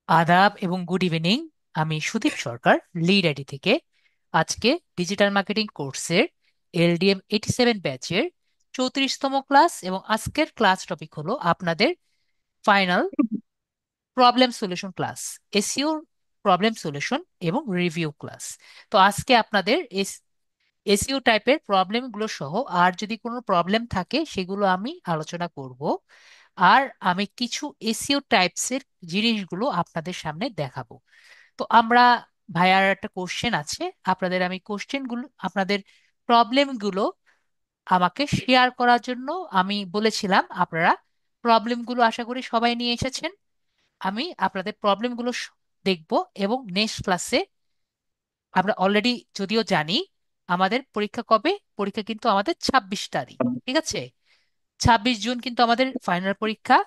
আদাব এবং good evening. আমি সুদীপ সরকার, লিড আইটি থেকে। আজকে ডিজিটাল মার্কেটিং কোর্সের LDM 87 ব্যাচের 34তম ক্লাস, এবং আজকের ক্লাস টপিক হলো আপনাদের final problem solution class, SEO problem solution এবং রিভিউ ক্লাস। তো আজকে আপনাদের এসইও টাইপের প্রবলেমগুলো সহ আর যদি কোনো প্রবলেম থাকে সেগুলো আমি আলোচনা করব। আর আমি কিছু এসইও টাইপসের জিনিসগুলো আপনাদের সামনে দেখাবো। তো আমরা, ভাইয়ার একটা কোশ্চেন আছে, আমি কোশ্চেনগুলো, আপনাদের প্রবলেমগুলো আমাকে শেয়ার করার জন্য আমি বলেছিলাম। আপনারা প্রবলেমগুলো আশা করি সবাই নিয়ে এসেছেন। আমি আপনাদের প্রবলেমগুলো দেখব, এবং নেক্সট ক্লাসে আমরা অলরেডি যদিও জানি আমাদের পরীক্ষা কবে। পরীক্ষা কিন্তু আমাদের 26 তারিখ, ঠিক আছে? 26 জুন কিন্তু আমাদের ফাইনাল পরীক্ষা,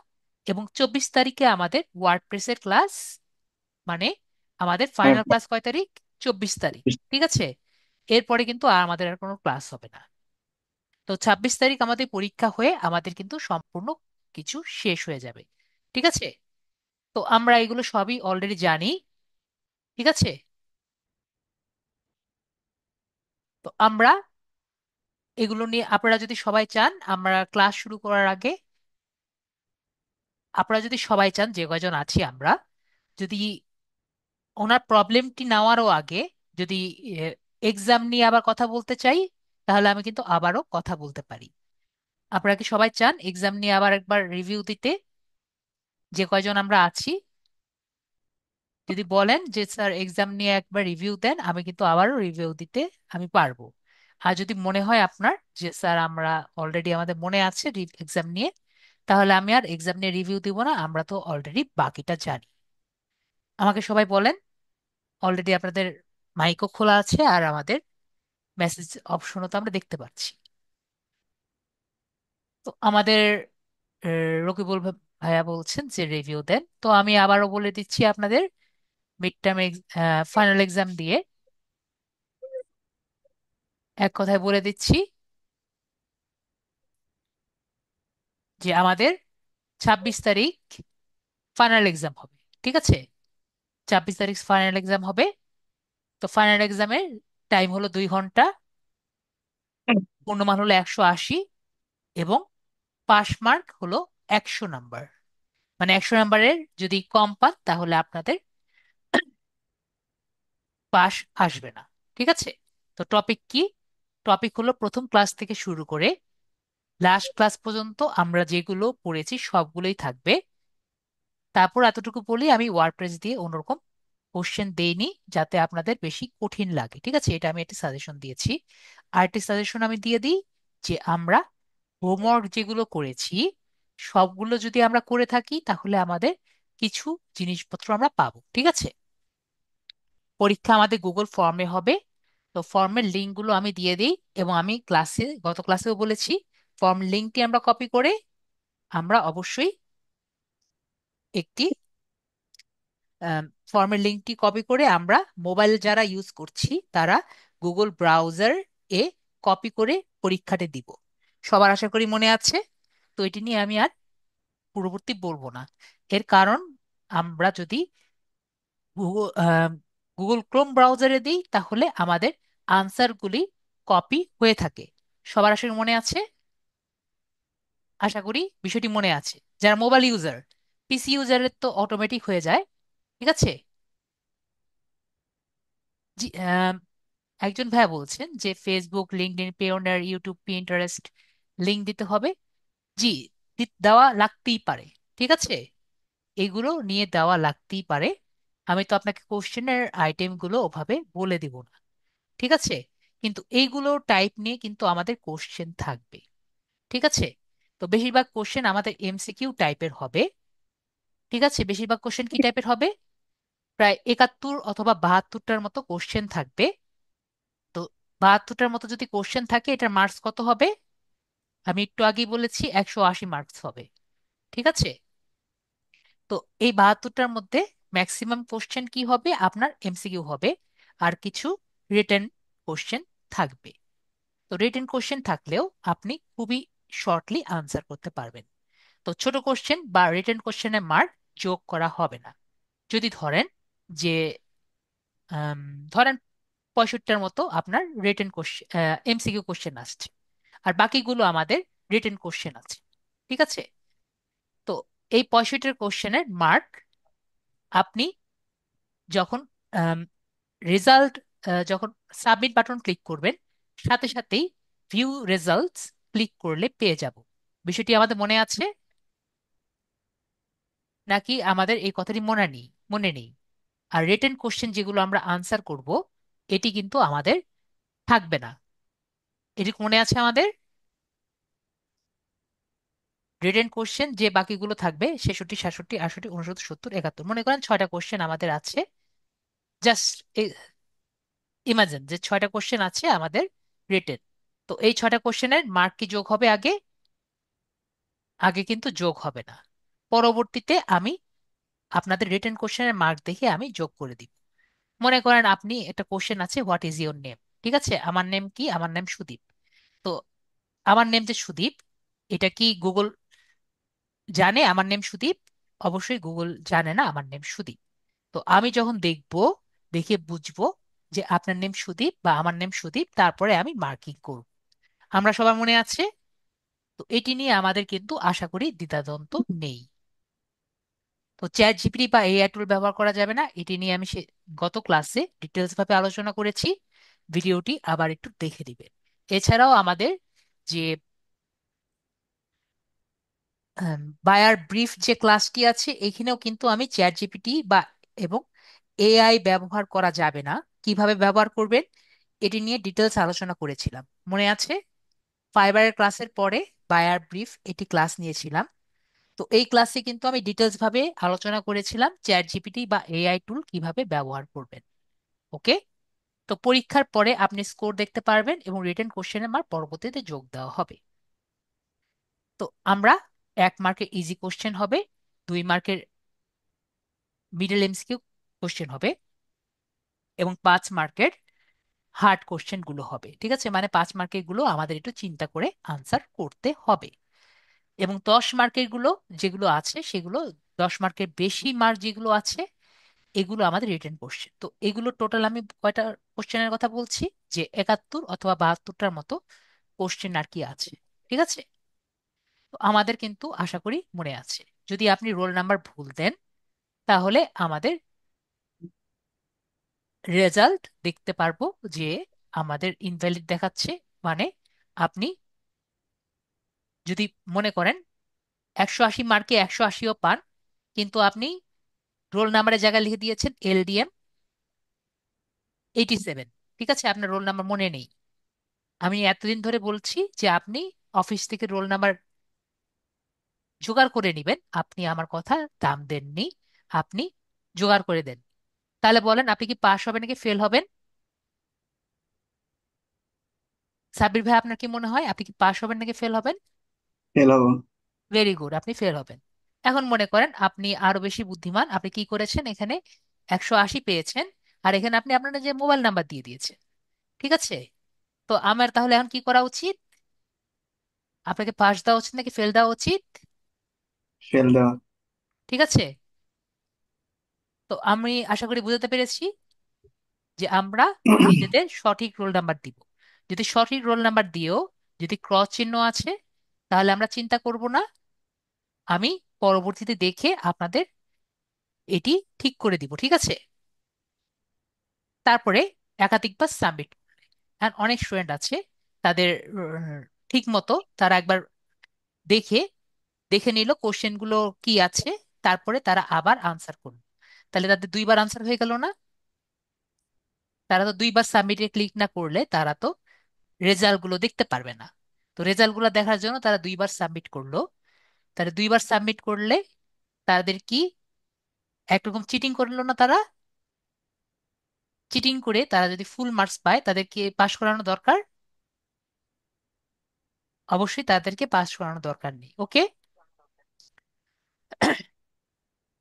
এবং 24 তারিখে আমাদের ওয়ার্ডপ্রেসের ক্লাস। মানে আমাদের হ্যাঁ, ফাইনাল ক্লাস কয় তারিখ? 24 তারিখ, ঠিক আছে? এরপরে কিন্তু আর আমাদের আর কোনো ক্লাস হবে না। তো 26 তারিখ আমাদের পরীক্ষা হয়ে আমাদের কিন্তু সম্পূর্ণ কিছু শেষ হয়ে যাবে, ঠিক আছে? তো আমরা এগুলো সবই অলরেডি জানি, ঠিক আছে? তো আমরা এগুলো নিয়ে, আপনারা যদি সবাই চান, আমরা ক্লাস শুরু করার আগে, আপনারা যদি সবাই চান, যে কয়জন আছি আমরা, যদি ওনার প্রবলেমটি নেওয়ারও আগে যদি এক্সাম নিয়ে আবার কথা বলতে চাই, তাহলে আমি কিন্তু আবারও কথা বলতে পারি। আপনারা কি সবাই চান এক্সাম নিয়ে আবার একবার রিভিউ দিতে? যে কয়জন আমরা আছি, যদি বলেন যে স্যার এক্সাম নিয়ে একবার রিভিউ দেন, আমি কিন্তু আবারও রিভিউ দিতে আমি পারবো। আর যদি মনে হয় আপনার যে স্যার আমরা অলরেডি, আমাদের মনে আছে এক্সাম নিয়ে, তাহলে আমি আর এক্সাম নিয়ে রিভিউ দিব না, আমরা তো অলরেডি বাকিটা জানি। আমাকে সবাই বলেন। অলরেডি আপনাদের মাইকও খোলা আছে, আর আমাদের মেসেজ অপশনও তো আমরা দেখতে পাচ্ছি। তো আমাদের রকিবুল ভাইয়া বলছেন যে রিভিউ দেন, তো আমি আবারও বলে দিচ্ছি আপনাদের মিড টার্ম ফাইনাল এক্সাম দিয়ে এক কথায় বলে দিচ্ছি যে আমাদের 26 তারিখ ফাইনাল এক্সাম হবে, ঠিক আছে? 26 তারিখ ফাইনাল এক্সাম হবে। তো ফাইনাল এক্সামের টাইম হলো 2 ঘন্টা, পূর্ণমান হলো 180, এবং পাস মার্ক হলো 100 নাম্বার। মানে 100 নাম্বারের যদি কম পান তাহলে আপনাদের পাস আসবে না, ঠিক আছে? তো টপিক কি? টপিক হলো প্রথম ক্লাস থেকে শুরু করে লাস্ট ক্লাস পর্যন্ত আমরা যেগুলো পড়েছি সবগুলোই থাকবে। তারপর এতটুকু বলি, আমি ওয়ার্ডপ্রেস দিয়ে অন্যরকম কোশ্চেন দেইনি যাতে আপনাদের বেশি কঠিন লাগে, ঠিক আছে? এটা আমি একটা সাজেশন দিয়েছি। আর একটা সাজেশন আমি দিয়ে দিই যে আমরা হোমওয়ার্ক যেগুলো করেছি সবগুলো যদি আমরা করে থাকি তাহলে আমাদের কিছু জিনিসপত্র আমরা পাবো, ঠিক আছে? পরীক্ষা আমাদের গুগল ফর্মে হবে। তো ফর্মের লিঙ্কগুলো আমি দিয়ে দিই, এবং আমি গত ক্লাসেও বলেছি, ফর্ম লিঙ্কটি আমরা কপি করে আমরা অবশ্যই একটি ফর্মের লিঙ্কটি কপি করে আমরা, মোবাইল যারা ইউজ করছি তারা গুগল ব্রাউজার এ কপি করে পরীক্ষাতে দিব। সবার আশা করি মনে আছে। তো এটি নিয়ে আমি আর পূর্ববর্তী বলবো না। এর কারণ, আমরা যদি গুগল গুগল ক্রোম ব্রাউজারে দিই তাহলে আমাদের আনসারগুলি কপি হয়ে থাকে। সবার আসলে মনে আছে? আশা করি বিষয়টি মনে আছে। যারা মোবাইল ইউজার, পিসি ইউজারের তো অটোমেটিক হয়ে যায়, ঠিক আছে? জি, একজন ভাইয়া বলছেন যে Facebook, LinkedIn, Payoneer, YouTube, Pinterest link দিতে হবে। জি, দেওয়া লাগতেই পারে, ঠিক আছে? এগুলো নিয়ে দেওয়া লাগতেই পারে। আমি তো আপনাকে কোশ্চেনের আইটেমগুলো ওভাবে বলে দিব না, ঠিক আছে? কিন্তু এইগুলো টাইপ নিয়ে কিন্তু আমাদের কোশ্চেন থাকবে, ঠিক আছে? তো বেশিরভাগ কোশ্চেন আমাদের MCQ টাইপের হবে, ঠিক আছে? বেশিরভাগ কোশ্চেন কি টাইপের হবে? প্রায় 71 অথবা 72টার মতো কোশ্চেন থাকবে। তো 72টার মতো যদি কোশ্চেন থাকে, এটার মার্কস কত হবে? আমি একটু আগেই বলেছি 180 মার্কস হবে, ঠিক আছে? তো এই 72টার মধ্যে ম্যাক্সিমাম কোশ্চেন কি হবে? আপনার MCQ হবে, আর কিছু রিটেন কোশ্চেন থাকবে। তো রিটেন কোশ্চেন থাকলেও আপনি খুবই শর্টলি আনসার করতে পারবেন। তো ছোট কোশ্চেন বা রিটেন কোশ্চেনের মার্ক যোগ করা হবে না, যদি ধরেন যে আম, ধরেন 65টার মতো আপনার রিটেন কোশ্চেন, এমসিকিউ কোশ্চেন আসছে, আর বাকিগুলো আমাদের রিটেন কোশ্চেন আছে। ঠিক আছে? তো এই 65টার কোশ্চেনের মার্ক আপনি যখন রেজাল্ট, যখন সাবমিট বাটন ক্লিক করবেন, সাথে সাথেই ভিউ রেজাল্টস ক্লিক করলে পেয়ে যাব। বিষয়টি আমাদের মনে আছে নাকি আমাদের এই কথাটি মনে নেই? আর রিটেন কোশ্চেন যেগুলো আমরা আনসার করব, এটি কিন্তু আমাদের থাকবে না। এটি মনে আছে আমাদের? রিটেন কোশ্চেন যে বাকিগুলো থাকবে 66, 67, 68, 69, 70, 71, মনে করেন 6টা কোশ্চেন আমাদের আছে। জাস্ট ইমাজিন যে 6টা কোশ্চেন আছে আমাদের রিটেন। তো এই 6টা কোশ্চেনের মার্ক কি যোগ হবে আগে? আগে কিন্তু যোগ হবে না। পরবর্তীতে আমি আপনাদের রিটেন কোশ্চেনের মার্ক দেখে আমি যোগ করে দিব। মনে করেন আপনি একটা কোশ্চেন আছে, হোয়াট ইজ ইওর নেম? ঠিক আছে, আমার নেম কি? আমার নাম সুদীপ। তো আমার নেম যে সুদীপ, এটা কি গুগল জানে আমার নেম সুদীপ? অবশ্যই গুগল জানে না আমার নেম সুদীপ। তো আমি যখন দেখব, দেখে বুঝবো যে আপনার নেম সুদীপ বা আমার নেম সুদীপ, তারপরে আমি মার্কিং করব। আমরা সবার মনে আছে? তো এটি নিয়ে আমাদের কিন্তু আশা করি দ্বিধাদ্বন্দ্ব নেই। তো চ্যাট জিপিটি বা এআই টুল ব্যবহার করা যাবে না, এটি নিয়ে আমি গত ক্লাসে ডিটেলস ভাবে আলোচনা করেছি। ভিডিওটি আবার একটু দেখে দিবেন। এছাড়াও আমাদের যে বায়ার ব্রিফ যে ক্লাসটি আছে, এখানেও কিন্তু আমি চ্যাট জিপিটি বা এবং এআই ব্যবহার করা যাবে না, কিভাবে ব্যবহার করবেন এটি নিয়ে ডিটেলস আলোচনা করেছিলাম। মনে আছে? ফাইবারের ক্লাসের পরে বায়ার ব্রিফ এটি ক্লাস নিয়েছিলাম। তো এই ক্লাসে কিন্তু আমি ডিটেলস ভাবে আলোচনা করেছিলাম চ্যাট জিপিটি বা এআই টুল কিভাবে ব্যবহার করবেন। ওকে? তো পরীক্ষার পরে আপনি স্কোর দেখতে পারবেন এবং রিটেন কোশ্চেনের মার্ক পরবর্তীতে যোগ দেওয়া হবে। তো আমরা 1 মার্কের ইজি কোশ্চেন হবে, 2 মার্কের মিডল এমসিকিউ কোশ্চেন হবে, এবং 5 মার্কের হার্ড কোশ্চেন গুলো হবে। ঠিক আছে, মানে 5 মার্কের গুলো আমাদের একটু চিন্তা করে আনসার করতে হবে। এবং 10 মার্কের গুলো যেগুলো আছে সেগুলো, 10 মার্কের বেশি মার্ক যেগুলো আছে, এগুলো আমাদের রিটেন কোশ্চেন। তো এগুলো টোটাল আমি কয়টা কোশ্চেনের কথা বলছি, যে 71 অথবা 72টার মতো কোশ্চেন আর কি আছে। ঠিক আছে? তো আমাদের কিন্তু আশা করি মনে আছে। যদি আপনি রোল নাম্বার ভুল দেন, তাহলে আমাদের রেজাল্ট দেখতে পারবো যে আমাদের ইনভ্যালিড দেখাচ্ছে। মানে আপনি যদি মনে করেন 180 মার্কে 180ও পান, কিন্তু আপনি রোল নাম্বারের জায়গায় লিখে দিয়েছেন এলডিএম 87। ঠিক আছে, আপনার রোল নাম্বার মনে নেই। আমি এতদিন ধরে বলছি যে আপনি অফিস থেকে রোল নাম্বার জোগাড় করে নেবেন, আপনি আমার কথা দাম দেননি, আপনি জোগাড় করে দেন। তাহলে বলেন, আপনি কি পাস হবেন নাকি ফেল হবেন? সাব্বির ভাই, আপনার কি মনে হয় আপনি কি পাস হবেন নাকি ফেল হবেন? ফেল হবো। ভেরি গুড, আপনি ফেল হবেন। এখন মনে করেন আপনি আরো বেশি বুদ্ধিমান, আপনি কি করেছেন, এখানে 180 পেয়েছেন, আর এখানে আপনি আপনার যে মোবাইল নাম্বার দিয়ে দিয়েছেন। ঠিক আছে? তো আমার তাহলে এখন কি করা উচিত? আপনাকে পাস দেওয়া উচিত নাকি ফেল দেওয়া উচিত? ফেল দেওয়া। ঠিক আছে? তো আমি আশা করি বুঝাতে পেরেছি যে আমরা নিজেদের সঠিক রোল নাম্বার দিব। যদি সঠিক রোল নাম্বার দিয়েও যদি ক্রস চিহ্ন আছে, তাহলে আমরা চিন্তা করব না, আমি পরবর্তীতে দেখে আপনাদের এটি ঠিক করে দিব। ঠিক আছে? তারপরে একাধিকবার সাবমিট। আর অনেক স্টুডেন্ট আছে, তাদের ঠিক মতো তারা একবার দেখে দেখে নিল কোশ্চেনগুলো কি আছে, তারপরে তারা আবার আনসার করলো। তাহলে তাদের 2বার আনসার হয়ে গেল না? তারা তো 2বার সাবমিটে ক্লিক না করলে তারা তো রেজাল্ট গুলো দেখতে পারবে না। তো রেজাল্ট গুলো দেখার জন্য তারা 2বার সাবমিট করলো। তাহলে 2বার সাবমিট করলে তাদের কি একরকম চিটিং করলো না তারা? চিটিং করে তারা যদি ফুল মার্কস পায়, তাদেরকে পাশ করানো দরকার? অবশ্যই তাদেরকে পাস করানো দরকার নেই। ওকে?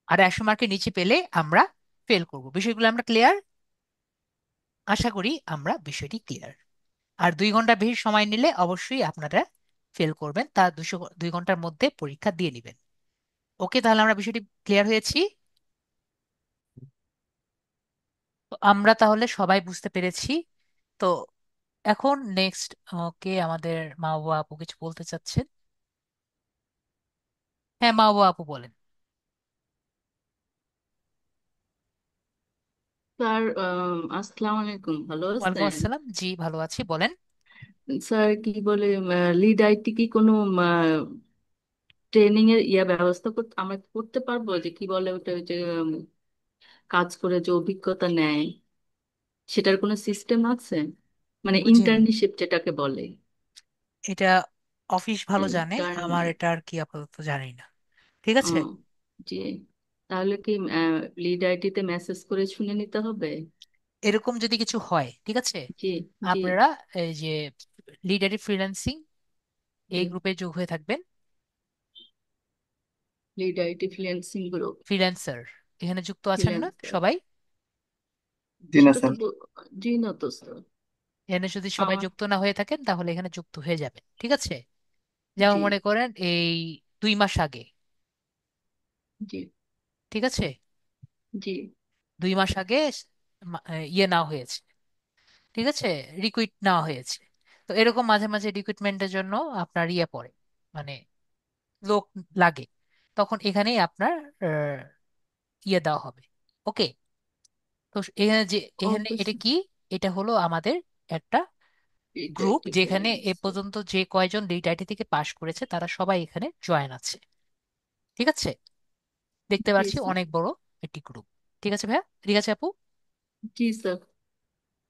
আর 100 মার্কের নিচে পেলে আমরা ফেল করব। বিষয়গুলো আমরা ক্লিয়ার? আশা করি আমরা বিষয়টি ক্লিয়ার। আর 2 ঘন্টা বেশি সময় নিলে অবশ্যই আপনারা ফেল করবেন, তা 2ঘন্টার মধ্যে পরীক্ষা দিয়ে নেবেন। ওকে, তাহলে আমরা বিষয়টি ক্লিয়ার হয়েছি। আমরা তাহলে সবাই বুঝতে পেরেছি। তো এখন নেক্সট, ওকে, আমাদের মা বাবা আপু কিছু বলতে চাচ্ছেন। হ্যাঁ, মা বাবা আপু বলেন। স্যার, আসসালামু আলাইকুম, ভালো ওয়ালাইকুম আছেন? আসসালাম, জি ভালো আছি, বলেন। স্যার, কি বলে, লিড আইটি কি কোনো ট্রেনিং এর ব্যবস্থা করতে আমরা করতে পারবো? যে কি বলে ওটা, ওই যে কাজ করে যে অভিজ্ঞতা নেয়, সেটার কোনো সিস্টেম আছে? মানে বুঝিনি, ইন্টার্নশিপ যেটাকে বলে। এটা অফিস ভালো জানে, আমার ইন্টার্ন। এটা আর কি আপাতত জানি না। ঠিক ও, আছে। জি। তাহলে কি লিড আইটিতে মেসেজ করে শুনে নিতে হবে? এরকম যদি কিছু হয়, ঠিক আছে, জি, জি, আপনারা এই যে লিডারি ফ্রিল্যান্সিং জি। এই গ্রুপে যোগ হয়ে থাকবেন। Lead IT freelancing group. Freelancer এখানে যুক্ত আছেন না ফ্রিল্যান্সার। সবাই? জি না সেটা তো স্যার। জি না তো স্যার। এখানে যদি সবাই আমার। যুক্ত না হয়ে থাকেন তাহলে এখানে যুক্ত হয়ে যাবেন, ঠিক আছে। যেমন জি, মনে করেন এই 2 মাস আগে, জি, ঠিক আছে, জি। 2 মাস আগে ইয়ে নেওয়া হয়েছে, ঠিক আছে, রিক্রুইট নেওয়া হয়েছে। তো এরকম মাঝে মাঝে রিক্রুটমেন্টের জন্য আপনার ইয়ে পড়ে, মানে লোক লাগে, তখন এখানেই আপনার আহ, ইয়ে দেওয়া হবে। ওকে। তো এখানে যে, এখানে ওকে এটা স্যার। কি, এটা হলো আমাদের একটা লিড গ্রুপ আইটি যেখানে এ ফ্রিল্যান্সার। পর্যন্ত যে কয়জন লিড আইটি থেকে পাশ করেছে তারা সবাই এখানে জয়েন আছে, ঠিক আছে। দেখতে জি পাচ্ছি স্যার। অনেক বড় একটি গ্রুপ। ঠিক আছে ভাইয়া, ঠিক আছে আপু। জি স্যার।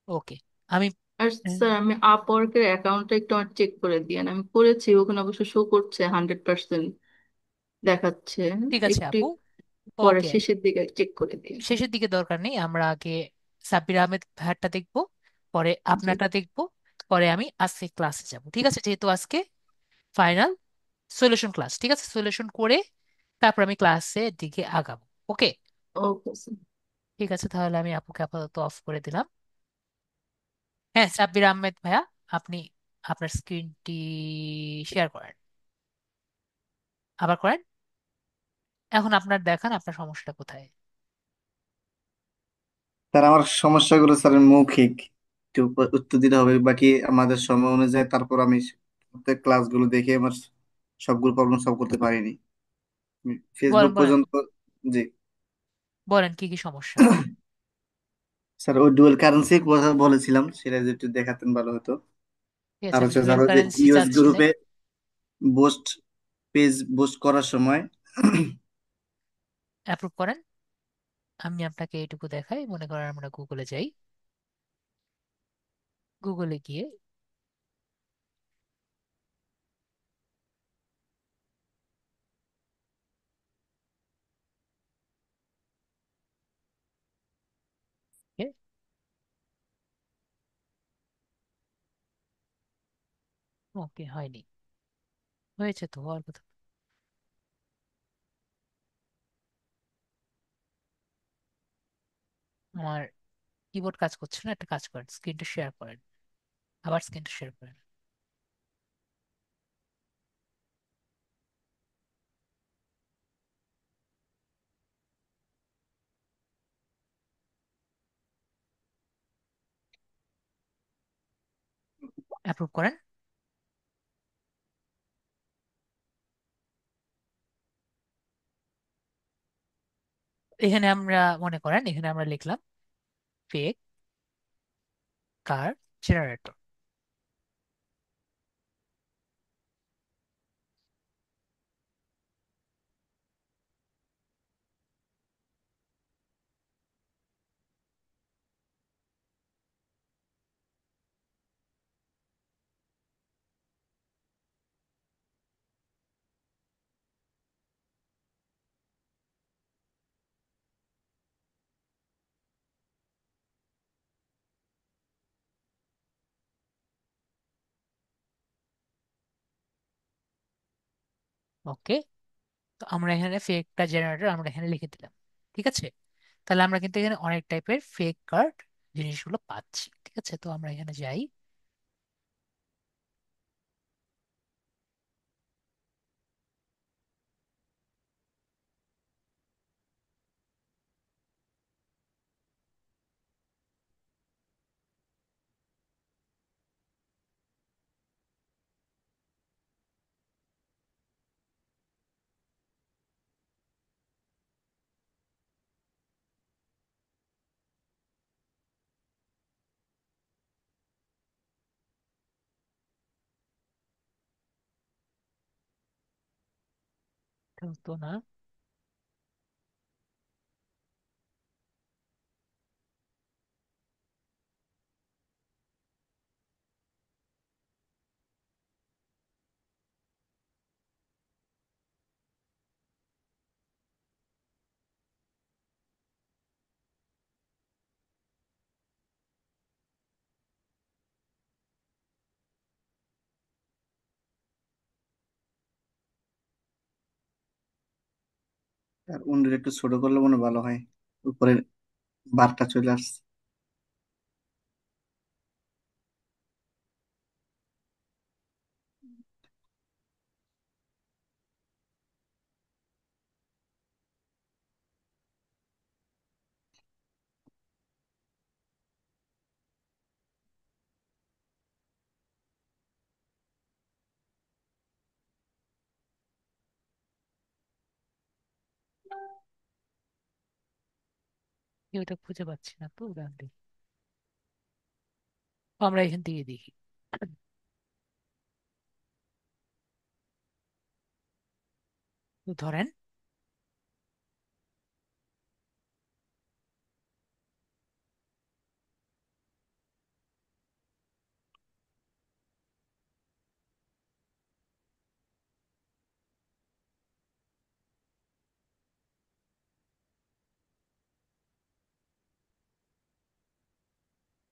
ওকে। আমি আর উম, স্যার, আমি আপওয়ার্কের অ্যাকাউন্টটা একটু আমার চেক করে দিয়েন। আমি করেছি, ওখানে অবশ্য শো করছে 100% দেখাচ্ছে। ঠিক আছে একটু আপু। পরে ওকে, শেষের দিকে চেক করে দিন। শেষের দিকে দরকার নেই, আমরা আগে সাব্বির আহমেদ ভাইয়ারটা দেখবো, পরে জি, আপনারটা দেখবো, পরে আমি আজকে ক্লাসে যাব, ঠিক আছে, যেহেতু আজকে ফাইনাল সলিউশন ক্লাস, ঠিক আছে, সলিউশন করে তারপর আমি ক্লাসের দিকে আগাবো। ওকে। Okay sir. ঠিক আছে, তাহলে আমি আপুকে আপাতত অফ করে দিলাম। হ্যাঁ, সাব্বির আহমেদ ভাইয়া, আপনি আপনার স্ক্রিনটি শেয়ার করেন, আবার করেন। এখন আপনার দেখান আপনার সমস্যাটা কোথায়। স্যার আমার সমস্যাগুলো স্যার মৌখিক, একটু উত্তর দিতে হবে, বাকি আমাদের সময় অনুযায়ী তারপর আমি প্রত্যেক ক্লাসগুলো দেখে আমার সবগুলো প্রবলেম সলভ করতে পারিনি। বলেন ফেসবুক বলেন, পর্যন্ত। জি। বলেন কি কি সমস্যা। স্যার ওই ডুয়াল কারেন্সি কথা বলেছিলাম, সেটা যদি একটু দেখাতেন ভালো হতো। ঠিক আর আছে, আপনি হচ্ছে ডুয়াল স্যার ওই যে কারেন্সি ইউএস চাচ্ছিলেন। গ্রুপে বুস্ট, পেজ বুস্ট করার সময় অ্যাপ্রুভ করেন। আমি আপনাকে এইটুকু দেখাই, মনে করেন আমরা গুগলে যাই, গুগলে গিয়ে ওকে, হয়নি, হয়েছে তো হওয়ার কথা। আমার কিবোর্ড কাজ করছে না, একটা কাজ করেন, স্ক্রিনটা শেয়ার করেন, আবার স্ক্রিনটা শেয়ার করেন। অ্যাপ্রুভ করেন। এখানে আমরা মনে করেন, এখানে আমরা লিখলাম ফেক কার জেনারেটর। ওকে। তো আমরা এখানে ফেকটা জেনারেটর আমরা এখানে লিখে দিলাম, ঠিক আছে। তাহলে আমরা কিন্তু এখানে অনেক টাইপের ফেক কার্ড জিনিসগুলো পাচ্ছি, ঠিক আছে। তো আমরা এখানে যাই, তো না। আর উন্ডির একটু ছোট করলে মনে হয় ভালো হয়, উপরে বারটা চলে আসছে। কি ওটা খুঁজে পাচ্ছি না তো, দাঁড়ান দেখি। আমরা এখান থেকে দেখি। তো ধরেন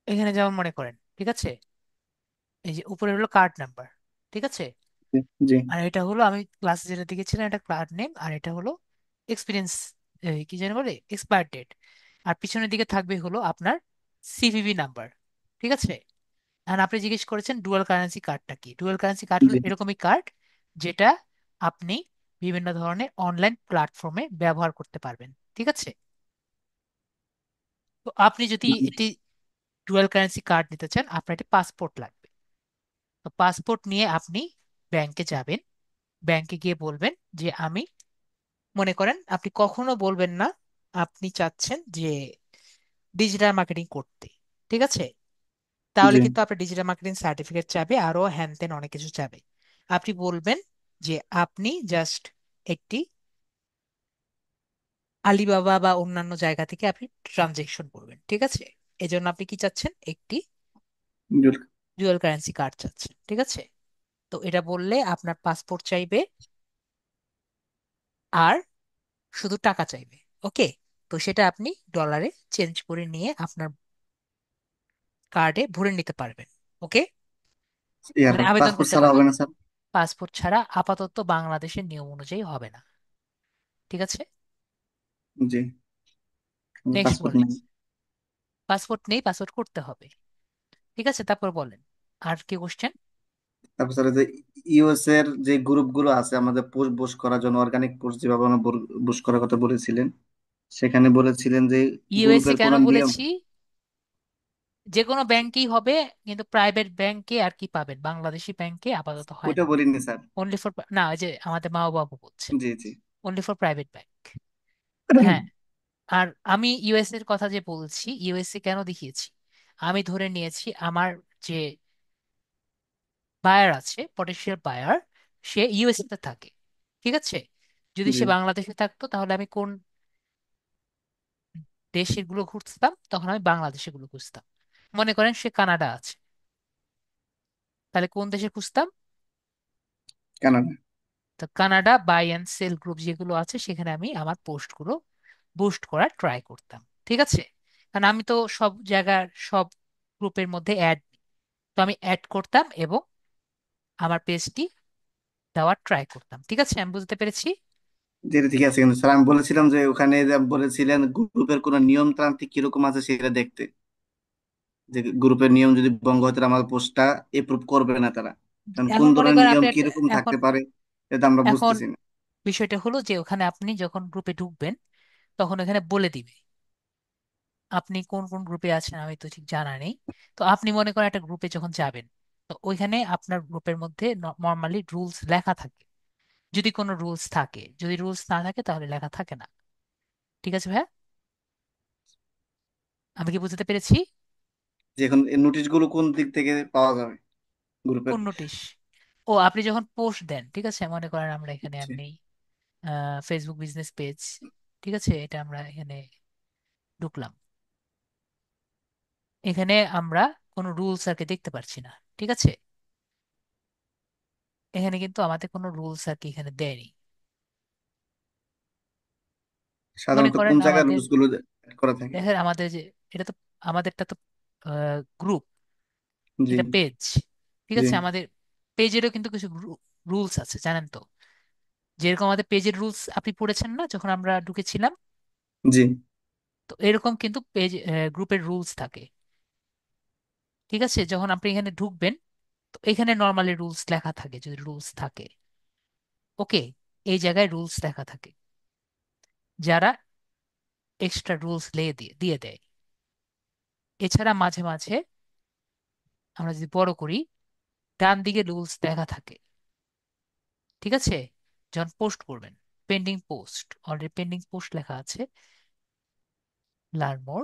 এখানে যেমন মনে করেন, ঠিক আছে, এই যে উপরে হলো কার্ড নাম্বার, ঠিক আছে, জি জি আর এটা হলো আমি ক্লাসে যেটা দেখেছিলাম, এটা কার্ড নেম, আর এটা হলো এক্সপিরিয়েন্স, কি জানি বলে, এক্সপায়ার ডেট। আর পিছনের দিকে থাকবে হলো আপনার সিভিভি নাম্বার, ঠিক আছে। আর আপনি জিজ্ঞেস করেছেন ডুয়াল কারেন্সি কার্ডটা কি। ডুয়াল কারেন্সি কার্ড হলো জি এরকমই কার্ড যেটা আপনি বিভিন্ন ধরনের অনলাইন প্ল্যাটফর্মে ব্যবহার করতে পারবেন, ঠিক আছে। তো আপনি যদি এটি ডুয়াল কারেন্সি কার্ড নিতে চান, আপনার একটি পাসপোর্ট লাগবে। তো পাসপোর্ট নিয়ে আপনি ব্যাংকে যাবেন। ব্যাংকে গিয়ে বলবেন যে আমি, মনে করেন আপনি কখনো বলবেন না আপনি চাচ্ছেন যে ডিজিটাল মার্কেটিং করতে, ঠিক আছে। তাহলে জি কিন্তু আপনার ডিজিটাল মার্কেটিং সার্টিফিকেট চাবে, আরো হ্যান ত্যান অনেক কিছু চাবে। আপনি বলবেন যে আপনি জাস্ট একটি আলিবাবা বা অন্যান্য জায়গা থেকে আপনি ট্রানজেকশন করবেন, ঠিক আছে। এজন্য আপনি কি চাচ্ছেন, একটি জি ডুয়াল কারেন্সি কার্ড চাচ্ছেন, ঠিক আছে। তো এটা বললে আপনার পাসপোর্ট চাইবে, আর শুধু টাকা চাইবে। ওকে। তো সেটা আপনি ডলারে চেঞ্জ করে নিয়ে আপনার কার্ডে ভরে নিতে পারবেন। ওকে। ইয়ার মানে আবেদন পাসপোর্ট করতে ছাড়া হবে পারবেন। না স্যার? পাসপোর্ট ছাড়া আপাতত বাংলাদেশের নিয়ম অনুযায়ী হবে না, ঠিক আছে। জি, নেক্সট পাসপোর্ট বলেন। নেই। পাসপোর্ট নেই, পাসপোর্ট করতে হবে, ঠিক আছে। তারপর বলেন, আর কি কোশ্চেন। তারপর স্যার, যে ইউএস এর যে গ্রুপ গুলো আছে আমাদের পোস্ট বুস্ট করার জন্য, অর্গানিক পোস্ট যেভাবে আমরা বুস্ট করার কথা বলেছিলেন, সেখানে বলেছিলেন যে ইউএসএ গ্রুপের কেন কোনো নিয়ম। বলেছি, যে কোনো ব্যাংকেই হবে, কিন্তু প্রাইভেট ব্যাংকে আর কি পাবেন, বাংলাদেশি ব্যাংকে আপাতত হয় ওইটা না। বলিনি স্যার। অনলি ফর, না ওই যে আমাদের মা বাবু বলছেন, জি জি অনলি ফর প্রাইভেট ব্যাংক। হ্যাঁ। আর আমি ইউএসএ এর কথা যে বলছি, ইউএসএ কেন দেখিয়েছি, আমি ধরে নিয়েছি আমার যে বায়ার আছে, পটেনশিয়াল বায়ার, সে ইউএসএ তে থাকে, ঠিক আছে। যদি জি সে বাংলাদেশে থাকতো তাহলে আমি কোন দেশের গুলো খুঁজতাম, তখন আমি বাংলাদেশে গুলো খুঁজতাম। মনে করেন সে কানাডা আছে, তাহলে কোন দেশে খুঁজতাম, কানাডা। তো Canada buy and sell group যেগুলো আছে সেখানে আমি আমার পোস্ট গুলো বুস্ট করার ট্রাই করতাম, ঠিক আছে। কারণ আমি তো সব জায়গার সব গ্রুপের মধ্যে অ্যাড, তো আমি অ্যাড করতাম এবং আমার পেজটি দেওয়ার ট্রাই করতাম, ঠিক আছে। আমি বুঝতে পেরেছি। যেটা ঠিক আছে, কিন্তু স্যার আমি বলেছিলাম যে ওখানে যে বলেছিলেন গ্রুপের কোনো নিয়ম তান্ত্রিক কিরকম আছে সেটা দেখতে, যে গ্রুপের নিয়ম যদি ভঙ্গ হয় তাহলে আমার পোস্টটা এপ্রুভ করবে না তারা। কারণ কোন এখন মনে ধরনের করেন নিয়ম আপনি কিরকম এখন থাকতে পারে এটা আমরা এখন বুঝতেছি না। বিষয়টা হলো যে ওখানে আপনি যখন গ্রুপে ঢুকবেন, তখন এখানে বলে দিবে আপনি কোন কোন গ্রুপে আছেন, আমি তো ঠিক জানা নেই। তো আপনি মনে করেন একটা গ্রুপে যখন যাবেন, তো ওইখানে আপনার গ্রুপের মধ্যে নর্মালি রুলস লেখা থাকে, যদি কোনো রুলস থাকে। যদি রুলস না থাকে তাহলে লেখা থাকে না, ঠিক আছে ভাইয়া। আমি কি বুঝতে পেরেছি। যে এখন এই নোটিশ গুলো কোন দিক থেকে পাওয়া যাবে গ্রুপের? কোন নোটিশ? ও আপনি যখন পোস্ট দেন, ঠিক আছে, মনে করেন আমরা এখানে আর নেই, ফেসবুক বিজনেস পেজ। ঠিক আছে, এটা আমরা এখানে ঢুকলাম। এখানে আমরা কোনো রুলস আর কি দেখতে পারছি না। ঠিক আছে, এখানে কিন্তু আমাদের কোনো রুলস আর কি এখানে দেয়নি। মনে সাধারণত করেন কোন জায়গায় আমাদের, রুলস গুলো add করা থাকে? দেখেন আমাদের যে, এটা তো আমাদেরটা তো গ্রুপ, জি। এটা পেজ। ঠিক জি। আছে, আমাদের পেজেরও কিন্তু কিছু রুলস আছে, জানেন তো। যেরকম আমাদের পেজের রুলস আপনি পড়েছেন না যখন আমরা ঢুকেছিলাম, জি। তো এরকম কিন্তু পেজ গ্রুপের রুলস থাকে। ঠিক আছে, যখন আপনি এখানে ঢুকবেন, তো এখানে নর্মালি রুলস লেখা থাকে, যদি রুলস থাকে। ওকে, এই জায়গায় রুলস লেখা থাকে। যারা এক্সট্রা রুলস দিয়ে দিয়ে দেয়। এছাড়া মাঝে মাঝে আমরা যদি বড় করি, ডান দিকে রুলস লেখা থাকে। ঠিক আছে, যখন পোস্ট করবেন, pending post, already pending post লেখা আছে, লার্ন মোর।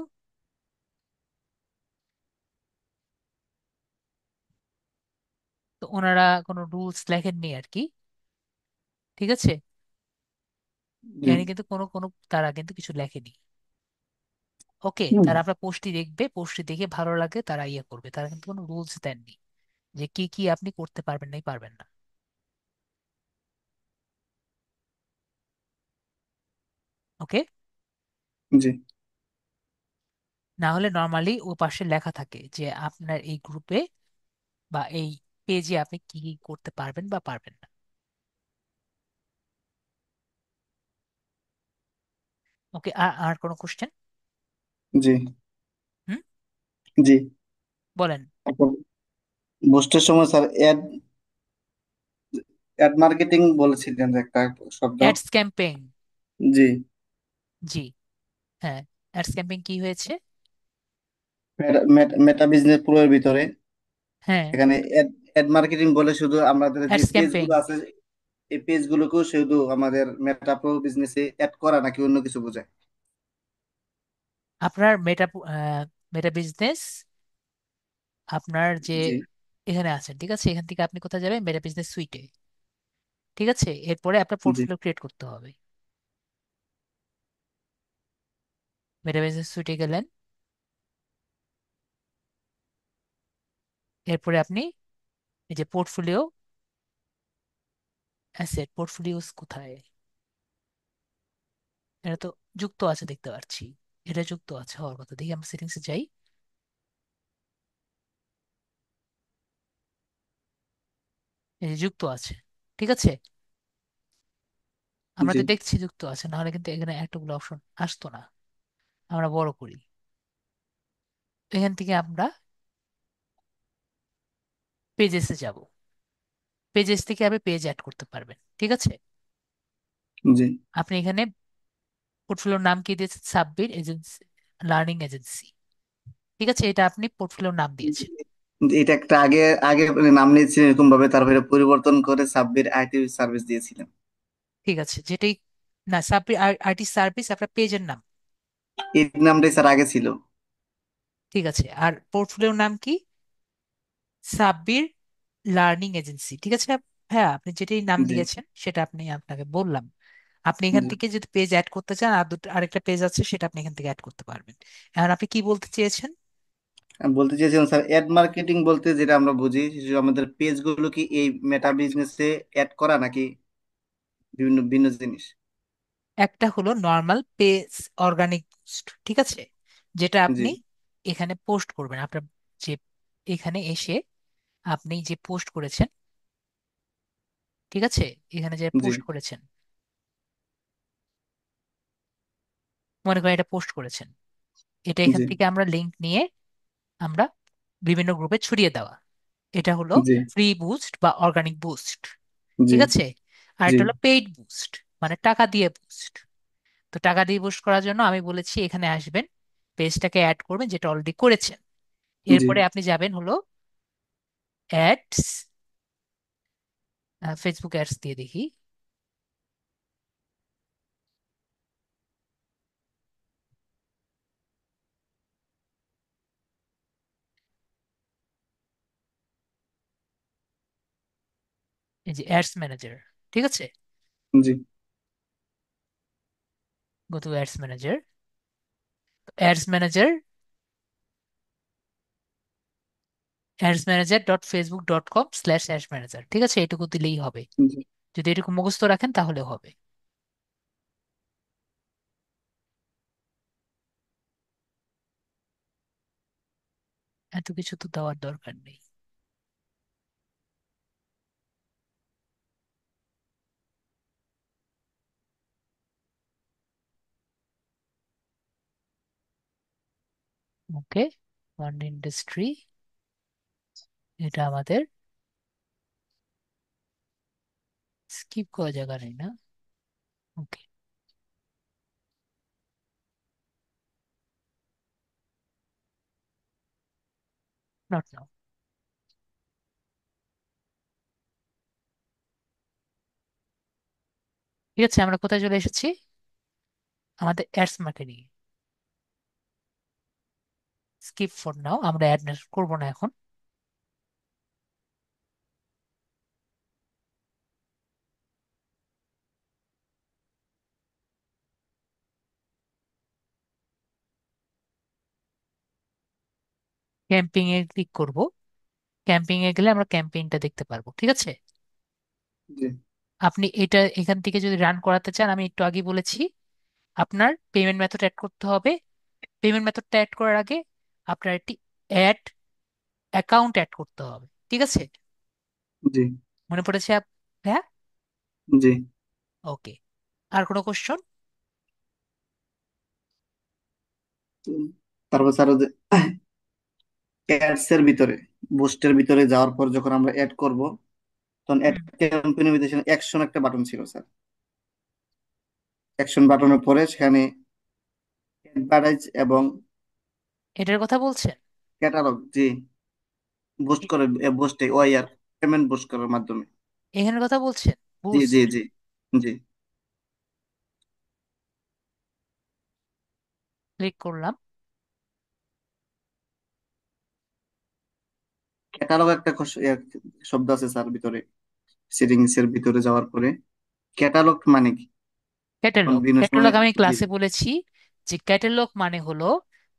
তো ওনারা কোনো রুলস লেখেননি আর কি। ঠিক আছে, জি। এখানে কিন্তু কোনো কোনো তারা কিন্তু কিছু লেখেনি। ওকে, হুম। তারা আপনার পোস্টটি দেখবে, পোস্টটি দেখে ভালো লাগে তারা ইয়ে করবে, তারা কিন্তু কোনো রুলস দেননি যে কি কি আপনি করতে পারবেন নাই পারবেন না। ওকে, জি। না হলে নর্মালি ও পাশে লেখা থাকে যে আপনার এই গ্রুপে বা এই পেজে আপনি কি কি করতে পারবেন বা পারবেন না। ওকে, আর আর কোনো কোশ্চেন? জি। হুম, জি। বলেন। এখন পোস্টের সময় স্যার অ্যাড অ্যাড মার্কেটিং বলেছিলেন যে একটা শব্দ। Ads campaign. জি। জি, হ্যাঁ, অ্যাডস ক্যাম্পেইন কি হয়েছে? মেটা বিজনেস প্রো এর ভিতরে হ্যাঁ, এখানে অ্যাড অ্যাড মার্কেটিং বলে শুধু আমাদের যে অ্যাডস পেজ ক্যাম্পেইন। গুলো আছে এই পেজ গুলোকেও শুধু আমাদের মেটা প্রো বিজনেসে অ্যাড করা নাকি অন্য কিছু বোঝায়? আপনার মেটা মেটা বিজনেস, আপনার যে জি। এখানে আছেন, ঠিক আছে, এখান থেকে আপনি কোথায় যাবেন? মেটা বিজনেস সুইটে। ঠিক আছে, এরপরে আপনার জি। পোর্টফোলিও ক্রিয়েট করতে হবে। মেটা বিজনেস সুইটে গেলেন, এরপরে আপনি এই যে পোর্টফোলিও অ্যাসেট, পোর্টফোলিওস কোথায়? এটা তো যুক্ত আছে দেখতে পাচ্ছি। এটা যুক্ত আছে হওয়ার কথা, দেখি আমরা সেটিংসে যাই। এই যে যুক্ত আছে। ঠিক আছে, আমরা জি। তো দেখছি যুক্ত আছে, নাহলে কিন্তু এখানে এতগুলো অপশন আসতো না। আমরা বড় করি, এখান থেকে আমরা পেজেসে যাব। পেজেস থেকে আপনি পেজ অ্যাড করতে পারবেন। ঠিক আছে, জি। আপনি এখানে পোর্টফোলিওর নাম কি দিয়েছেন? Sabbir agency, learning agency. ঠিক আছে, এটা আপনি পোর্টফোলিওর নাম দিয়েছেন। এটা একটা আগে আগে মানে নাম নিয়েছিলেন এরকম ভাবে, তারপরে পরিবর্তন করে সাব্বির আইটি সার্ভিস দিয়েছিলেন। ঠিক আছে, যেটাই, না, সাব্বির আইটি সার্ভিস আপনার পেজের নাম। এই নামটাই স্যার আগে ছিল। ঠিক আছে, আর পোর্টফোলিওর নাম কি? Sabbir learning agency. ঠিক আছে, হ্যাঁ, আপনি যেটাই নাম জি। দিয়েছেন সেটা আপনি, আপনাকে বললাম। আপনি এখান জি। থেকে যদি পেজ অ্যাড করতে চান, আর দুটো আরেকটা পেজ আছে, সেটা আপনি এখান থেকে অ্যাড করতে পারবেন। এখন আপনি কি বলতে চেয়েছেন? আমি বলতে চাইছিলাম স্যার অ্যাড মার্কেটিং বলতে যেটা আমরা বুঝি যে আমাদের পেজ গুলো কি এই মেটা বিজনেসে অ্যাড করা নাকি বিভিন্ন ভিন্ন জিনিস? একটা হলো নর্মাল পেজ, অর্গানিক পোস্ট। ঠিক আছে, যেটা জি। আপনি এখানে পোস্ট করবেন, আপনার যে এখানে এসে আপনি যে পোস্ট করেছেন, ঠিক আছে, এখানে যে জি। পোস্ট করেছেন, মনে করেন এটা পোস্ট করেছেন, এটা এখান জি। থেকে আমরা লিংক নিয়ে আমরা বিভিন্ন গ্রুপে ছড়িয়ে দেওয়া। এটা হলো জি। ফ্রি বুস্ট বা অর্গানিক বুস্ট। জি। ঠিক আছে, আর জি। এটা হলো পেইড বুস্ট, মানে টাকা দিয়ে বুস্ট। তো টাকা দিয়ে বুস্ট করার জন্য আমি বলেছি এখানে আসবেন, পেজটাকে অ্যাড করবেন যেটা অলরেডি করেছেন। জি। এরপরে আপনি যাবেন হলো অ্যাডস, ফেসবুক অ্যাডস দিয়ে দেখি। এই যে অ্যাডস ম্যানেজার। ঠিক আছে, জি। Go to ads manager. adsmanager.facebook.com/ads manager, ঠিক আছে, এটুকু দিলেই হবে। জি। যদি এটুকু মুখস্থ রাখেন তাহলে হবে। এত কিছু তো দেওয়ার দরকার নেই। ওকে, ওয়ান ইন্ডাস্ট্রি, এটা আমাদের স্কিপ করা জায়গা নেই না। ওকে, নট নাও। ঠিক আছে, আমরা কোথায় চলে এসেছি? আমাদের ads marketing. Skip for now, আমরা অ্যাড করবো না এখন। ক্যাম্পিং এ ক্লিক করব। ক্যাম্পিং এ গেলে আমরা ক্যাম্পেইনটা দেখতে পারবো, ঠিক আছে। জি। আপনি এটা এখান থেকে যদি রান করাতে চান, আমি একটু আগে বলেছি আপনার পেমেন্ট মেথড অ্যাড করতে হবে। পেমেন্ট মেথডটা অ্যাড করার আগে আপনার একটি অ্যাড অ্যাকাউন্ট অ্যাড করতে হবে, ঠিক আছে। জি। মনে পড়েছে হ্যাঁ। জি। ওকে, আর কোনো কোশ্চন? তো তারপর স্যার অ্যাডস এর ভিতরে, বুস্টের ভিতরে যাওয়ার পর যখন আমরা অ্যাড করব, তখন অ্যাড হুম, ক্যাম্পেইনের ভিতরে অ্যাকশন একটা বাটন ছিল স্যার। অ্যাকশন বাটনের পরে সেখানে অ্যাডভার্টাইজ এবং এটার কথা বলছেন? ক্যাটালগ, জি, বুস্ট করে, বুস্টে ওয়াইআর পেমেন্ট বুস্ট করার মাধ্যমে। এখানের কথা বলছেন, জি বুস্ট। জি জি। জি। ক্লিক করলাম। ক্যাটালগ একটা শব্দ আছে স্যার ভিতরে, সেটিংস এর ভিতরে যাওয়ার পরে ক্যাটালগ মানে কি? কারণ ক্যাটালগ, বিভিন্ন সময়, ক্যাটালগ আমি জি ক্লাসে বলেছি যে ক্যাটালগ মানে হলো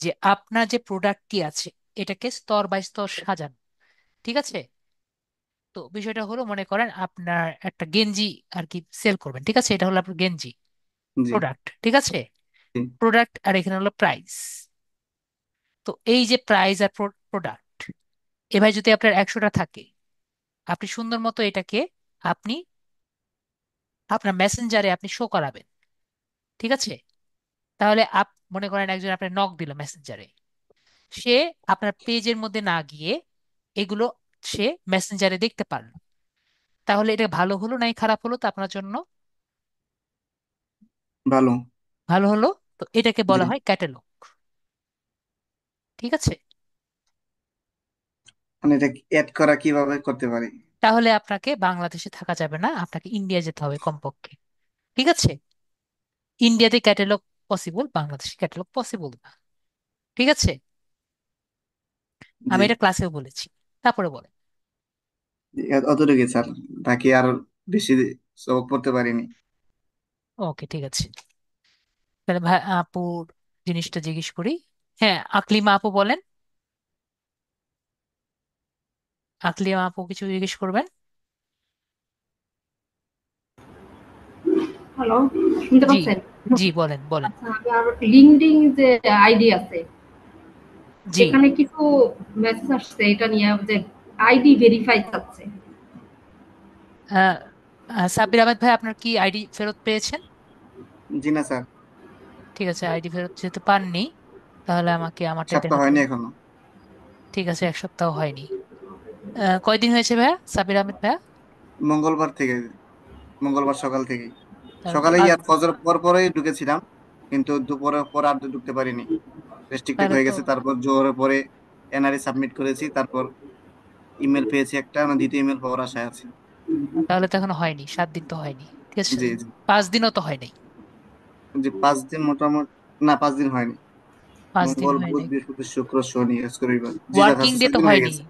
যে আপনার যে প্রোডাক্টটি আছে এটাকে স্তর বাই স্তর সাজানো, ঠিক আছে। তো বিষয়টা হলো, মনে করেন আপনার একটা গেঞ্জি আর কি সেল করবেন, ঠিক আছে, এটা হলো আপনার গেঞ্জি জি প্রোডাক্ট, ঠিক আছে। জি। প্রোডাক্ট আর এখানে হলো প্রাইস। তো এই যে প্রাইস আর প্রোডাক্ট, এবার যদি আপনার 100টা থাকে, আপনি সুন্দর মতো এটাকে আপনি আপনার মেসেঞ্জারে আপনি শো করাবেন, ঠিক আছে। তাহলে মনে করেন একজন আপনার নক দিল মেসেঞ্জারে, সে আপনার পেজের মধ্যে না গিয়ে এগুলো সে মেসেঞ্জারে দেখতে পারলো। তাহলে এটা ভালো হলো নাই খারাপ হলো তো আপনার জন্য? ভালো। ভালো হলো। তো এটাকে জি। বলা হয় ক্যাটালগ, ঠিক আছে। মানে এটা অ্যাড করা কিভাবে করতে পারি? তাহলে আপনাকে বাংলাদেশে থাকা যাবে না, আপনাকে ইন্ডিয়া যেতে হবে কমপক্ষে, ঠিক আছে। ইন্ডিয়াতে ক্যাটালগ পসিবল, বাংলাদেশে ক্যাটালগ পসিবল না, ঠিক আছে। আমি জি। এটা ক্লাসেও বলেছি। তারপরে বলে। অতটুকু স্যার, বাকি আর বেশি সবক পড়তে পারিনি। ওকে, ঠিক আছে। তাহলে ভাই আপুর জিনিসটা জিজ্ঞেস করি। হ্যাঁ, আকলিমা আপু বলেন। আকলিমা আপু কিছু জিজ্ঞেস করবেন? হ্যালো, শুনতে জি, পাচ্ছেন? জি, বলেন বলেন। আচ্ছা, আমার লিঙ্কডইন যে আইডি আছে, জি। এখানে কিছু মেসেজ আসছে এটা নিয়ে যে আইডি ভেরিফাই চাচ্ছে। আহ, সাব্বির আহমেদ ভাই, আপনার কি আইডি ফেরত পেয়েছেন? জি না স্যার, ঠিক আছে, আইডি ফেরত যেতে পাননি, তাহলে আমাকে আমারটাই সপ্তাহ দেখাতে হয়নি হবে। এখনো। ঠিক আছে, 1 সপ্তাহ হয়নি। কয়দিন হয়েছে ভাইয়া, সাব্বির আহমেদ ভাইয়া? মঙ্গলবার থেকে, মঙ্গলবার সকাল থেকেই। তাহলে তো সকালে পাঁচ ইয়ার ফজর পর পরেই ঢুকেছিলাম, কিন্তু দুপুরের পর আর ঢুকতে পারিনি, রেস্ট্রিক্টেড তাহলে হয়ে তো গেছে। তারপর জোহরের পরে এনআরই সাবমিট করেছি, তারপর ইমেল পেয়েছি একটা, না দ্বিতীয় ইমেল পাওয়ার আশায় আছি। তাহলে তো এখনো হয়নি, 7 দিন তো হয়নি, ঠিক আছে। জি জি। 5 দিনও তো হয়নি। জি 5 দিন মোটামুটি, না 5 দিন হয়নি। 5 দিন মঙ্গল বুধ হয়নি। বৃহস্পতি শুক্র শনি আজকে রবিবার, জি স্যার ওয়ার্কিং আছে, ডে ছয় তো দিন হয়ে হয়নি। গেছে।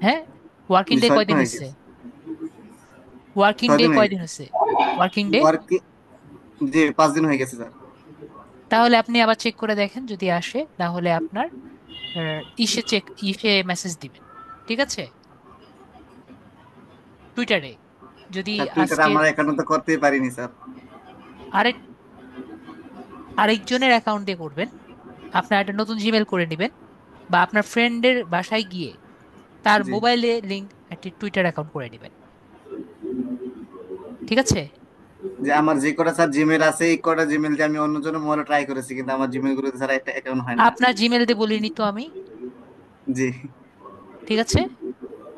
হ্যাঁ, ওয়ার্কিং জি ডে 6 দিন কয়দিন হয়ে হয়েছে? গেছে। ওয়ার্কিং 6 ডে দিন হয়ে কয়দিন গেছে। হয়েছে? ওয়ার্কিং ডে ওয়ার্ক, জি 5 দিন হয়ে গেছে স্যার। তাহলে আপনি আবার চেক করে দেখেন, যদি আসে তাহলে আপনার ইসে মেসেজ দিবেন। ঠিক আছে, টুইটারে। যদি স্যার টুইটারে আজকে আমার অ্যাকাউন্ট তো করতেই পারিনি স্যার। আরেক আরেকজনের অ্যাকাউন্ট দিয়ে করবেন। আপনার একটা নতুন জিমেল করে নেবেন, বা আপনার ফ্রেন্ডের বাসায় গিয়ে তার জি। মোবাইলে লিংক একটি টুইটার অ্যাকাউন্ট করে নেবেন। ঠিক আছে। যে আমার যে কটা স্যার জিমেল আছে এই কটা জিমেল দিয়ে আমি অন্যজনের মোবাইলে ট্রাই করেছি, কিন্তু আমার জিমেল গুলোতে স্যার একটা অ্যাকাউন্ট হয় না। আপনার জিমেল দিয়ে বলিনি তো আমি। জি। ঠিক আছে।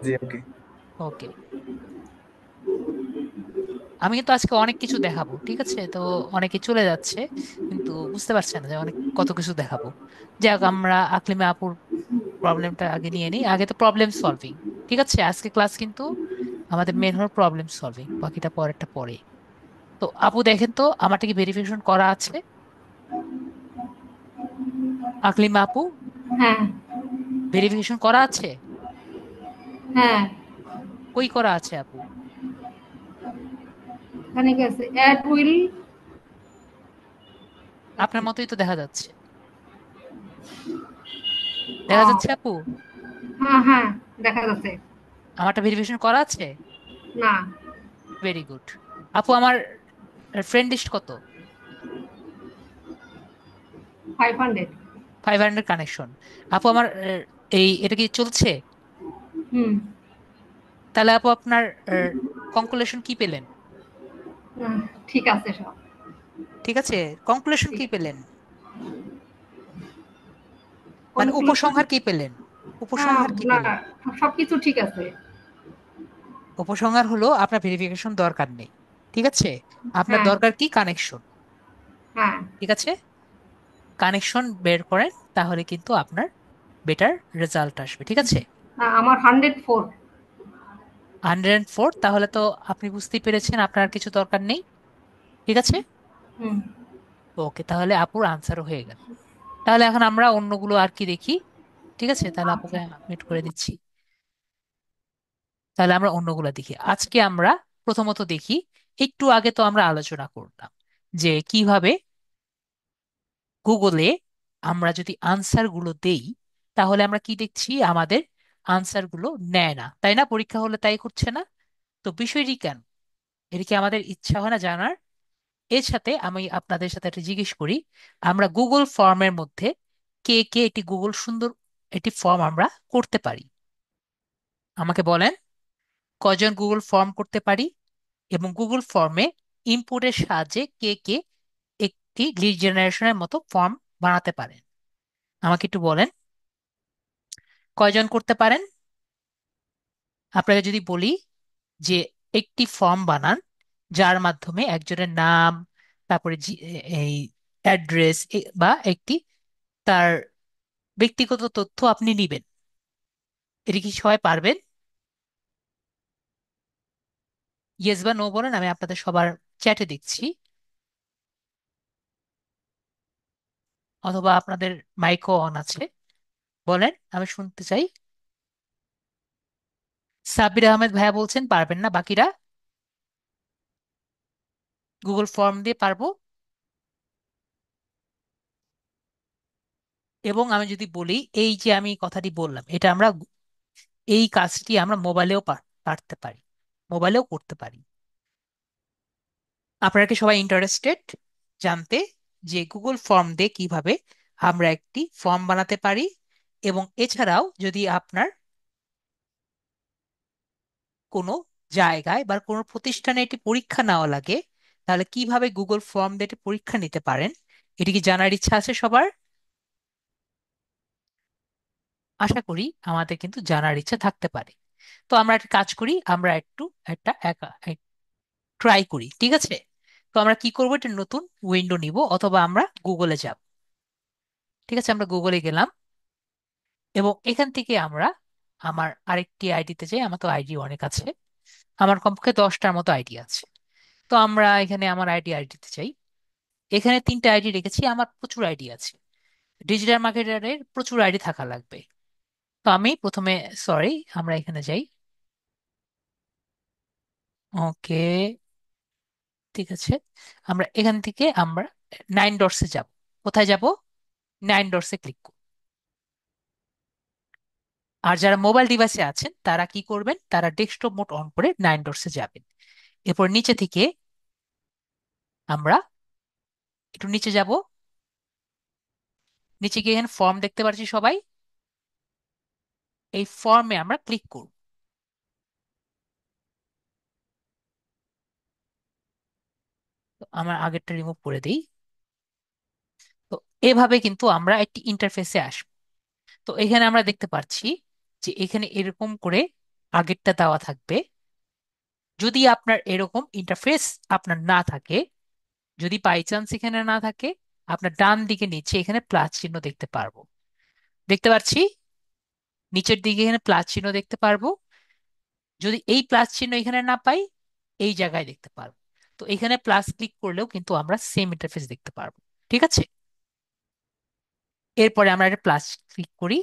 জি ওকে। ওকে। আমি কিন্তু আজকে অনেক কিছু দেখাবো, ঠিক আছে তো। অনেকে চলে যাচ্ছে, কিন্তু বুঝতে পারছেন না যে অনেক কত কিছু দেখাবো। যাক, আমরা আকলিমা আপুর প্রবলেমটা আগে নিয়ে নিই, আগে তো প্রবলেম সলভিং। ঠিক আছে, আজকে ক্লাস কিন্তু আমাদের মেন হলো প্রবলেম সলভিং, বাকিটা পরেরটা পরে। তো আপু দেখেন তো আমারটা কি ভেরিফিকেশন করা আছে? আকলিমা আপু, হ্যাঁ, ভেরিফিকেশন করা আছে? হ্যাঁ, কই করা আছে আপু? এখানে কি আছে? Add will. আপনার মতোই তো দেখা যাচ্ছে। দেখা যাচ্ছে আপু? হ্যাঁ, হ্যাঁ, দেখা যাচ্ছে। আমারটা ভেরিফিকেশন করা আছে। না, ভেরি গুড। আপু আমার ফ্রেন্ড লিস্ট কত? 500। 500 কানেকশন। আপু আমার এটা কি চলছে? হুম। তাহলে আপু আপনার কনক্লুশন কি পেলেন? হুম, ঠিক আছে সব। ঠিক আছে, কনক্লুশন ঠিক কি আছে। পেলেন? মানে কনক্লুশন। উপসংহার কি পেলেন? উপসংহার কি না, পেলেন? সবকিছু ঠিক আছে। উপসংহার হলো আপনার ভেরিফিকেশন দরকার নেই। ঠিক আছে, আপনার হ্যাঁ, দরকার কি? কানেকশন। হ্যাঁ। ঠিক আছে, কানেকশন বের করেন, তাহলে কিন্তু আপনার বেটার রেজাল্ট আসবে। ঠিক আছে। আমার 104। 104, তাহলে তো আপনি বুঝতেই পেরেছেন আপনার আর কিছু দরকার নেই। ঠিক আছে। হুম। ওকে, তাহলে আপুর আনসারও হয়ে গেল। তাহলে এখন আমরা অন্যগুলো আর কি দেখি। ঠিক আছে, তাহলে আপুকে আচ্ছা। মিট করে দিচ্ছি। তাহলে আমরা অন্যগুলো দেখি। আজকে আমরা প্রথমত দেখি, একটু আগে তো আমরা আলোচনা করলাম যে কিভাবে গুগলে আমরা যদি আনসার গুলো দেই, তাহলে আমরা কি দেখছি, আমাদের আনসার গুলো নেয় না, তাই না? পরীক্ষা হলে তাই করছে না। তো বিষয়টি কেন, এটা কি আমাদের ইচ্ছা হয় না জানার? এর সাথে আমি আপনাদের সাথে একটা জিজ্ঞেস করি, আমরা গুগল ফর্মের মধ্যে কে কে এটি গুগল সুন্দর একটি ফর্ম আমরা করতে পারি? আমাকে বলেন, কজন গুগল ফর্ম করতে পারি, এবং গুগল ফর্মে ইনপুটের সাহায্যে কে কে একটি লিড জেনারেশনের মতো ফর্ম বানাতে পারেন? আমাকে একটু বলেন, কয়জন করতে পারেন? আপনাকে যদি বলি যে একটি ফর্ম বানান যার মাধ্যমে একজনের নাম, তারপরে এই অ্যাড্রেস বা একটি তার ব্যক্তিগত তথ্য আপনি নিবেন, এটা কি সবাই পারবেন? ইয়েস বা নো বলেন, আমি আপনাদের সবার চ্যাটে দেখছি, অথবা আপনাদের মাইকও অন আছে। বলেন, আমি শুনতে চাই। সাব্বির আহমেদ ভাইয়া বলছেন পারবেন না, বাকিরা গুগল ফর্ম দিয়ে পারবো। এবং আমি যদি বলি, এই যে আমি কথাটি বললাম, এটা আমরা এই কাজটি আমরা মোবাইলেও পারতে পারি, মোবাইলেও করতে পারি। আপনারা কি সবাই ইন্টারেস্টেড জানতে যে গুগল ফর্ম দিয়ে কিভাবে আমরা একটি ফর্ম বানাতে পারি? এবং এছাড়াও যদি আপনার কোনো জায়গায় বা কোনো প্রতিষ্ঠানে এটি পরীক্ষা নেওয়া লাগে, তাহলে কিভাবে গুগল ফর্ম দিয়ে এটি পরীক্ষা নিতে পারেন? এটি কি জানার ইচ্ছা আছে সবার? আশা করি আমাদের কিন্তু জানার ইচ্ছা থাকতে পারে। তো আমরা একটা কাজ করি, আমরা একটু একটা ট্রাই করি। ঠিক আছে, তো আমরা কি করবো, একটা নতুন উইন্ডো নিব, অথবা আমরা গুগলে যাব। ঠিক আছে, আমরা গুগলে গেলাম, এবং এখান থেকে আমরা আমার আরেকটি আইডিতে যাই। আমার তো আইডি অনেক আছে, আমার কমপক্ষে 10টার মতো আইডি আছে। তো আমরা এখানে আমার আইডিতে যাই। এখানে 3টা আইডি রেখেছি, আমার প্রচুর আইডি আছে। ডিজিটাল মার্কেটারের প্রচুর আইডি থাকা লাগবে। তো আমি প্রথমে, সরি, আমরা এখানে যাই। ওকে, ঠিক আছে, আমরা এখান থেকে আমরা 9 ডটসে যাব। কোথায় যাব? 9 ডটসে ক্লিক করব। আর যারা মোবাইল ডিভাইসে আছেন তারা কি করবেন, তারা ডেস্কটপ মোড অন করে 9 ডটসে যাবেন। এরপর নিচে থেকে আমরা একটু নিচে যাব। নিচে গিয়ে এখানে ফর্ম দেখতে পাচ্ছি সবাই, এই ফর্মে আমরা ক্লিক করব। তো আমার আগেরটা রিমুভ করে দিই। তো এভাবে কিন্তু আমরা একটি ইন্টারফেসে আসবো। তো এখানে আমরা দেখতে পাচ্ছি যে এখানে এরকম করে আগেরটা দেওয়া থাকবে। যদি আপনার এরকম ইন্টারফেস আপনার না থাকে, যদি বাই চান্স এখানে না থাকে, আপনার ডান দিকে নিচে এখানে প্লাস চিহ্ন দেখতে পারবো, দেখতে পাচ্ছি নিচের দিকে এখানে প্লাস চিহ্ন দেখতে পারবো। যদি এই প্লাস চিহ্ন এখানে না পাই, এই জায়গায় দেখতে পারবো। তো এখানে প্লাস ক্লিক করলেও কিন্তু আমরা সেম ইন্টারফেস দেখতে পারবো। ঠিক আছে, এরপরে আমরা একটা প্লাস ক্লিক করি।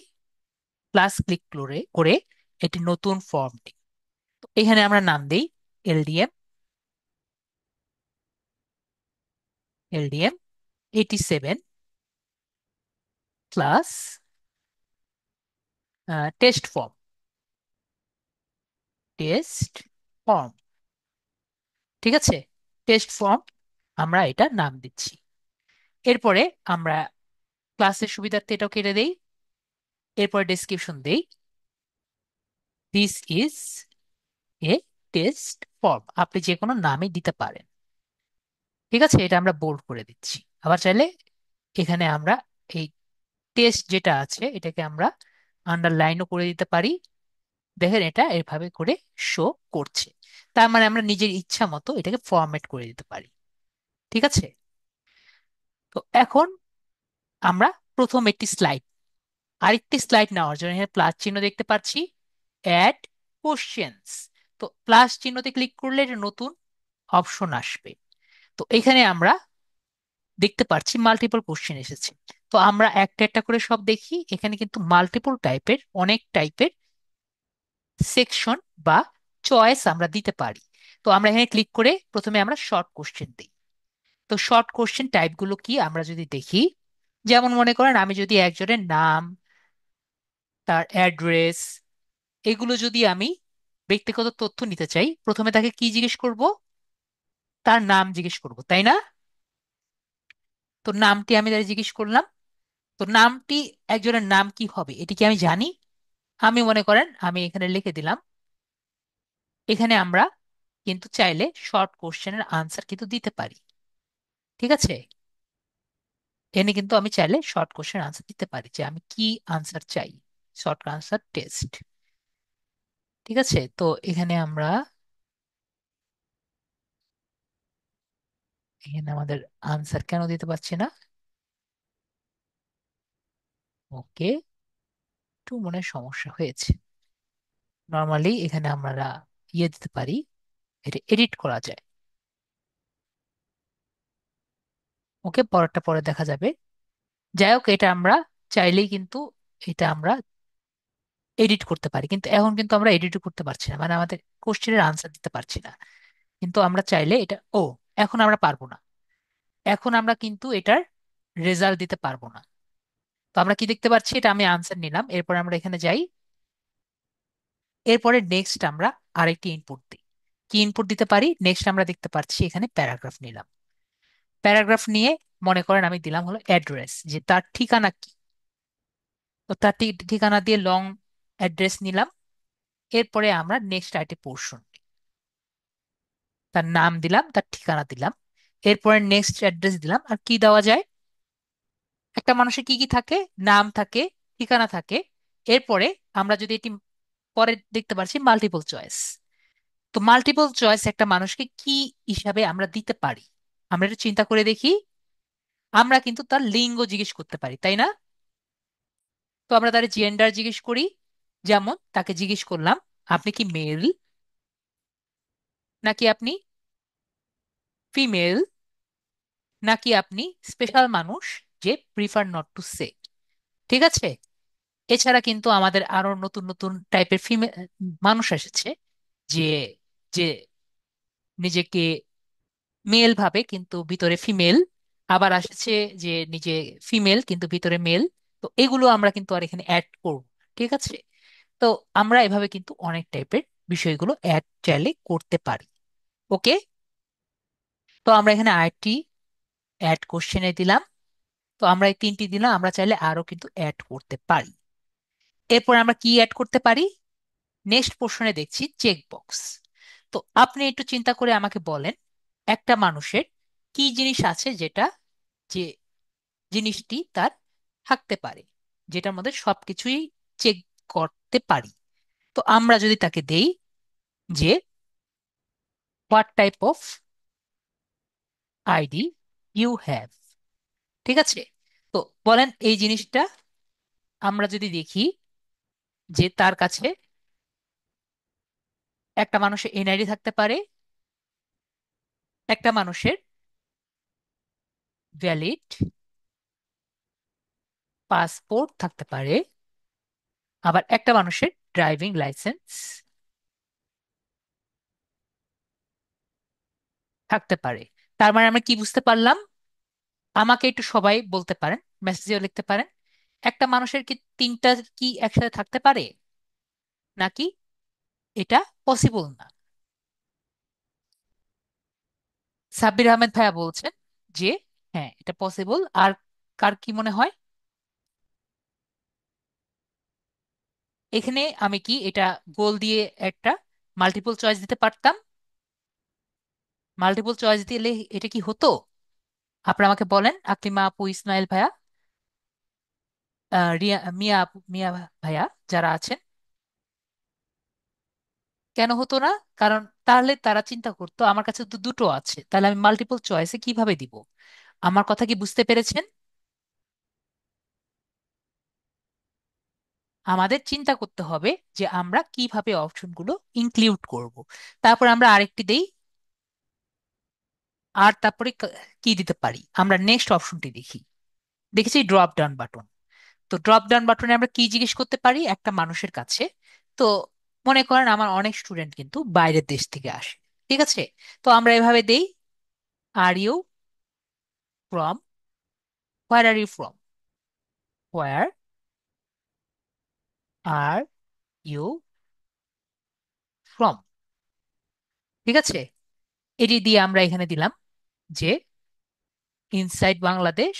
প্লাস ক্লিক করে করে একটি নতুন ফর্ম নিই। তো এখানে আমরা নাম দেই LDM, LDM 87 class test form, test form. ঠিক আছে, টেস্ট ফর্ম আমরা এটা নাম দিচ্ছি। এরপরে আমরা ক্লাসের সুবিধার্থে এটাও কেটে দেই। এরপর ডেসক্রিপশন দেই, this is a test form. আপনি যে কোনো নামই দিতে পারেন। ঠিক আছে, এটা আমরা বোল্ড করে দিচ্ছি। আবার চাইলে এখানে আমরা এই টেস্ট যেটা আছে এটাকে আমরা আন্ডারলাইনও করে দিতে পারি। দেখেন এটা এভাবে করে শো করছে। তার মানে আমরা নিজের ইচ্ছা মতো এটাকে ফরম্যাট করে দিতে পারি। ঠিক আছে, তো এখন আমরা প্রথম একটি স্লাইড, আরেকটি স্লাইড নেওয়ার জন্য এখানে প্লাস চিহ্ন দেখতে পাচ্ছি, অ্যাড কোশ্চেন্স। তো প্লাস চিহ্নতে ক্লিক করলে এটা নতুন অপশন আসবে। তো এখানে আমরা দেখতে পাচ্ছি মাল্টিপল কোশ্চেন এসেছে। তো আমরা একটা একটা করে সব দেখি। এখানে কিন্তু মাল্টিপল টাইপের, অনেক টাইপের সেকশন বা চয়েস আমরা দিতে পারি। তো আমরা এখানে ক্লিক করে প্রথমে আমরা শর্ট কোশ্চেন দিই। তো শর্ট কোশ্চেন টাইপগুলো কি আমরা যদি দেখি, যেমন মনে করেন আমি যদি একজনের নাম, তার অ্যাড্রেস, এগুলো যদি আমি ব্যক্তিগত তথ্য নিতে চাই, প্রথমে তাকে কি জিজ্ঞেস করব? তার নাম জিজ্ঞেস করব, তাই না? তো নামটি আমি তাকে জিজ্ঞেস করলাম। তো নামটি, একজনের নাম কি হবে এটি কি আমি জানি? আমি মনে করেন আমি এখানে লিখে দিলাম। এখানে আমরা কিন্তু চাইলে শর্ট কোশ্চেনের আনসার কিন্তু দিতে পারি। ঠিক আছে, এখানে কিন্তু আমি চাইলে শর্ট কোশ্চেন আনসার দিতে পারি যে আমি কি আনসার চাই, শর্ট আনসার টেস্ট। ঠিক আছে, তো এখানে আমরা, এখানে আমাদের আনসার কেন দিতে পারছি না? ওকে, একটু মনে হয় সমস্যা হয়েছে। নর্মালি এখানে আমরা ইয়ে দিতে পারি, এটা এডিট করা যায়। ওকে, পরেরটা পরে দেখা যাবে। যাই হোক, এটা আমরা চাইলেই কিন্তু এটা আমরা এডিট করতে পারি, কিন্তু এখন কিন্তু আমরা এডিট করতে পারছি না, মানে আমাদের কোশ্চেনের আনসার দিতে পারছি না। কিন্তু আমরা চাইলে এটা, এখন আমরা পারবো না। এখন আমরা কিন্তু এটার রেজাল্ট দিতে পারবো না। তো আমরা কি দেখতে পাচ্ছি, এটা আমি আনসার নিলাম, এরপর আমরা এখানে যাই। এরপরে নেক্সট আমরা আরেকটি ইনপুট দিই। কি ইনপুট দিতে পারি? নেক্সট আমরা দেখতে পাচ্ছি এখানে প্যারাগ্রাফ নিলাম। প্যারাগ্রাফ নিয়ে মনে করেন আমি দিলাম হলো অ্যাড্রেস, যে তার ঠিকানা কি। তো তার ঠিকানা দিয়ে লং অ্যাড্রেস নিলাম। এরপরে আমরা নেক্সট আইটে পোর্শন, তার নাম দিলাম, তার ঠিকানা দিলাম। এরপরে নেক্সট অ্যাড্রেস দিলাম। আর কি দেওয়া যায়? একটা মানুষের কি কি থাকে? নাম থাকে, ঠিকানা থাকে। এরপরে আমরা যদি এটি পরে দেখতে পাচ্ছি মাল্টিপল চয়েস। তো মাল্টিপল চয়েস একটা মানুষকে কি হিসাবে আমরা দিতে পারি? আমরা একটু চিন্তা করে দেখি। আমরা কিন্তু তার লিঙ্গ জিজ্ঞেস করতে পারি, তাই না? তো আমরা তার জেন্ডার জিজ্ঞেস করি। যেমন তাকে জিজ্ঞেস করলাম, আপনি কি মেল নাকি আপনি ফিমেল, নাকি আপনি স্পেশাল মানুষ যে প্রিফার নট টু সে। ঠিক আছে, এছাড়া কিন্তু আমাদের আরো নতুন নতুন টাইপের মানুষ এসেছে, যে যে নিজেকে মেল ভাবে কিন্তু ভিতরে ফিমেল। আবার আসছে যে নিজে ফিমেল কিন্তু ভিতরে মেল। তো এগুলো আমরা কিন্তু আর এখানে অ্যাড করব না, ঠিক আছে? তো আমরা এভাবে কিন্তু অনেক টাইপের বিষয়গুলো অ্যাড চাইলে করতে পারি। ওকে, তো আমরা এখানে আরেকটি অ্যাড কোশ্চেনে দিলাম। তো আমরা এই তিনটি দিলাম, আমরা চাইলে আরো কিন্তু অ্যাড করতে পারি। এরপর আমরা কি অ্যাড করতে পারি? নেক্সট পোর্শনে দেখছি চেক বক্স। তো আপনি একটু চিন্তা করে আমাকে বলেন, একটা মানুষের কি জিনিস আছে যেটা, যে জিনিসটি তার থাকতে পারে, যেটার মধ্যে সবকিছুই চেক করতে পারি। তো আমরা যদি তাকে দেই যে what type of ID you have, ঠিক আছে? তো বলেন এই জিনিসটা আমরা যদি দেখি যে তার কাছে একটা মানুষের এনআইডি থাকতে পারে, একটা মানুষের ভ্যালিড পাসপোর্ট থাকতে পারে, আবার একটা মানুষের ড্রাইভিং লাইসেন্স থাকতে পারে। তার মানে আমরা কি বুঝতে পারলাম? আমাকে একটু সবাই বলতে পারেন, মেসেজেও লিখতে পারেন, একটা মানুষের কি তিনটা কি একসাথে থাকতে পারে, নাকি এটা পসিবল না? সাব্বির আহমেদ ভাইয়া বলছেন যে হ্যাঁ এটা পসিবল। আর কার কি মনে হয়? এখানে আমি কি এটা গোল দিয়ে একটা মাল্টিপল চয়েস দিতে পারতাম? মাল্টিপল চয়েস দিলে এটা কি হতো? আপনারা আমাকে বলেন, আকলিমা আপু, ইসমাইল ভাইয়া, রিয়া, মিয়া আপু, মিয়া ভাইয়া যারা আছেন, কেন হতো না? কারণ তাহলে তারা চিন্তা করতো আমার কাছে তো দুটো আছে, তাহলে আমি মাল্টিপল চয়েসে কিভাবে দিব? আমার কথা কি বুঝতে পেরেছেন? আমাদের চিন্তা করতে হবে যে আমরা কিভাবে অপশনগুলো ইনক্লুড করব। তারপর আমরা আরেকটি দেই, আর তারপরে কি দিতে পারি আমরা? নেক্সট অপশনটি দেখি, দেখেছি ড্রপ ডাউন বাটন। তো ড্রপ ডাউন বাটনে আমরা কি জিজ্ঞেস করতে পারি একটা মানুষের কাছে? তো মনে করেন আমার অনেক স্টুডেন্ট কিন্তু বাইরের দেশ থেকে আসে, ঠিক আছে? তো আমরা এভাবে দেই, are you from, where are you from, where are you from, ঠিক আছে? এটি দিয়ে আমরা এখানে দিলাম যে ইনসাইড বাংলাদেশ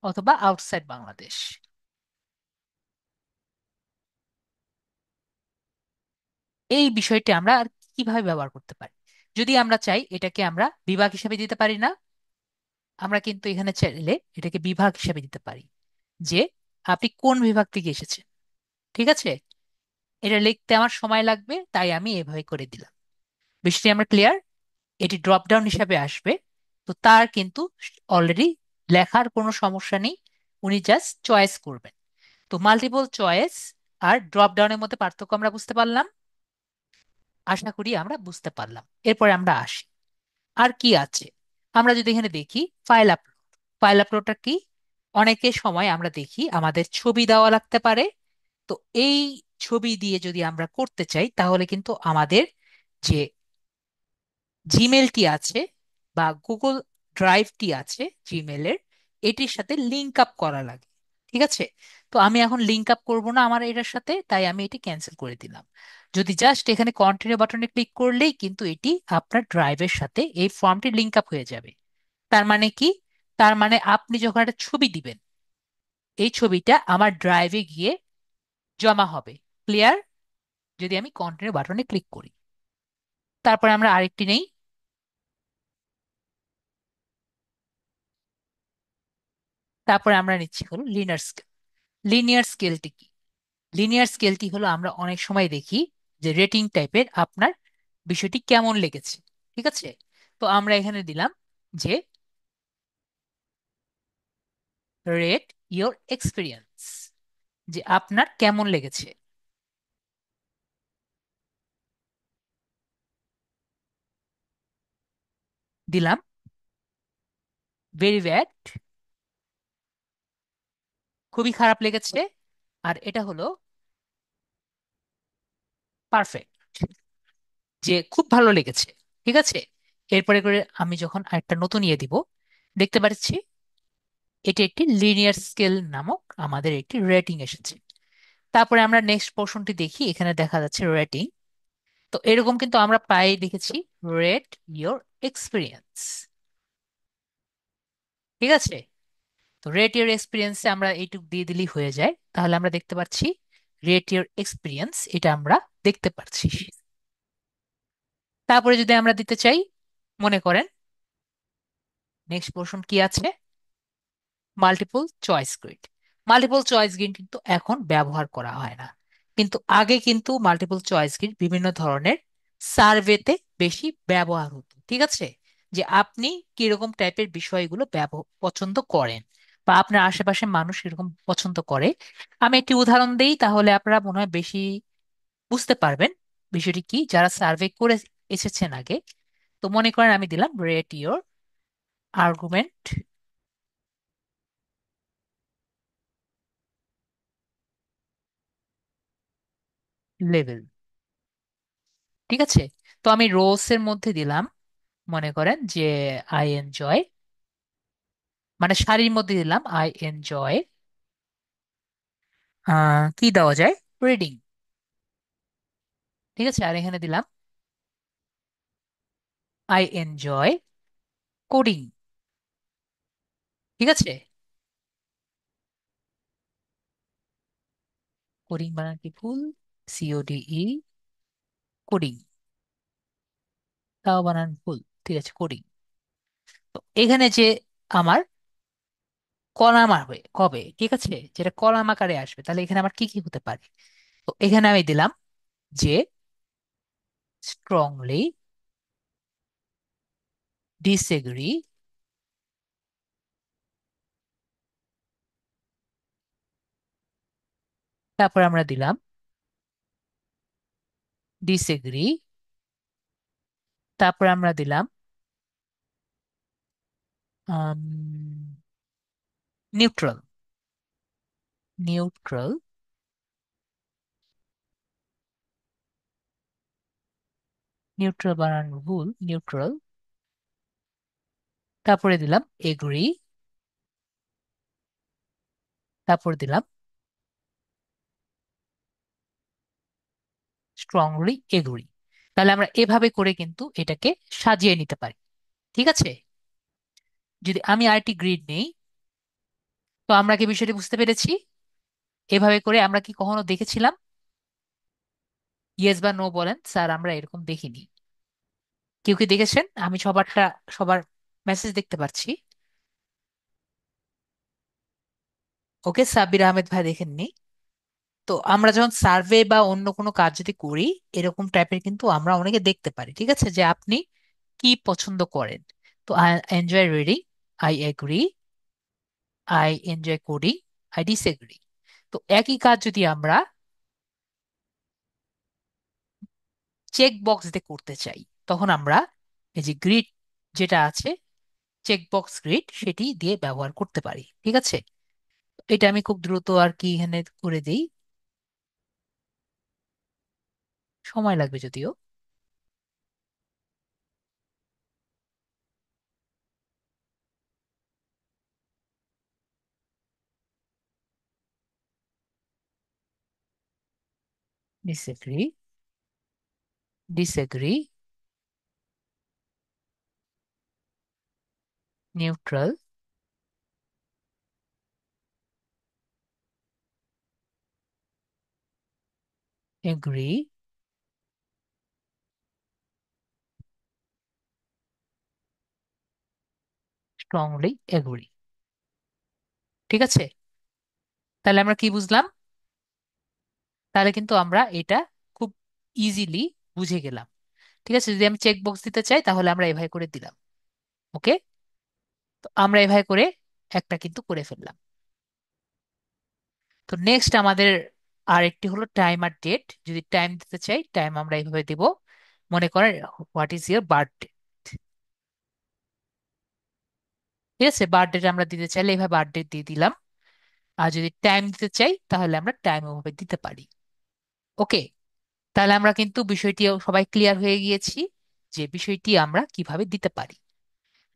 অথবা আউটসাইড বাংলাদেশ। এই বিষয়টি আমরা আর কিভাবে ব্যবহার করতে পারি? যদি আমরা চাই এটাকে আমরা বিভাগ হিসেবে দিতে পারি না? আমরা কিন্তু এখানে চাইলে এটাকে বিভাগ হিসেবে দিতে পারি, যে আপনি কোন বিভাগ থেকে এসেছেন, ঠিক আছে? এটা লিখতে আমার সময় লাগবে, তাই আমি এভাবে করে দিলাম। বিষয়টি আমরা ক্লিয়ার? এটি ড্রপ ডাউন হিসাবে আসবে। তো তার কিন্তু অলরেডি লেখার কোনো সমস্যা নেই, উনি জাস্ট চয়েস করবেন। তো মাল্টিপল চয়েস আর ড্রপ ডাউনের মধ্যে পার্থক্য আমরা বুঝতে পারলাম, আশা করি আমরা বুঝতে পারলাম। এরপরে আমরা আসি, আর কি আছে? আমরা যদি এখানে দেখি ফাইল আপলোড। ফাইল আপলোডটা কি? অনেকের সময় আমরা দেখি আমাদের ছবি দেওয়া লাগতে পারে। তো এই ছবি দিয়ে যদি আমরা করতে চাই তাহলে কিন্তু আমাদের যে জিমেলটি আছে বা গুগল ড্রাইভটি আছে জিমেলের, এটির সাথে লিংক আপ করা লাগে, ঠিক আছে? তো আমি এখন লিংক আপ করবো না আমার এটার সাথে, তাই আমি এটি ক্যান্সেল করে দিলাম। যদি জাস্ট এখানে কন্টিনিউ বাটনে ক্লিক করলেই কিন্তু এটি আপনার ড্রাইভের সাথে এই ফর্মটি লিংক আপ হয়ে যাবে। তার মানে কি? তার মানে আপনি যখন একটা ছবি দিবেন, এই ছবিটা আমার ড্রাইভে গিয়ে জমা হবে। ক্লিয়ার? যদি আমি কন্টিনিউ বাটনে ক্লিক করি, তারপরে আমরা আরেকটি নেই। তারপরে আমরা নিচ্ছি হলো লিনিয়ার স্কেল। লিনিয়ার স্কেলটি কি? লিনিয়ার স্কেলটি হলো আমরা অনেক সময় দেখি যে রেটিং টাইপের আপনার বিষয়টি কেমন লেগেছে, ঠিক আছে? তো আমরা এখানে দিলাম যে রেট ইওর এক্সপিরিয়েন্স, যে আপনার কেমন লেগেছে। দিলাম ভেরি ব্যাড, খুবই খারাপ লেগেছে, আর এটা হলো পারফেক্ট। যে খুব ভালো লেগেছে। ঠিক আছে, এরপরে করে আমি যখন আরেকটা নতুন ইয়ে দিব, দেখতে পাচ্ছি এটি একটি লিনিয়ার স্কেল নামক আমাদের একটি রেটিং এসেছে। তারপরে আমরা নেক্সট পোর্শনটি দেখি, এখানে দেখা যাচ্ছে রেটিং। তো এরকম কিন্তু আমরা পাই লিখেছি রেট ইয়োর এক্সপিরিয়েন্স। ঠিক আছে, তো রেট ইয়োর এক্সপিরিয়েন্সে আমরা এইটুকু দিয়ে দিলেই হয়ে যায়। তাহলে আমরা দেখতে পাচ্ছি রেট ইয়োর এক্সপিরিয়েন্স, এটা আমরা দেখতে পাচ্ছি। তারপরে যদি আমরা দিতে চাই, মনে করেন নেক্সট পোর্শন কি আছে, multiple choice grid. Multiple choice grid কিন্তু এখন ব্যবহার করা হয় না, কিন্তু আগে কিন্তু মাল্টিপল চয়েস গ্রিড বিভিন্ন ধরনের সার্ভেতে বেশি ব্যবহার হতো। ঠিক আছে, যে আপনি কিরকম টাইপের বিষয়গুলো পছন্দ করেন, বা আপনার আশেপাশে মানুষ এরকম পছন্দ করে। আমি একটি উদাহরণ দেই, তাহলে আপনারা মনে হয় বেশি বুঝতে পারবেন বিষয়টি কি, যারা সার্ভে করে এসেছেন আগে। তো মনে করেন আমি দিলাম রেট ইওর আর্গুমেন্ট লেভেল। ঠিক আছে, তো আমি রোস এর মধ্যে দিলাম, মনে করেন যে আই এনজয়, মানে শাড়ির মধ্যে দিলাম আই এনজয় কি দেওয়া যায়, রিডিং। ঠিক আছে, আর এখানে দিলাম আই এনজয় কোডিং। ঠিক আছে, কোডিং বানান কি ভুল, CODE, কোডিং, তাও বানান ভুল। ঠিক আছে, কোডিং। তো এখানে যে আমার কলাম আসবে কবে, ঠিক আছে, যেটা কলাম আকারে আসবে, তাহলে এখানে আমার কি কি হতে পারে। তো এখানে আমি দিলাম যে স্ট্রংলি ডিসএগ্রি, তারপর আমরা দিলাম ডিসএগ্রি, তারপর আমরা দিলাম নিউট্রাল, নিউট্রাল, নিউট্রাল বানানো ভুল, নিউট্রাল। তারপরে দিলাম এগ্রি, তারপর দিলাম স্ট্রংলি এগ্রি। তাহলে আমরা এভাবে করে কিন্তু এটাকে সাজিয়ে নিতে পারি। ঠিক আছে, যদি আমি আরেকটি গ্রিড নেই, তো আমরা কি বিষয়টি বুঝতে পেরেছি? এভাবে করে আমরা কি কখনো দেখেছিলাম? ইয়েস বা নো বলেন, স্যার আমরা এরকম দেখিনি। কেউ কি দেখেছেন? আমি সবার মেসেজ দেখতে পাচ্ছি। ওকে, সাব্বির আহমেদ ভাই দেখেননি। তো আমরা যখন সার্ভে বা অন্য কোনো কাজ যদি করি, এরকম টাইপের কিন্তু আমরা অনেকে দেখতে পারি। ঠিক আছে, যে আপনি কি পছন্দ করেন। তো I enjoy reading, I agree, I enjoy coding, I disagree. তো একই কাজ যদি আমরা চেক বক্স দিয়ে করতে চাই, তখন আমরা এই যে গ্রিড যেটা আছে, চেক বক্স গ্রিড, সেটি দিয়ে ব্যবহার করতে পারি। ঠিক আছে, এটা আমি খুব দ্রুত আর কি এখানে করে দিই, সময় লাগবে যদিও। Disagree, disagree, neutral, agree, strongly agree. ঠিক আছে, তাহলে আমরা কি বুঝলাম? তাহলে কিন্তু আমরা এটা খুব ইজিলি বুঝে গেলাম। ঠিক আছে, যদি আমি চেক বক্স দিতে চাই, তাহলে আমরা এভাবে করে দিলাম। ওকে, তো আমরা এভাবে করে একটা কিন্তু করে ফেললাম। তো নেক্সট আমাদের আরেকটি হলো টাইম আর ডেট। যদি টাইম দিতে চাই, টাইম আমরা এইভাবে দিব, মনে করেন হোয়াট ইজ ইয়ার বার্থডে। ঠিক আছে, বার্থডে আমরা দিতে চাইলে এইভাবে বার্থডে দিয়ে দিলাম। আর যদি টাইম দিতে চাই, তাহলে আমরা টাইম ওভাবে দিতে পারি। ওকে, তাহলে আমরা কিন্তু বিষয়টি সবাই ক্লিয়ার হয়ে গিয়েছি যে বিষয়টি আমরা কিভাবে দিতে পারি।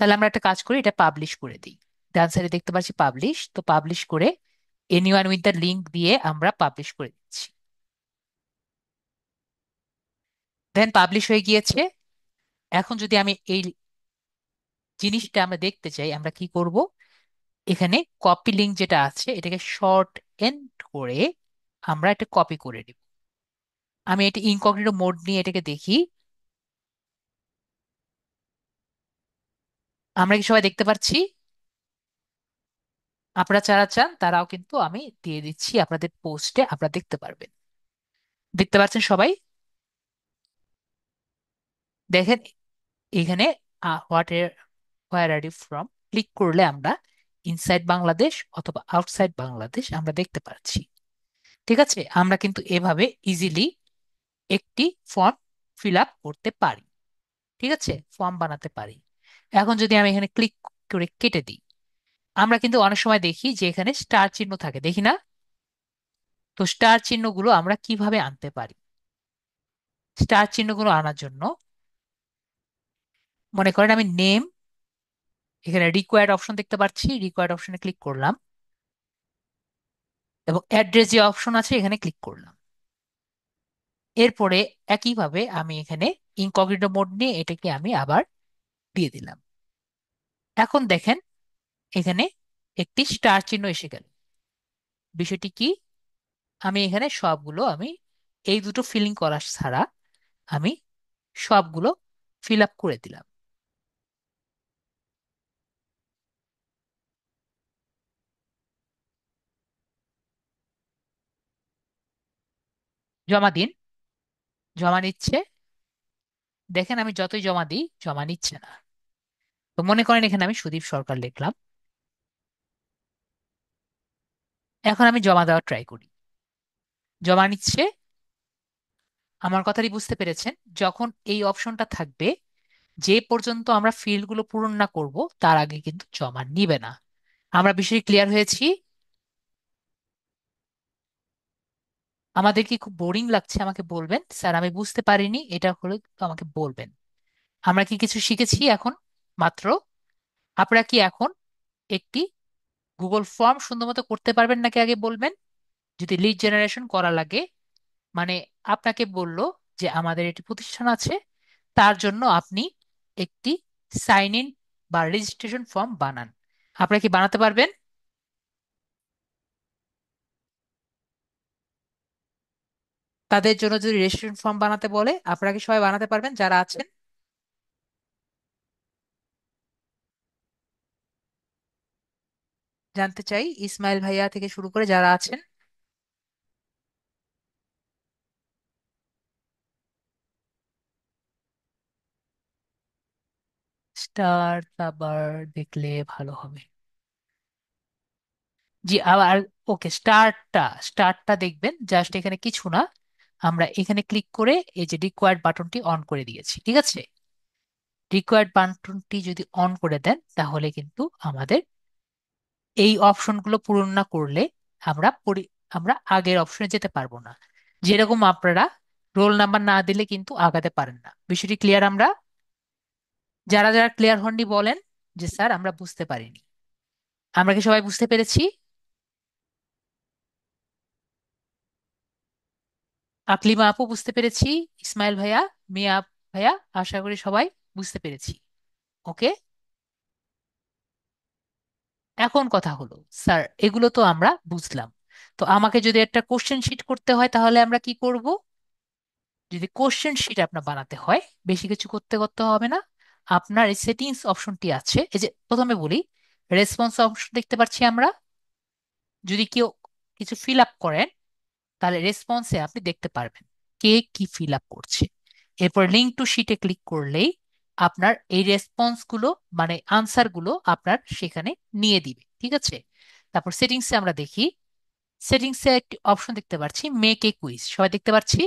তাহলে আমরা একটা কাজ করি, এটা পাবলিশ করে দিই। ডান সাইডে দেখতে পাচ্ছি পাবলিশ, তো পাবলিশ করে এনিওয়ান উইথ দ্য লিঙ্ক দিয়ে আমরা পাবলিশ করে দিচ্ছি। দেন পাবলিশ হয়ে গিয়েছে। এখন যদি আমি এই জিনিসটা আমরা দেখতে চাই, আমরা কি করব, এখানে কপি লিঙ্ক যেটা আছে এটাকে শর্ট এন্ড করে আমরা এটা কপি করে নিব। আমি এটা ইনকগনিটো মোড নিয়ে এটাকে দেখি। আমরা কি সবাই দেখতে পাচ্ছি? আপনারা যারা চান তারাও কিন্তু আমি দিয়ে দিচ্ছি আপনাদের পোস্টে, আপনারা দেখতে পারবেন। দেখতে পাচ্ছেন সবাই? দেখেন এখানে what where are you from click করলে আমরা ইনসাইড বাংলাদেশ অথবা আউটসাইড বাংলাদেশ আমরা দেখতে পাচ্ছি। ঠিক আছে, আমরা কিন্তু এভাবে ইজিলি একটি ফর্ম ফিল আপ করতে পারি। ঠিক আছে, ফর্ম বানাতে পারি। এখন যদি আমি এখানে ক্লিক করে কেটে দিই, আমরা কিন্তু অনেক সময় দেখি যে এখানে স্টার চিহ্ন থাকে, দেখি না? তো স্টার চিহ্নগুলো আমরা কিভাবে আনতে পারি? স্টার চিহ্নগুলো আনার জন্য মনে করেন আমি নেম, এখানে রিকোয়ার্ড অপশন দেখতে পাচ্ছি, রিকোয়ার্ড অপশনে ক্লিক করলাম এবং অ্যাড্রেস যে অপশন আছে এখানে ক্লিক করলাম। এরপরে একইভাবে আমি এখানে ইনকগনিটো মোড নিয়ে এটাকে আমি আবার দিয়ে দিলাম। এখন দেখেন এখানে একটি স্টার চিহ্ন এসে গেল। বিষয়টি কি? আমি এখানে সবগুলো আমি এই দুটো ফিলিং করা ছাড়া আমি সবগুলো ফিল আপ করে দিলাম। জমা দিন। জমা নিচ্ছে। দেখেন আমি যতই জমা দিই জমা নিচ্ছে না। তো মনে করেন এখানে আমি সুদীপ সরকার লিখলাম। এখন আমি জমা দেওয়ার ট্রাই করি। জমা নিচ্ছে। আমার কথাটি বুঝতে পেরেছেন? যখন এই অপশনটা থাকবে, যে পর্যন্ত আমরা ফিল্ডগুলো পূরণ না করব তার আগে কিন্তু জমা নিবে না। আমরা বিষয়টি ক্লিয়ার হয়েছি? আমাদের কি খুব বোরিং লাগছে আমাকে বলবেন, স্যার আমি বুঝতে পারিনি এটা হলে তো আমাকে বলবেন। আমরা কি কিছু শিখেছি এখন মাত্র? আপনারা কি এখন একটি গুগল ফর্ম সুন্দর মতো করতে পারবেন নাকি আগে বলবেন? যদি লিড জেনারেশন করা লাগে, মানে আপনাকে বলল যে আমাদের একটি প্রতিষ্ঠান আছে, তার জন্য আপনি একটি সাইন ইন বা রেজিস্ট্রেশন ফর্ম বানান, আপনারা কি বানাতে পারবেন? তাদের জন্য যদি রেজিস্ট্রেশন ফর্ম বানাতে বলে আপনারা কি সবাই বানাতে পারবেন যারা আছেন? জানতে চাই ইসমাইল ভাইয়া থেকে শুরু করে যারা আছেন। স্টার আবার দেখলে ভালো হবে। জি আবার, ওকে, স্টারটা দেখবেন জাস্ট এখানে কিছু না, আমরা এখানে ক্লিক করে এই যে রিকোয়ার্ড বাটনটি অন করে দিয়েছি। ঠিক আছে, রিকোয়ার্ড বাটনটি যদি অন করে দেন তাহলে কিন্তু আমাদের এই অপশনগুলো পূরণ না করলে আমরা আমরা আগের অপশনে যেতে পারবো না। যেরকম আপনারা রোল নাম্বার না দিলে কিন্তু আগাতে পারেন না। বিষয়টি ক্লিয়ার? আমরা যারা যারা ক্লিয়ার হননি বলেন যে স্যার আমরা বুঝতে পারিনি। আমরা কি সবাই বুঝতে পেরেছি? আকলিমা আপু বুঝতে পেরেছি, ইসমাইল ভাইয়া, মিয়া ভাইয়া, আশা করি সবাই বুঝতে পেরেছি। ওকে, এখন কথা হলো স্যার এগুলো তো আমরা বুঝলাম, তো আমাকে যদি একটা কোশ্চেন শিট করতে হয় তাহলে আমরা কি করব? যদি কোশ্চেন শিট আপনার বানাতে হয়, বেশি কিছু করতে করতে হবে না। আপনার এই সেটিংস অপশনটি আছে, এই যে প্রথমে বলি রেসপন্স অপশন দেখতে পাচ্ছি আমরা। যদি কেউ কিছু ফিল আপ করেন তাহলে রেসপন্সে আপনি দেখতে পারবেন কে কি ফিল আপ করছে। এরপর লিঙ্ক টু শিটে ক্লিক করলেই আপনার এই রেসপন্স গুলো, মানে আনসার গুলো আপনার সেখানে নিয়ে দিবে। ঠিক আছে, তারপর সেটিংসে আমরা দেখি, সেটিংসে একটি অপশন দেখতে পাচ্ছি মেক এ কুইজ, সবাই দেখতে পাচ্ছি।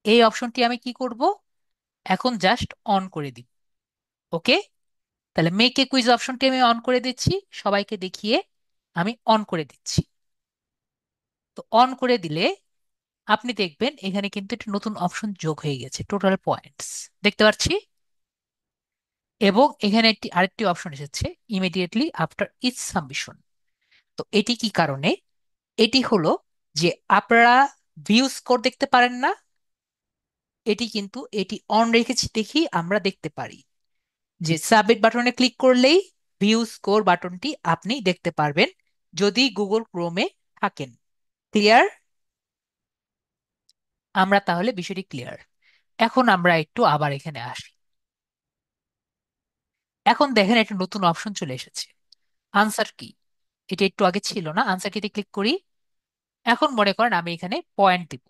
এই অপশনটি আমি কি করব, এখন জাস্ট অন করে দিব। ওকে, তাহলে মেক এ কুইজ অপশনটি আমি অন করে দিচ্ছি, সবাইকে দেখিয়ে আমি অন করে দিচ্ছি। তো অন করে দিলে আপনি দেখবেন এখানে কিন্তু একটা নতুন অপশন যোগ হয়ে গেছে, টোটাল পয়েন্টস দেখতে পাচ্ছি। এবং এখানে আরেকটি অপশন এসেছে, ইমিডিয়েটলি আফটার ইচ সাবমিশন। তো এটি কি কারণে? এটি হলো যে আপনারা ভিউ স্কোর দেখতে পারেন না, এটি অন রেখেছি দেখি আমরা দেখতে পারি যে সাবমিট বাটনে ক্লিক করলেই ভিউ স্কোর বাটনটি আপনি দেখতে পারবেন যদি গুগল ক্রোমে থাকেন। ক্লিয়ার? আমরা তাহলে বিষয়টি ক্লিয়ার। এখন আমরা একটু আবার এখানে আসি। এখন দেখেন একটা নতুন অপশন চলে এসেছে, আনসার কি। এটা একটু আগে ছিল না, আনসার কিতে ক্লিক করি। এখন মনে করেন আমি এখানে পয়েন্ট দিব।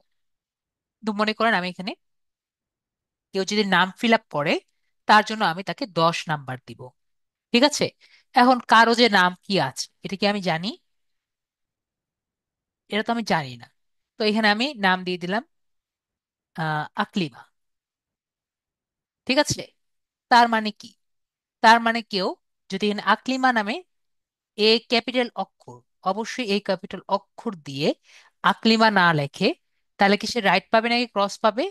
তো মনে করেন আমি এখানে কেউ যদি নাম ফিল আপ করে তার জন্য আমি তাকে 10 নাম্বার দিব। ঠিক আছে? এখন কারো যে নাম কি আছে এটা কি আমি জানি? এটা তো আমি জানি না। তো এখানে আমি নাম দিয়ে দিলাম আকলিমা। ঠিক আছে? তার মানে কি? তার মানে কেউ যদি এখানে আকলিমা নামে এ ক্যাপিটাল অক্ষর, অবশ্যই এই ক্যাপিটাল অক্ষর দিয়ে আকলিমা না লেখে, তাহলে কি সে রাইট পাবে নাকি ক্রস পাবে?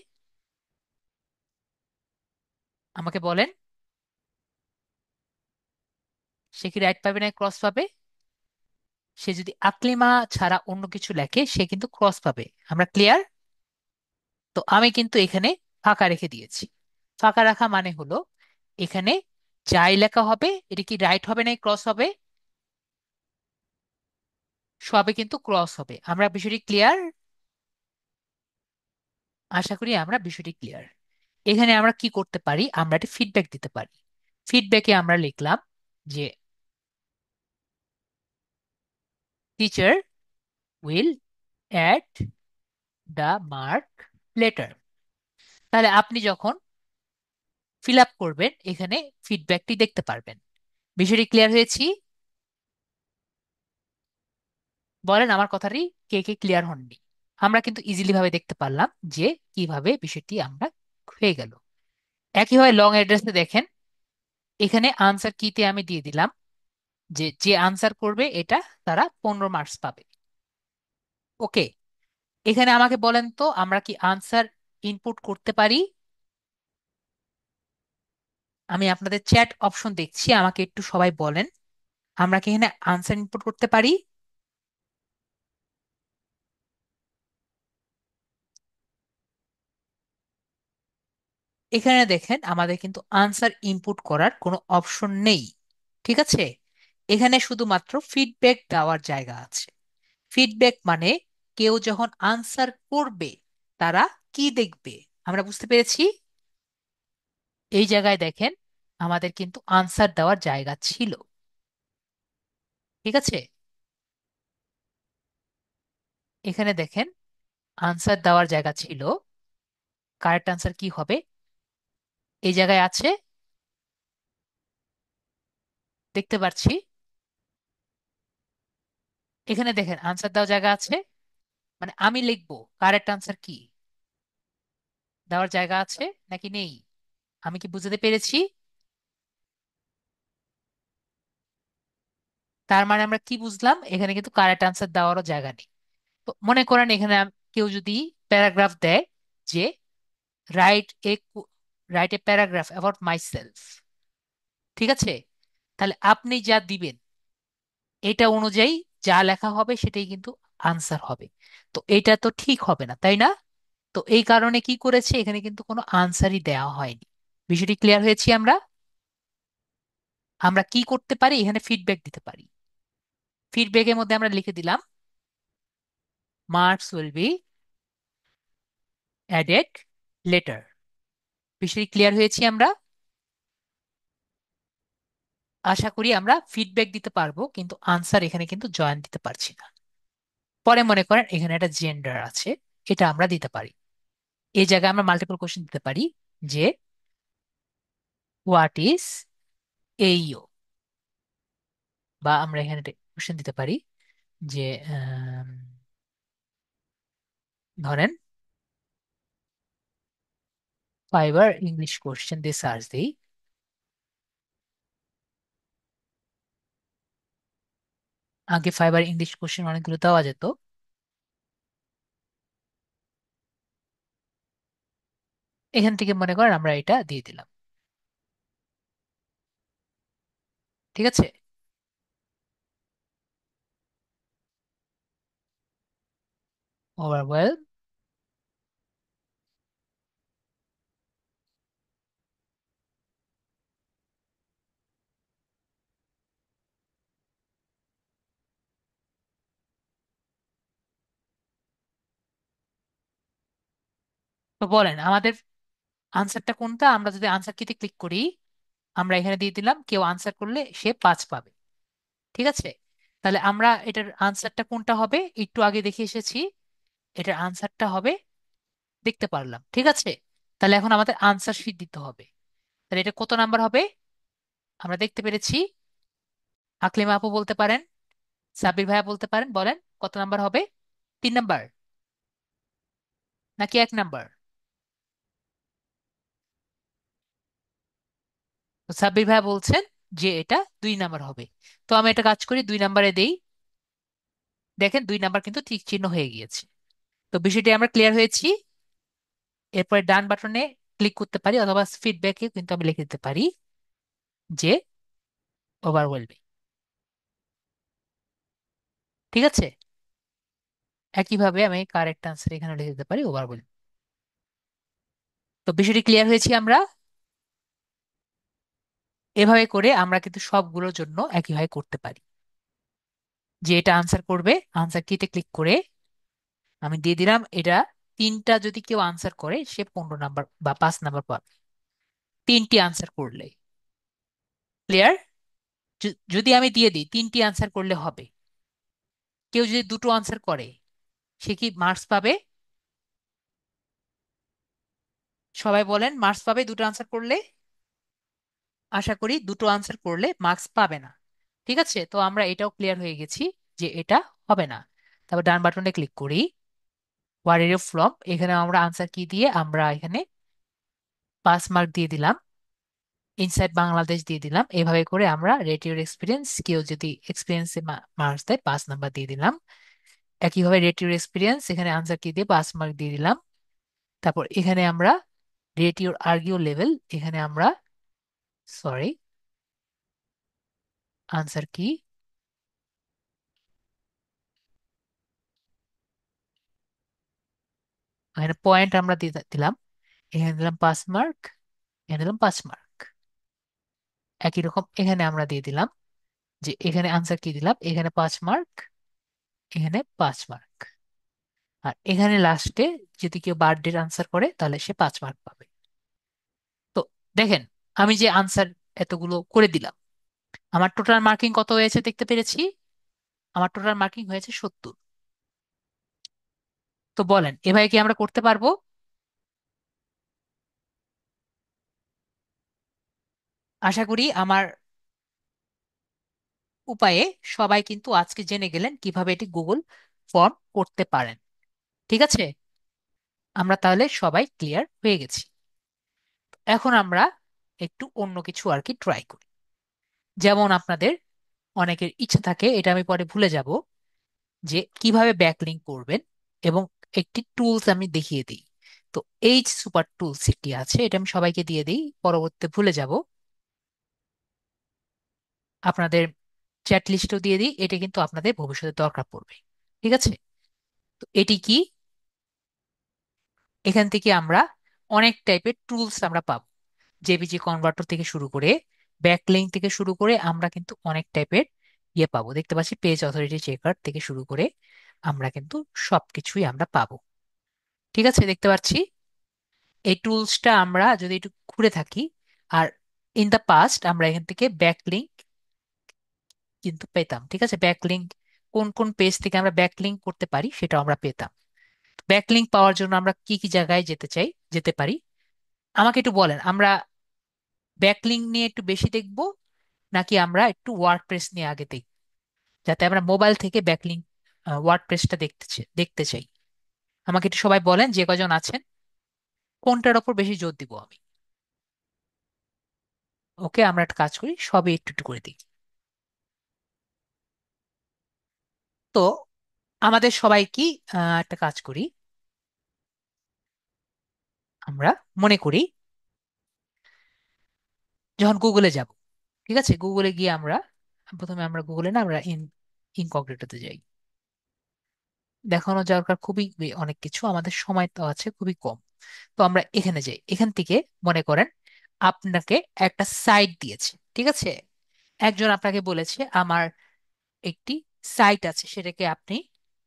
আমাকে বলেন, সে কি রাইট পাবে নাকি ক্রস পাবে? সে যদি আকলিমা ছাড়া অন্য কিছু লেখে সে কিন্তু ক্রস পাবে। আমরা ক্লিয়ার? তো আমি কিন্তু এখানে ফাঁকা রেখে দিয়েছি। ফাঁকা রাখা মানে হলো এখানে যাই লেখা হবে এটা কি রাইট হবে নাকি ক্রস হবে? সবে কিন্তু ক্রস হবে। আমরা বিষয়টি ক্লিয়ার? আশা করি আমরা বিষয়টি ক্লিয়ার। এখানে আমরা কি করতে পারি, আমরা একটা ফিডব্যাক দিতে পারি। ফিডব্যাকে আমরা লিখলাম যে teacher will add the mark letter. তাহলে আপনি যখন ফিল আপ করবেন এখানে ফিডব্যাকটি দেখতে পারবেন। বিষয়টি ক্লিয়ার হয়েছি? বলেন আমার কথাটি কে কে ক্লিয়ার হননি। আমরা কিন্তু ইজিলি ভাবে দেখতে পারলাম যে কিভাবে বিষয়টি আমরা হয়ে গেল। একইভাবে লং অ্যাড্রেসে দেখেন, এখানে আনসার কিতে আমি দিয়ে দিলাম যে যে আনসার করবে এটা তারা 15 মার্কস পাবে। ওকে। এখানে আমাকে বলেন তো আমরা কি আনসার ইনপুট করতে পারি? আমি আপনাদের চ্যাট অপশন দেখছি, আমাকে একটু সবাই বলেন আমরা কি এখানে আনসার ইনপুট করতে পারি? এখানে দেখেন আমাদের কিন্তু আনসার ইনপুট করার কোনো অপশন নেই। ঠিক আছে? এখানে শুধুমাত্র ফিডব্যাক দেওয়ার জায়গা আছে। ফিডব্যাক মানে কেউ যখন আনসার করবে তারা কি দেখবে। আমরা বুঝতে পেরেছি? এই জায়গায় দেখেন আমাদের কিন্তু আনসার দেওয়ার জায়গা ছিল। ঠিক আছে? এখানে দেখেন আনসার দেওয়ার জায়গা ছিল। কারেক্ট আনসার কি হবে এই জায়গায় আছে, দেখতে পাচ্ছি। এখানে দেখেন আনসার দেওয়ার জায়গা আছে, মানে আমি লিখবো কারেক্ট আনসার কি, দেওয়ার জায়গা আছে নাকি নেই? আমি কি বুঝতে পেরেছি? তার মানে আমরা কি বুঝলাম, এখানে কিন্তু কারেক্ট আনসার দেওয়ারও জায়গা নেই। তো মনে করেন এখানে কেউ যদি প্যারাগ্রাফ দেয় যে write a write a paragraph about my self. ঠিক আছে? তাহলে আপনি যা দিবেন এটা অনুযায়ী যা লেখা হবে সেটাই কিন্তু আনসার হবে। তো এটা তো ঠিক হবে না, তাই না? তো এই কারণে কি করেছে, এখানে কিন্তু কোনো আনসারই দেওয়া হয়নি। বিষয়টি ক্লিয়ার হয়েছি আমরা? আমরা কি করতে পারি, এখানে ফিডব্যাক দিতে পারি। ফিডব্যাকের মধ্যে আমরা লিখে দিলাম marks will be added letter. বিষয়টি ক্লিয়ার হয়েছি আমরা? আশা করি আমরা ফিডব্যাক দিতে পারবো কিন্তু আনসার এখানে কিন্তু জয়েন দিতে পারছি না। পরে মনে করেন এখানে একটা জেন্ডার আছে, এটা আমরা দিতে পারি। এই জায়গায় আমরা মাল্টিপল কোশ্চেন দিতে পারি যে হোয়াট ইজ এইও, বা আমরা এখানে কোশ্চেন দিতে পারি যে ধরেন ফাইবার ইংলিশ কোশ্চেন দিয়ে সার্চ দিই। আগে ফাইবার ইংলিশ কোশ্চেন অনেকগুলো দেওয়া যেত, এখান থেকে মনে করেন আমরা এটা দিয়ে দিলাম। ঠিক আছে। ওভারওয়েল। তো বলেন আমাদের আনসারটা কোনটা? আমরা যদি আনসার কিতে ক্লিক করি, আমরা এখানে দিয়ে দিলাম কেউ আনসার করলে সে 5 পাবে। ঠিক আছে। তাহলে আমরা এটার আনসারটা কোনটা হবে একটু আগে দেখে এসেছি। এটার আনসারটা হবে, দেখতে পারলাম। ঠিক আছে। তাহলে এখন আমাদের আনসার শিট দিতে হবে। তাহলে এটা কত নাম্বার হবে আমরা দেখতে পেরেছি। আকলিমা আপু বলতে পারেন, সাব্বির ভাইয়া বলতে পারেন, বলেন কত নাম্বার হবে? 3 নাম্বার নাকি 1 নাম্বার? তো সাব্বির ভাইয়া বলছেন যে এটা 2 নাম্বার হবে। তো আমি এটা কাজ করি, 2 নাম্বারে দেই। দেখেন 2 নাম্বার কিন্তু ঠিক চিহ্ন হয়ে গিয়েছে। তো বিষয়টি আমরা ক্লিয়ার হয়েছি। এরপরে ডান বাটনে ক্লিক করতে পারি, অথবা ফিডব্যাকে কিন্তু আমি লিখে দিতে পারি যে ওভারওয়েলমিং। ঠিক আছে। একইভাবে আমি কারেক্ট আনসার এখানে লিখে দিতে পারি ওভারওয়েলমিং। তো বিষয়টি ক্লিয়ার হয়েছি আমরা। এভাবে করে আমরা কিন্তু সবগুলোর জন্য একইভাবে করতে পারি। যে এটা আনসার করবে, আনসার কিতে ক্লিক করে আমি দিয়ে দিলাম এটা। 3টা যদি কেউ আনসার করে সে 15 নাম্বার বা 5 নাম্বার পাবে, 3টি আনসার করলে। ক্লিয়ার? যদি আমি দিয়ে দিই 3টি আনসার করলে হবে, কেউ যদি দুটো আনসার করে সে কি মার্কস পাবে? সবাই বলেন মার্কস পাবে দুটো আনসার করলে? আশা করি দুটো আনসার করলে মার্কস পাবে না। ঠিক আছে। তো আমরা এটাও ক্লিয়ার হয়ে গেছি যে এটা হবে না। তারপর ডান বাটনে ক্লিক করি, হোয়াট আর ইউ ফ্রম, এখানে আমরা আনসার কি দিয়ে আমরা এখানে 5 মার্ক দিয়ে দিলাম। ইনসাইড বাংলাদেশ দিয়ে দিলাম। এভাবে করে আমরা রেট ইউর এক্সপিরিয়েন্স, কেউ যদি এক্সপিরিয়েন্সে মার্কস দেয় 5 নাম্বার দিয়ে দিলাম। একইভাবে রেট ইউর এক্সপিরিয়েন্স, এখানে আনসার কি দিয়ে 5 মার্ক দিয়ে দিলাম। তারপর এখানে আমরা রেট ইউর আর্গিউ লেভেল, এখানে আমরা সরি আনসার কি, এখানে পয়েন্ট আমরা দিলাম। এখানে দিলাম 5 মার্ক, এখানে দিলাম 5 মার্ক। একই রকম এখানে আমরা দিয়ে দিলাম যে এখানে আনসার কি দিলাম, এখানে 5 মার্ক, এখানে 5 মার্ক। আর এখানে লাস্টে যদি কেউ বার্থডের আনসার করে তাহলে সে 5 মার্ক পাবে। তো দেখেন আমি যে আনসার এতগুলো করে দিলাম, আমার টোটাল মার্কিং কত হয়েছে দেখতে পেরেছি। আমার টোটাল মার্কিং হয়েছে 70। তো বলেন এভাবে কি আমরা করতে পারবো? আশা করি আমার উপায়ে সবাই কিন্তু আজকে জেনে গেলেন কিভাবে এটি গুগল ফর্ম করতে পারেন। ঠিক আছে। আমরা তাহলে সবাই ক্লিয়ার হয়ে গেছি। এখন আমরা একটু অন্য কিছু আর কি ট্রাই করি। যেমন আপনাদের অনেকের ইচ্ছা থাকে, এটা আমি পরে ভুলে যাব, যে কিভাবে ব্যাকলিংক করবেন, এবং একটি টুলস আমি দেখিয়ে দিই। তো এই সুপার টুলস একটি আছে, এটা আমি সবাইকে দিয়ে দিই, পরবর্তীতে ভুলে যাব। আপনাদের চ্যাট লিস্টও দিয়ে দিই, এটা কিন্তু আপনাদের ভবিষ্যতে দরকার পড়বে। ঠিক আছে। তো এটি কি, এখান থেকে আমরা অনেক টাইপের টুলস আমরা পাবো। জেপিজি কনভার্টর থেকে শুরু করে, ব্যাকলিংক থেকে শুরু করে আমরা কিন্তু অনেক টাইপের ইয়ে পাবো। দেখতে পাচ্ছি পেজ অথরিটি চেকার থেকে শুরু করে আমরা কিন্তু সবকিছুই আমরা পাবো। ঠিক আছে, দেখতে পাচ্ছি। এই টুলসটা আমরা যদি একটু ঘুরে থাকি, আর ইন দা পাস্ট আমরা এখান থেকে ব্যাকলিংক কিন্তু পেতাম। ঠিক আছে। ব্যাকলিংক কোন কোন পেজ থেকে আমরা ব্যাকলিংক করতে পারি সেটা আমরা পেতাম। ব্যাকলিংক পাওয়ার জন্য আমরা কি কি জায়গায় যেতে পারি আমাকে একটু বলেন। আমরা ব্যাকলিংক নিয়ে একটু বেশি দেখবো, নাকি আমরা একটু ওয়ার্ডপ্রেস নিয়ে আগে দেখব, যাতে আমরা মোবাইল থেকে ব্যাকলিংক ওয়ার্ডপ্রেসটা দেখতে চাই? আমাকে একটু সবাই বলেন যে কজন আছেন, কোনটার ওপর বেশি জোর দিব আমি। ওকে, আমরা একটা কাজ করি, সবই একটু একটু করে দিই। তো আমাদের সবাই কি একটা কাজ করি, আমরা মনে করি যখন গুগলে যাব, ঠিক আছে, গুগলে গিয়ে আমরা প্রথমে আমরা গুগলে না আমরা ইনকগনিটোতে যাই। দেখানো দরকার খুবই অনেক কিছু, আমাদের সময় তো আছে খুবই কম। তো আমরা এখানে যাই, এখান থেকে মনে করেন আপনাকে একটা সাইট দিয়েছে, ঠিক আছে, একজন আপনাকে বলেছে আমার একটি সাইট আছে, সেটাকে আপনি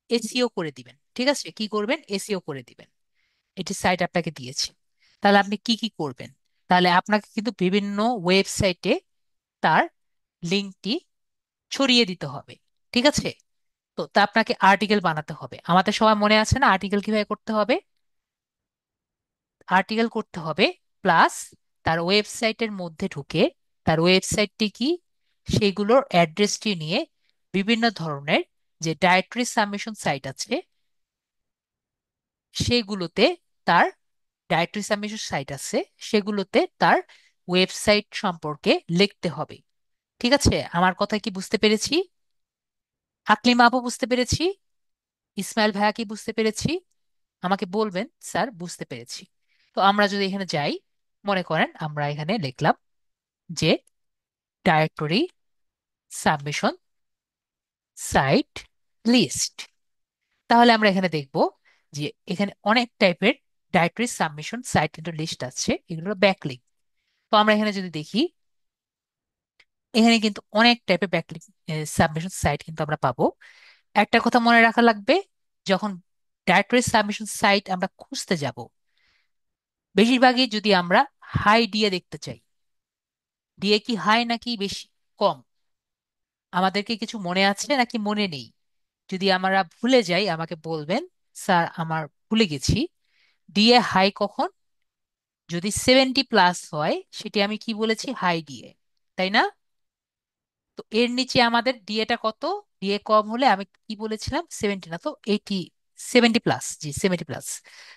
এসইও করে দিবেন। ঠিক আছে, কি করবেন? এসইও করে দিবেন। এটি সাইট আপনাকে দিয়েছে, তাহলে আপনি কি কি করবেন? তাহলে আপনাকে কিন্তু বিভিন্ন ওয়েবসাইটে তার লিঙ্কটি ছড়িয়ে দিতে হবে। ঠিক আছে, তো তা আপনাকে আর্টিকেল বানাতে হবে। আমাদের সবার মনে আছে না আর্টিকেল কিভাবে করতে হবে? আর্টিকেল করতে হবে, প্লাস তার ওয়েবসাইটের মধ্যে ঢুকে তার ওয়েবসাইটটি কি সেগুলোর অ্যাড্রেসটি নিয়ে বিভিন্ন ধরনের যে ডায়েটরি সাবমিশন সাইট আছে সেগুলোতে তার ডায়েটরি সাবমিশন সাইট আছে সেগুলোতে তার ওয়েবসাইট সম্পর্কে লিখতে হবে। ঠিক আছে, আমার কথা কি বুঝতে পেরেছি? আকলিমা আপু বুঝতে পেরেছি? ইসমাইল ভাইয়া কি বুঝতে পেরেছি? আমাকে বলবেন স্যার বুঝতে পেরেছি। তো আমরা যদি এখানে যাই, মনে করেন আমরা এখানে লিখলাম যে ডাইরেক্টরি সাবমিশন সাইট লিস্ট। তাহলে আমরা এখানে দেখব যে এখানে অনেক টাইপের ডাইরেক্টরি সাবমিশন সাইট কিন্তু লিস্ট আছে, এগুলো ব্যাকলিঙ্ক। তো আমরা এখানে যদি দেখি, এখানে কিন্তু অনেক টাইপের ব্যাকলিঙ্ক সাবমিশন সাইট কিন্তু আমরা পাবো। একটা কথা মনে রাখা লাগবে, যখন ডাইরেক্টরি সাবমিশন সাইট আমরা খুঁজতে যাব, বেশিরভাগই যদি আমরা হাই দিয়ে দেখতে চাই, দিয়ে কি হাই নাকি বেশি কম আমাদেরকে কিছু মনে আছে নাকি মনে নেই? যদি আমরা ভুলে যাই আমাকে বলবেন স্যার আমার ভুলে গেছি, দিয়ে হাই কখন? যদি 70+ হয় সেটি আমি কি বলেছি? হাই দিয়ে, তাই না? তো এর নিচে আমাদের ডিএটা কত? ডিএ কম হলে আমি কি বলেছিলাম? 70, না তো 80, 70+, জি 70+।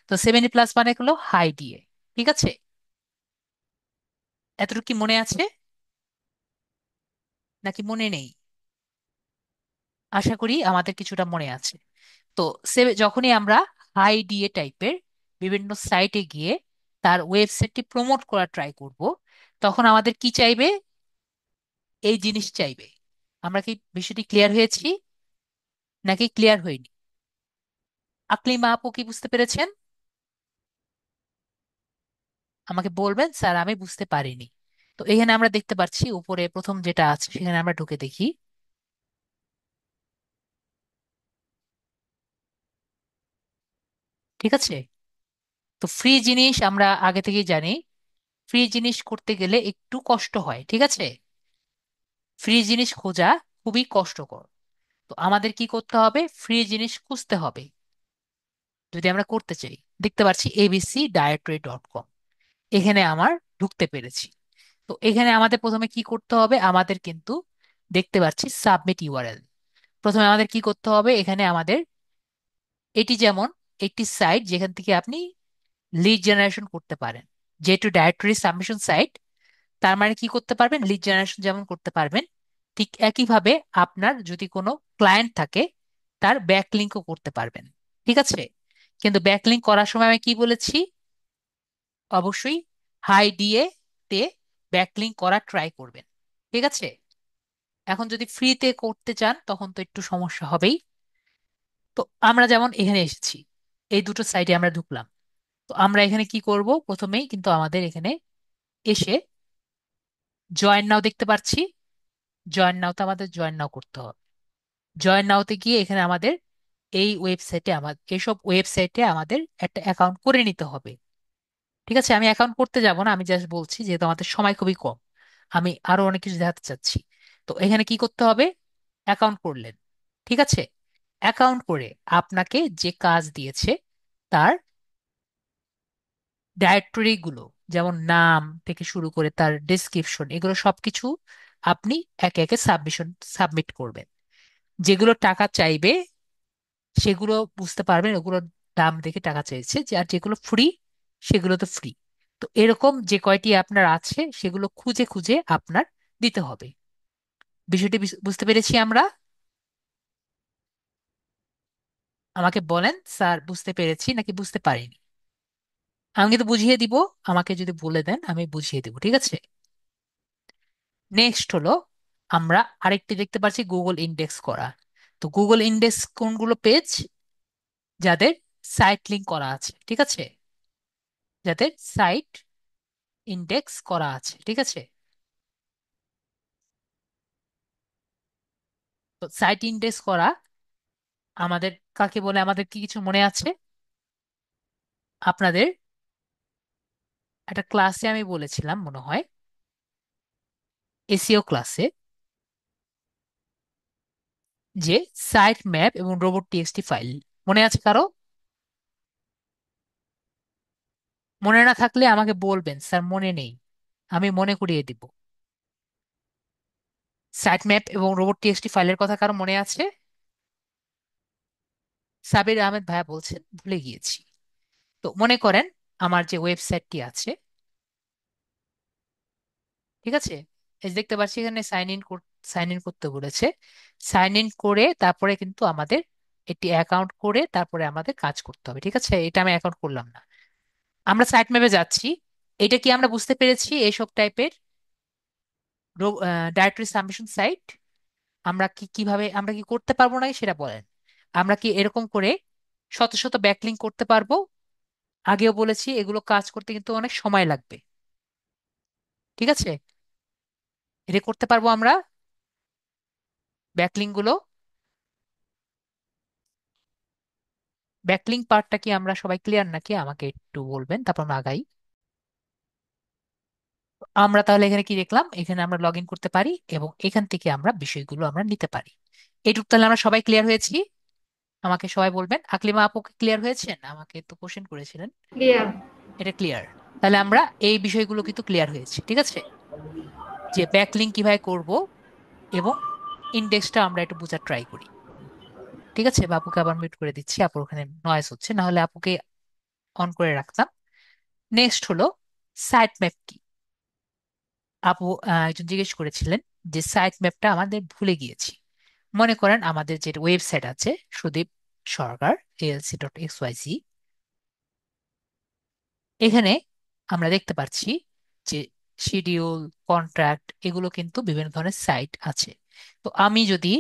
তো 70+ মানে হলো হাই ডিএ। ঠিক আছে, এতটুকু কি মনে আছে নাকি মনে নেই? আশা করি আমাদের কিছুটা মনে আছে। তো যখনই আমরা হাই ডিএ টাইপের বিভিন্ন সাইটে গিয়ে তার ওয়েবসাইটটি প্রমোট করা ট্রাই করব, তখন আমাদের কি চাইবে? এই জিনিস চাইবে। আমরা কি বিষয়টি ক্লিয়ার হয়েছি নাকি ক্লিয়ার হয়নি? আকলিমা আপু কি বুঝতে পেরেছেন? আমাকে বলবেন স্যার আমি বুঝতে পারিনি। তো এখানে আমরা দেখতে পাচ্ছি উপরে প্রথম যেটা আছে সেখানে আমরা ঢুকে দেখি। ঠিক আছে, তো ফ্রি জিনিস আমরা আগে থেকেই জানি, ফ্রি জিনিস করতে গেলে একটু কষ্ট হয়। ঠিক আছে, ফ্রি জিনিস খোঁজা খুবই কষ্টকর। তো আমাদের কি করতে হবে? ফ্রি জিনিস খুঁজতে হবে যদি আমরা করতে চাই। দেখতে পাচ্ছি abcdietary.com, এখানে আমার ঢুকতে পেরেছি। তো এখানে আমাদের প্রথমে কি করতে হবে? আমাদের কিন্তু দেখতে পাচ্ছি সাবমিট ইউআরএল। প্রথমে আমাদের কি করতে হবে? এখানে আমাদের এটি যেমন একটি সাইট যেখান থেকে আপনি লিড জেনারেশন করতে পারেন, যেহেতু ডাইরেক্টরি সাবমিশন সাইট, তার মানে কি করতে পারবেন? লিড জেনারেশন যেমন করতে পারবেন, ঠিক একইভাবে আপনার যদি কোনো ক্লায়েন্ট থাকে তার ব্যাকলিঙ্কও করতে পারবেন। ঠিক আছে, কিন্তু ব্যাকলিঙ্ক করার সময় আমি কি বলেছি? অবশ্যই হাই দিয়ে তে ব্যাকলিঙ্ক করা ট্রাই করবেন। ঠিক আছে, এখন যদি ফ্রিতে করতে চান তখন তো একটু সমস্যা হবেই। তো আমরা যেমন এখানে এসেছি, এই দুটো সাইটে আমরা ঢুকলাম। তো আমরা এখানে কি করব? প্রথমেই কিন্তু আমাদের এখানে এসে জয়েন নাও দেখতে পাচ্ছি, জয়েন নাওতে আমাদের জয়েন নাও করতে হবে। জয়েন নাওতে গিয়ে এখানে আমাদের এই ওয়েবসাইটে আমাদের এসব ওয়েবসাইটে আমাদের একটা অ্যাকাউন্ট করে নিতে হবে। ঠিক আছে, আমি অ্যাকাউন্ট করতে যাব না, আমি জাস্ট বলছি যেহেতু আমাদের সময় খুবই কম, আমি আরো অনেক কিছু দেখাতে চাচ্ছি। তো এখানে কি করতে হবে? অ্যাকাউন্ট করলেন, ঠিক আছে, অ্যাকাউন্ট করে আপনাকে যে কাজ দিয়েছে তার ডাইরেক্টরি গুলো, যেমন নাম থেকে শুরু করে তার ডেসক্রিপশন, এগুলো সবকিছু আপনি একে একে সাবমিট করবেন। যেগুলো টাকা চাইবে সেগুলো বুঝতে পারবেন, ওগুলো দাম দেখে টাকা চাইছে, যে আর যেগুলো ফ্রি সেগুলো তো ফ্রি। তো এরকম যে কয়টি আপনার আছে সেগুলো খুঁজে খুঁজে আপনার দিতে হবে। বিষয়টি বুঝতে পেরেছি আমরা? আমাকে বলেন স্যার বুঝতে পেরেছি নাকি বুঝতে পারিনি? আমি কিন্তু বুঝিয়ে দিব, আমাকে যদি বলে দেন আমি বুঝিয়ে দিব, ঠিক আছে? নেক্সট হলো, আমরা আরেকটি দেখতে পাচ্ছি গুগল ইন্ডেক্স করা। তো গুগল ইন্ডেক্স কোনগুলো পেজ? যাদের সাইট লিংক করা আছে, ঠিক আছে, যাদের সাইট ইন্ডেক্স করা আছে, ঠিক আছে। তো সাইট ইন্ডেক্স করা আমাদের কাকে বলে, আমাদের কি কিছু মনে আছে? আপনাদের একটা ক্লাসে আমি বলেছিলাম মনে হয়, এসইও ক্লাসে, যে সাইট ম্যাপ এবং রোবট টিএক্সটি ফাইল মনে আছে কারো? মনে না থাকলে আমাকে বলবেন, স্যার মনে নেই, আমি মনে করিয়ে দিব। সাইট ম্যাপ এবং রোবট টিএক্সটি ফাইলের কথা কারো মনে আছে? সাবির আহমেদ ভাইয়া বলছেন ভুলে গিয়েছি। তো মনে করেন আমার যে ওয়েবসাইটটি আছে, ঠিক আছে, এই যে দেখতে পাচ্ছি এখানে সাইন ইন করতে বলেছে। সাইন ইন করে তারপরে কিন্তু আমাদের একটি অ্যাকাউন্ট করে তারপরে আমাদের কাজ করতে হবে, ঠিক আছে? এটা আমি অ্যাকাউন্ট করলাম না। আমরা সাইট ম্যাপে যাচ্ছি। এটা কি আমরা বুঝতে পেরেছি এইসব টাইপের ডাইরেক্টরি সাবমিশন সাইট? আমরা কিভাবে আমরা কি করতে পারবো নাকি সেটা বলেন। আমরা কি এরকম করে শত শত ব্যাকলিংক করতে পারবো? আগেও বলেছি এগুলো কাজ করতে কিন্তু অনেক সময় লাগবে, ঠিক আছে? এটা করতে পারবো আমরা, ব্যাকলিংক গুলো। ব্যাকলিংক পার্টটা কি আমরা সবাই ক্লিয়ার নাকি আমাকে একটু বলবেন, তারপর আমরা আগাই। আমরা তাহলে এখানে কি দেখলাম, এখানে আমরা লগ ইন করতে পারি এবং এখান থেকে আমরা বিষয়গুলো আমরা নিতে পারি। এইটুকু তাহলে আমরা সবাই ক্লিয়ার হয়েছি? আমাকে সবাই বলবেন। আকলিমা আপু ক্লিয়ার হয়েছেন? আমাকে তো কোশ্চেন করেছিলেন। ক্লিয়ার। এটা ক্লিয়ার? তাহলে আমরা এই বিষয়গুলো কিন্তু ক্লিয়ার হয়েছে, ঠিক আছে, যে ব্যাকলিংক কিভাবে করব এবং ইন্ডেক্সটা আমরা একটু বোঝার ট্রাই করি। ঠিক আছে, বাপুকে আবার মিউট করে দিচ্ছি, আপুর ওখানে নয়েজ হচ্ছে, না হলে আপুকে অন করে রাখতাম। নেক্সট হলো সাইট ম্যাপ কি। আপু একজন জিজ্ঞেস করেছিলেন যে সাইট ম্যাপটা আমাদের ভুলে গিয়েছি। মনে করেন আমাদের যে ওয়েবসাইট আছে সুদীপ সরকার alc.xyz, এখানে আমরা দেখতে পাচ্ছি যে শিডিউল, কন্ট্রাক্ট, এগুলো কিন্তু বিভিন্ন ধরনের সাইট আছে। তো আমি যদি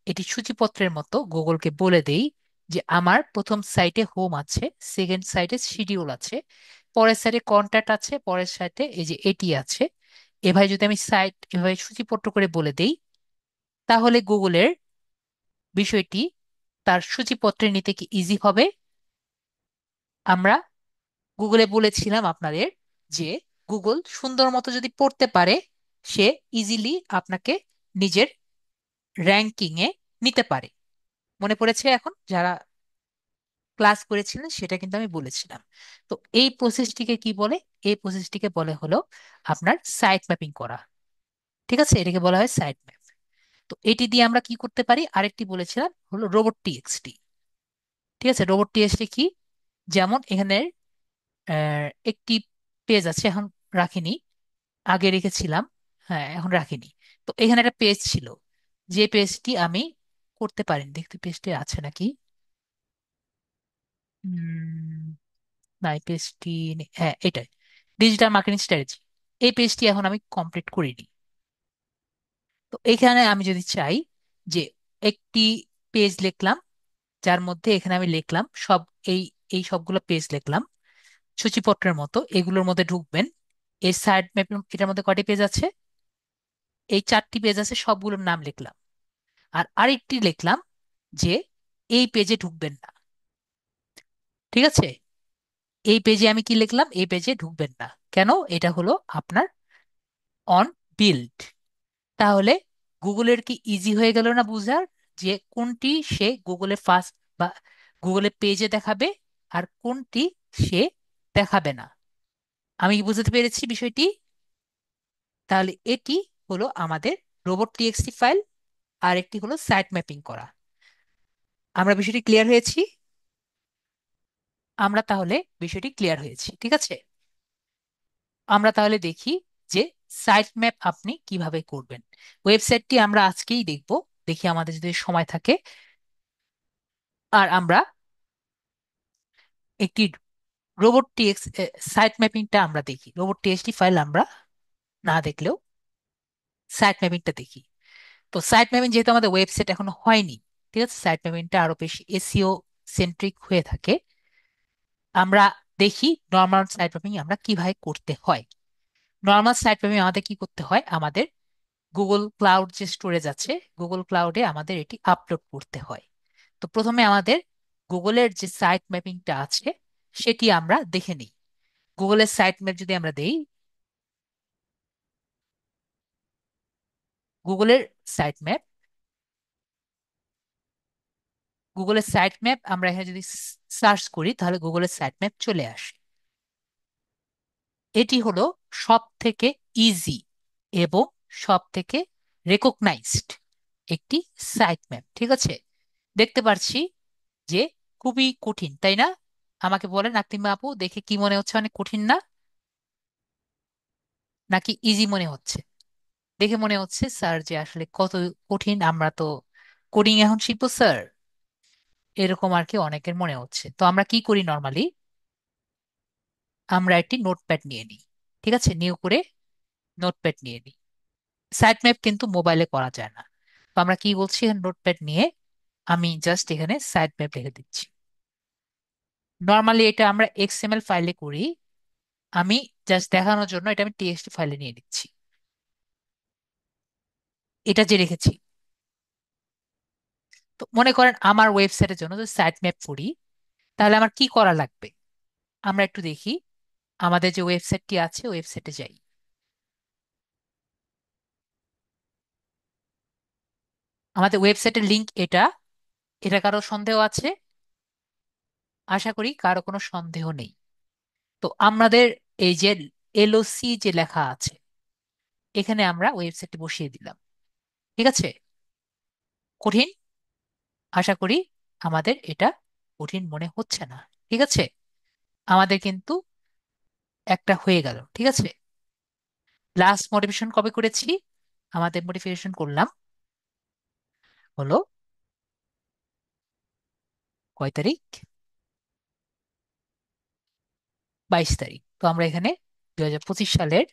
এটি সূচিপত্রের মতো গুগলকে বলে দেই যে আমার প্রথম সাইটে হোম আছে, সেকেন্ড সাইটে শিডিউল আছে, পরের সাইটে কন্ট্রাক্ট আছে, পরের সাইটে এই যে এটি আছে, এভাবে যদি আমি সাইট এভাবে সূচিপত্র করে বলে দেই, তাহলে গুগলের বিষয়টি তার সূচিপত্রে নিতে কি ইজি হবে? আমরা গুগলে বলেছিলাম আপনাদের যে গুগল সুন্দর মতো যদি পড়তে পারে, সে ইজিলি আপনাকে নিজের র্যাঙ্কিং এ নিতে পারে। মনে পড়েছে এখন? যারা ক্লাস করেছিলেন সেটা কিন্তু আমি বলেছিলাম। তো এই প্রসেসটিকে কি বলে? এই প্রসেসটিকে বলে হলো আপনার সাইট ম্যাপিং করা, ঠিক আছে, এটাকে বলা হয় সাইট ম্যাপ। তো এটি দিয়ে আমরা কি করতে পারি, আরেকটি বলেছিলাম হলো রোবট টিএক্সটি। ঠিক আছে, রোবট টিএক্সটি কি? যেমন এখানে একটি পেজ আছে, এখন রাখিনি, আগে রেখেছিলাম, হ্যাঁ এখন রাখিনি। তো এখানে একটা পেজ ছিল, যে পেজটি আমি করতে পারিনি, দেখতে পেজটি আছে নাকি। উম, না এই পেজটি হ্যাঁ এটাই, ডিজিটাল মার্কেটিং স্ট্র্যাটেজি। এই পেজটি এখন আমি কমপ্লিট করিনি। তো এখানে আমি যদি চাই যে একটি পেজ লিখলাম, যার মধ্যে এখানে আমি লিখলাম সব, এই এই সবগুলো পেজ লিখলাম সূচিপত্রের মতো, এগুলোর মধ্যে ঢুকবেন। এই সাইড ম্যাপ, এটার মধ্যে কয়টি পেজ আছে? এই 4টি পেজ আছে, সবগুলোর নাম লিখলাম। আর আরেকটি লিখলাম যে এই পেজে ঢুকবেন না, ঠিক আছে? এই পেজে আমি কি লিখলাম, এই পেজে ঢুকবেন না কেন? এটা হলো আপনার অন বিল্ড। তাহলে গুগলের কি ইজি হয়ে গেল না বুঝার, যে কোনটি সে গুগলে ফার্স্ট বা গুগলে পেজে দেখাবে আর কোনটি সে দেখাবে না? আমি কি বুঝতে পেরেছি বিষয়টি? তাহলে এটি হলো আমাদের রোবট টিএক্সটি ফাইল, আর একটি হলো সাইট ম্যাপিং করা। আমরা বিষয়টি ক্লিয়ার হয়েছি? আমরা তাহলে বিষয়টি ক্লিয়ার হয়েছি, ঠিক আছে। আমরা তাহলে দেখি যে সাইট ম্যাপ আপনি কিভাবে করবেন। ওয়েবসাইটটি আমরা আজকেই দেখব, দেখি আমাদের যদি সময় থাকে। আর আমরা একটি রোবট টিএক্স সাইট ম্যাপিংটা আমরা দেখি, রোবট টিএক্সটি ফাইল আমরা না দেখলেও সাইট ম্যাপিংটা দেখি। তো সাইট ম্যাপিং যেহেতু আমাদের ওয়েবসাইট এখনো হয়নি, ঠিক আছে, সাইট ম্যাপিংটা আরো বেশি এসইও সেন্ট্রিক হয়ে থাকে, আমরা দেখি নর্মাল সাইট ম্যাপিং আমরা কিভাবে করতে হয়। নর্মাল সাইট ম্যাপিং আমাদের কি করতে হয়, আমাদের গুগল ক্লাউড যে স্টোরেজ আছে, গুগল ক্লাউডে আমাদের এটি আপলোড করতে হয়। তো প্রথমে আমাদের গুগলের যে সাইট ম্যাপিংটা আছে সেটি আমরা দেখে নিই। গুগলের সাইট ম্যাপ যদি আমরা দেই, গুগলের সাইট ম্যাপ, গুগলের সাইট ম্যাপ আমরা এখানে যদি সার্চ করি তাহলে গুগলের সাইট ম্যাপ চলে আসে। এটি হলো সব থেকে ইজি এবং সব থেকে রেকগনাইজড একটি সাইট ম্যাপ, ঠিক আছে। দেখতে পাচ্ছি যে খুবই কঠিন, তাই না? আমাকে বলেন আকলিমা আপু, দেখে কি মনে হচ্ছে, অনেক কঠিন না নাকি ইজি মনে হচ্ছে? দেখে মনে হচ্ছে স্যার যে আসলে কত কঠিন, আমরা তো কোডিং এখন শিখবো স্যার, এরকম আর কি অনেকের মনে হচ্ছে। তো আমরা কি করি নর্মালি, আমরা একটি নোটপ্যাড নিয়ে নিই, ঠিক আছে, নিউ করে নোটপ্যাড নিয়ে নিই। সাইট ম্যাপ কিন্তু মোবাইলে করা যায় না। তো আমরা কি বলছি, নোটপ্যাড নিয়ে আমি জাস্ট এখানে সাইট ম্যাপ লিখে দিচ্ছি। নর্মালি এটা আমরা এক্সএমএল ফাইলে করি, আমি জাস্ট দেখানোর জন্য এটা আমি টিএক্সটি ফাইলে নিয়ে নিচ্ছি, এটা যে রেখেছি। তো মনে করেন আমার ওয়েবসাইটের জন্য যদি সাইট ম্যাপ করি তাহলে আমার কি করা লাগবে, আমরা একটু দেখি। আমাদের যে ওয়েবসাইটটি আছে ওয়েবসাইটে যাই। আমাদের ওয়েবসাইটের লিংক এটা। এটা কারো সন্দেহ আছে? আশা করি কারো কোনো সন্দেহ নেই। তো আমাদের এই যে এলওসি যে লেখা আছে, এখানে আমরা ওয়েবসাইটটি বসিয়ে দিলাম, ঠিক আছে। কঠিন? আশা করি আমাদের এটা কঠিন মনে হচ্ছে না, ঠিক আছে। আমাদের কিন্তু একটা হয়ে গেল, ঠিক আছে। লাস্ট মডিফিকেশন কবে করেছি, আমাদের মডিফিকেশন করলাম হলো কয় তারিখ, 22 তারিখ। তো আমরা এখানে 2025 সালের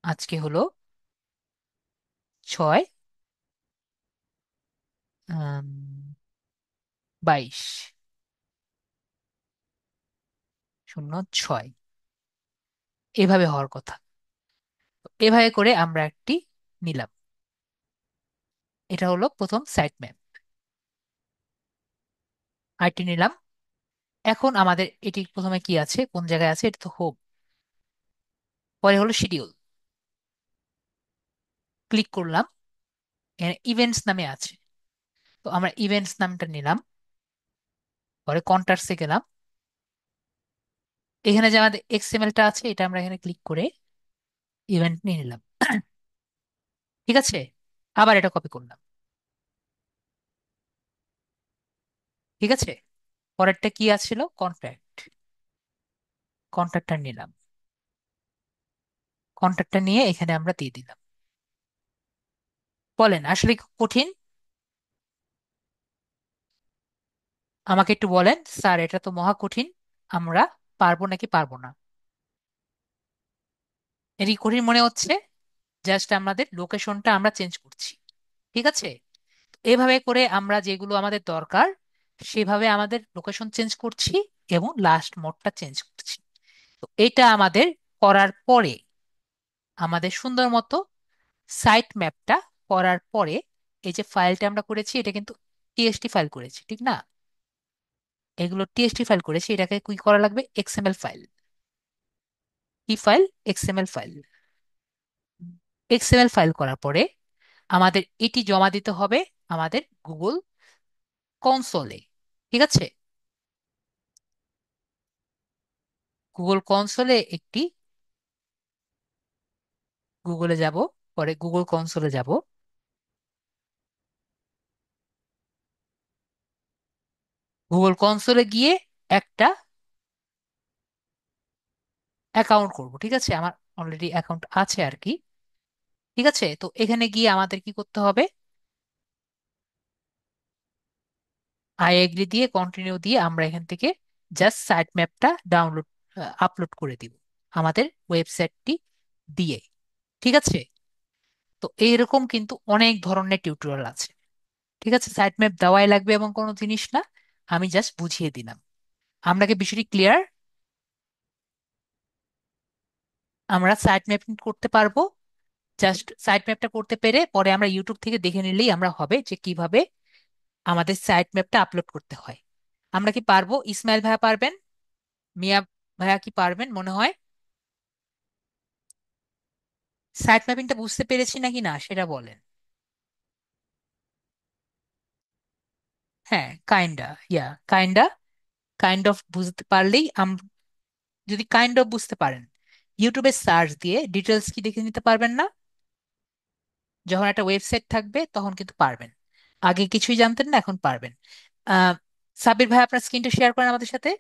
আজকে হলো 6/22/06 এভাবে হওয়ার কথা। তো এভাবে করে আমরা একটি নিলাম, এটা হলো প্রথম সাইট ম্যাপ, আরেকটি নিলাম। এখন আমাদের এটি প্রথমে কি আছে, কোন জায়গায় আছে, এটা তো হোম, পরে হলো শিডিউল, ক্লিক করলাম, এখানে ইভেন্টস নামে আছে। তো আমরা ইভেন্টস নামটা নিলাম, পরে কন্টাক্টসে গেলাম, এখানে যে আমাদের এক্সএমএলটা আছে এটা আমরা এখানে ক্লিক করে ইভেন্ট নিয়ে নিলাম, ঠিক আছে। আবার এটা কপি করলাম, ঠিক আছে। পরেরটা কি আছিল, কন্ট্যাক্ট, কন্ট্যাক্টটা নিলাম, কন্ট্যাক্টটা নিয়ে এখানে আমরা দিয়ে দিলাম। বলেন আসলে কি কঠিন? আমাকে একটু বলেন স্যার, এটা তো মহা কঠিন, আমরা পারবো নাকি পারবো না? এটি কঠিন মনে হচ্ছে? জাস্ট আমাদের লোকেশনটা আমরা চেঞ্জ করছি, ঠিক আছে। এভাবে করে আমরা যেগুলো আমাদের দরকার সেভাবে আমাদের লোকেশন চেঞ্জ করছি এবং লাস্ট মোডটা চেঞ্জ করছি। তো এটা আমাদের করার পরে, আমাদের সুন্দর মতো সাইট ম্যাপটা করার পরে, এই যে ফাইলটা আমরা করেছি এটা কিন্তু টিএক্সটি ফাইল করেছি, ঠিক না? এগুলো টিএক্সটি ফাইল করেছি, এটাকে কি করা লাগবে, এক্সএমএল ফাইল। কি file? XML file. XML file করার পরে আমাদের এটি জমা দিতে হবে আমাদের গুগল কনসোলে, ঠিক আছে। গুগল কনসোলে একটি, গুগলে যাব, পরে গুগল কনসোলে যাব, গুগল কনসোলে গিয়ে একটা অ্যাকাউন্ট করব, ঠিক আছে। আমার অলরেডি অ্যাকাউন্ট আছে আর কি, ঠিক আছে। তো এখানে গিয়ে আমাদের কি করতে হবে, আই এগ্রি দিয়ে কন্টিনিউ দিয়ে আমরা এখান থেকে জাস্ট সাইট ম্যাপটা ডাউনলোড আপলোড করে দিব আমাদের ওয়েবসাইটটি দিয়ে। ঠিক আছে? তো এইরকম কিন্তু অনেক ধরনের টিউটোরিয়াল আছে। ঠিক আছে, সাইট ম্যাপ দেওয়াই লাগবে এবং কোনো জিনিস না, আমি জাস্ট বুঝিয়ে দিলাম। আমরা কি বিষয়টি ক্লিয়ার? আমরা সাইট ম্যাপিং করতে পারবো, জাস্ট সাইট ম্যাপটা করতে পেরে পরে আমরা ইউটিউব থেকে দেখে নিলেই আমরা হবে যে কিভাবে আমাদের সাইট ম্যাপটা আপলোড করতে হয়। আমরা কি পারবো? ইসমাইল ভাইয়া পারবেন? মিয়া ভাইয়া কি পারবেন মনে হয়? সাইট ম্যাপিংটা বুঝতে পেরেছি নাকি না সেটা বলেন। হ্যাঁ, kinda, yeah kinda, kind of বুঝতে পারলেই যদি কাইন্ড অফ বুঝতে পারেন, ইউটিউবে সার্চ দিয়ে ডিটেলস কি দেখে নিতে পারবেন না? যখন একটা ওয়েবসাইট থাকবে তখন কিন্তু পারবেন। আগে কিছুই জানতেন না, এখন পারবেন। আহ সাবির ভাই, আপনার স্ক্রিনটা শেয়ার করেন আমাদের সাথে।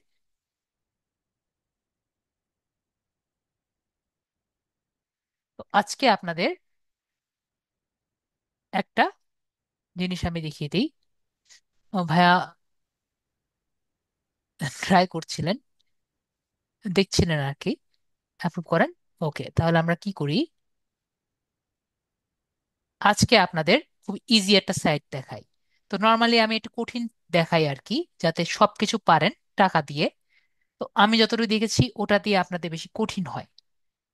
তো আজকে আপনাদের একটা জিনিস আমি দেখিয়ে দিই। ও ভাইয়া ট্রাই করছিলেন, দেখছিলেন আর কি। অ্যাপ্রুভ করেন। ওকে, তাহলে আমরা কি করি, আজকে আপনাদের খুব ইজি একটা সাইট দেখাই। তো নর্মালি আমি একটু কঠিন দেখাই আর কি, যাতে সবকিছু পারেন টাকা দিয়ে। তো আমি যতটুকু দেখেছি ওটা দিয়ে আপনাদের বেশি কঠিন হয়।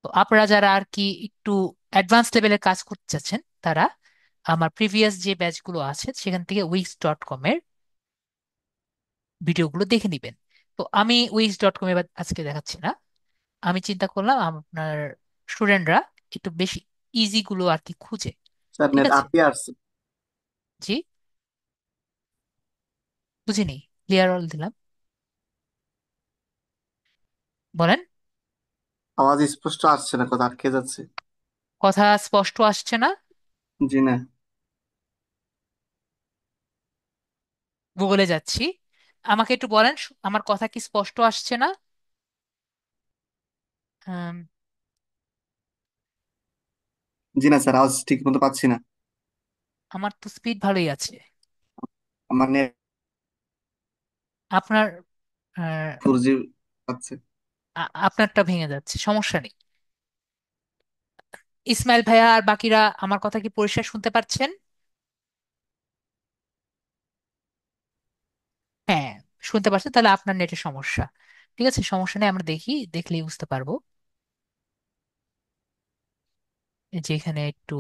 তো আপনারা যারা আর কি একটু অ্যাডভান্স লেভেলের কাজ করতে চাচ্ছেন, তারা আমার প্রিভিয়াস যে ব্যাচগুলো আছে সেখান থেকে wix.com এর ভিডিওগুলো দেখে নিবেন। তো আমি wix.com এবার আজকে দেখাচ্ছি না। আমি চিন্তা করলাম আপনার স্টুডেন্টরা একটু বেশি ইজি গুলো আর কি খুঁজে। স্যার ঠিক নেট আছে? আপি আসছে। জি, বুঝিনি, ক্লিয়ার অল দিলাম, বলেন। আওয়াজ স্পষ্ট আসছে না, কথা আটকে যাচ্ছে। কথা স্পষ্ট আসছে না? জি না। গুগলে যাচ্ছি, আমাকে একটু বলেন আমার কথা কি স্পষ্ট আসছে না? আম, জি না স্যার, আওয়াজ ঠিক মতো পাচ্ছি না। আমার তো স্পিড ভালোই আছে। আমার নেট আপনার আহ, 4G পাচ্ছে। আপনারটা ভেঙে যাচ্ছে, সমস্যা নেই। ইসমাইল ভাইয়া আর বাকিরা আমার কথা কি পরিষ্কার শুনতে পাচ্ছেন? হ্যাঁ, শুনতে পাচ্ছেন, তাহলে আপনার নেটের সমস্যা। ঠিক আছে, সমস্যা নেই, আমরা দেখি, দেখলেই বুঝতে পারবো। এই যে এখানে একটু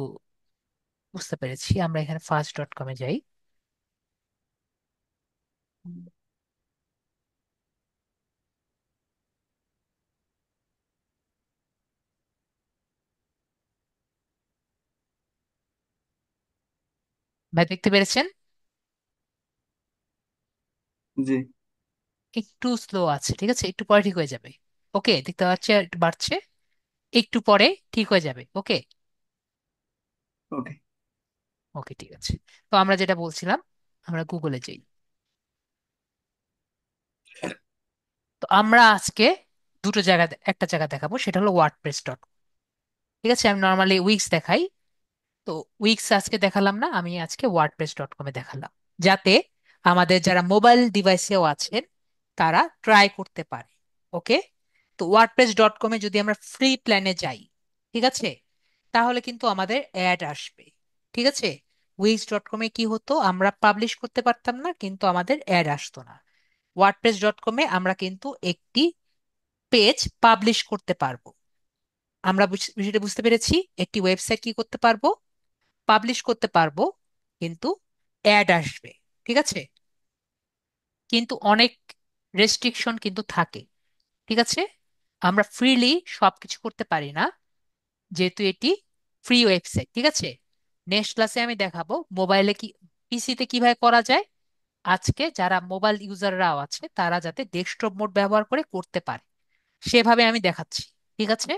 বুঝতে পেরেছি, আমরা এখানে ফার্স্ট.কমে যাই। ভাই দেখতে পেরেছেন? জি। একটু স্লো আছে, ঠিক আছে, একটু পরে ঠিক হয়ে যাবে। ওকে, দেখতে পাচ্ছি আর একটু বাড়ছে, একটু পরে ঠিক হয়ে যাবে। ওকে। ওকে। ওকে, ঠিক আছে। তো আমরা যেটা বলছিলাম, আমরা গুগলে যাই। তো আমরা আজকে দুটো জায়গা, একটা জায়গা দেখাবো, সেটা হলো ওয়ার্ডপ্রেস. ঠিক আছে, আমি নর্মালি উইক্স দেখাই, তো উইক্স আজকে দেখালাম না, আমি আজকে ওয়ার্ডপ্রেস.কমে দেখালাম, যাতে আমাদের যারা মোবাইল ডিভাইসেও আছেন তারা ট্রাই করতে পারে। ওকে। তো ওয়ার্ডপ্রেস.কমে যদি আমরা ফ্রি প্ল্যানে যাই, ঠিক আছে, তাহলে কিন্তু আমাদের অ্যাড আসবে। ঠিক আছে, উইক্স.কমে কি হতো, আমরা পাবলিশ করতে পারতাম না, কিন্তু আমাদের অ্যাড আসতো না। ওয়ার্ডপ্রেস.কমে আমরা কিন্তু একটি পেজ পাবলিশ করতে পারবো। আমরা বিষয়টা বুঝতে পেরেছি, একটি ওয়েবসাইট কি করতে পারবো, পাবলিশ করতে পারবো, কিন্তু অ্যাড আসবে। ঠিক আছে, কিন্তু অনেক রেস্ট্রিকশন কিন্তু থাকে। ঠিক আছে, আমরা ফ্রিলি সবকিছু করতে পারি না, যেহেতু এটি ফ্রি ওয়েবসাইট। ঠিক আছে, নেক্সট ক্লাসে আমি দেখাবো মোবাইলে কি, পিসিতে কিভাবে করা যায়, আজকে যারা মোবাইল ইউজাররাও আছে তারা যাতে ডেস্কটপ মোড ব্যবহার করে করতে পারে, সেভাবে আমি দেখাচ্ছি। ঠিক আছে,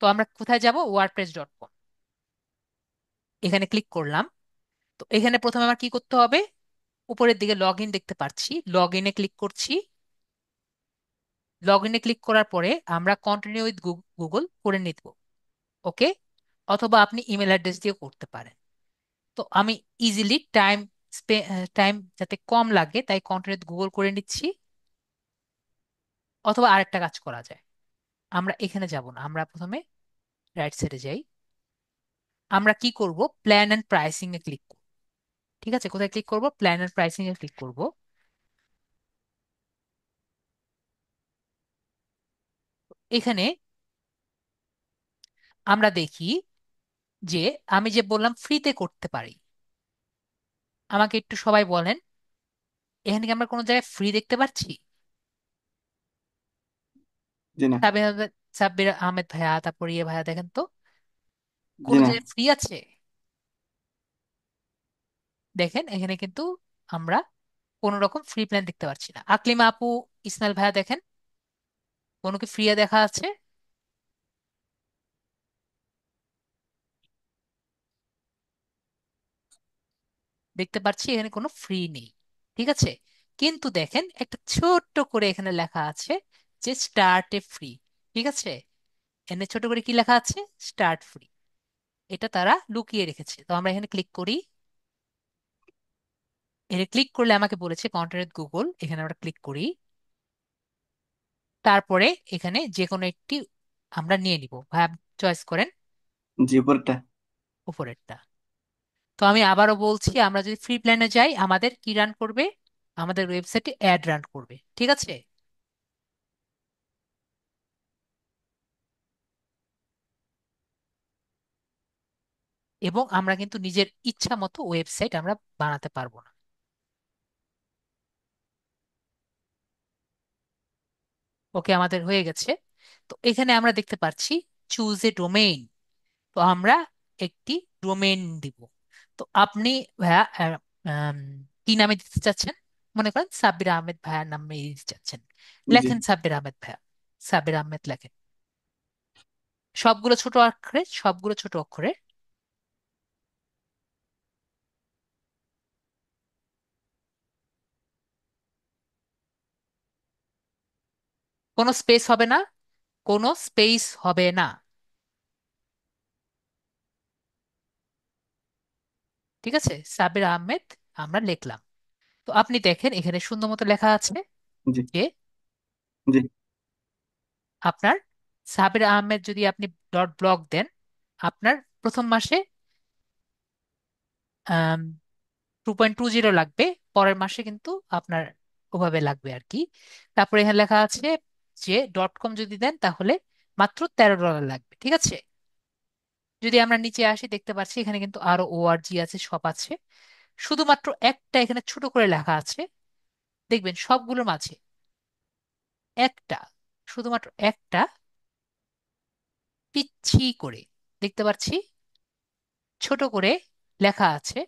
তো আমরা কোথায় যাব, ওয়ার্ডপ্রেস.কম, এখানে ক্লিক করলাম। তো এখানে প্রথমে আমার কি করতে হবে, উপরের দিকে লগ ইন দেখতে পাচ্ছি, লগ ইনে ক্লিক করছি। লগ ইনে ক্লিক করার পরে আমরা কন্টিনিউ উইথ গুগল করে নিব। ওকে, অথবা আপনি ইমেল অ্যাড্রেস দিয়ে করতে পারেন। তো আমি ইজিলি টাইম টাইম যাতে কম লাগে তাই কন্টিনিউ গুগল করে নিচ্ছি। অথবা আরেকটা কাজ করা যায়, আমরা এখানে যাব না, আমরা প্রথমে রাইট সাইডে যাই। আমরা কি করব, প্ল্যান এন্ড প্রাইসিং এ ক্লিক করব। ঠিক আছে, কোথায় ক্লিক করব, প্ল্যান এন্ড প্রাইসিং এ ক্লিক করব। এখানে আমরা দেখি যে আমি যে বললাম ফ্রিতে করতে পারি, আমাকে একটু সবাই বলেন এখানে কি আমরা কোনো জায়গায় ফ্রি দেখতে পাচ্ছি? জি না। সাবির আহমেদ, সাব্বির আহমেদ ভাইয়া, তারপর ইয়ে ভাইয়া, দেখেন তো জি কোনো না। জায়গায় ফ্রি আছে? দেখেন এখানে কিন্তু আমরা কোনো রকম ফ্রি প্ল্যান দেখতে পাচ্ছি না। আকলিমা আপু, ইসমাইল ভাইয়া, দেখেন কোনো কি ফ্রি দেখা আছে? দেখতে পাচ্ছি এখানে কোনো ফ্রি নেই। ঠিক আছে, কিন্তু দেখেন একটা ছোট্ট করে এখানে লেখা আছে যে স্টার্ট এ ফ্রি। ঠিক আছে, এখানে ছোট করে কি লেখা আছে, স্টার্ট ফ্রি। এটা তারা লুকিয়ে রেখেছে। তো আমরা এখানে ক্লিক করি। এখানে ক্লিক করলে আমাকে বলেছে কন্টিনিউ গুগল, এখানে আমরা ক্লিক করি। তারপরে এখানে যে কোনো একটি আমরা নিয়ে নিব, ভাই চয়েস করেন। জি, উপরটা। উপরেরটা। তো আমি আবারও বলছি, আমরা যদি ফ্রি প্ল্যানে যাই আমাদের কি রান করবে, আমাদের ওয়েবসাইটে অ্যাড রান করবে। ঠিক আছে, এবং আমরা কিন্তু নিজের ইচ্ছা মতো ওয়েবসাইট আমরা বানাতে পারবো না। ওকে, আমাদের হয়ে গেছে। তো এখানে আমরা দেখতে পাচ্ছি চুজ এ ডোমেইন। তো আমরা একটি ডোমেইন দিব। তো আপনি ভাইয়া আম, কি নামে দিতে চাচ্ছেন? মনে করেন সাব্বির আহমেদ ভাইয়ার নামে দিতে চাচ্ছেন, জি। লেখেন সাব্বির আহমেদ ভাইয়া, সাব্বির আহমেদ লেখেন, সবগুলো ছোট অক্ষরে, সবগুলো ছোট অক্ষরে। কোনো স্পেস হবে না, কোনো স্পেস হবে না। ঠিক আছে, সাব্বির আহমেদ আমরা লিখলাম। তো আপনি দেখেন এখানে সুন্দর মতো লেখা আছে জি। যে জি। আপনার সাবির আহমেদ যদি আপনি ডট ব্লক দেন, আপনার প্রথম মাসে 2.20 লাগবে, পরের মাসে কিন্তু আপনার ওভাবে লাগবে আর কি। তারপরে এখানে লেখা আছে যে ডট কম যদি দেন তাহলে মাত্র $13 লাগবে। ঠিক আছে, যদি আমরা নিচে আসি দেখতে পাচ্ছি এখানে কিন্তু আরো ওআরজি আছে, সব আছে। শুধুমাত্র একটা এখানে ছোট করে লেখা আছে, দেখবেন সবগুলোর মাঝে একটা, শুধুমাত্র একটা পিচ্ছি করে দেখতে পাচ্ছি ছোট করে লেখা আছে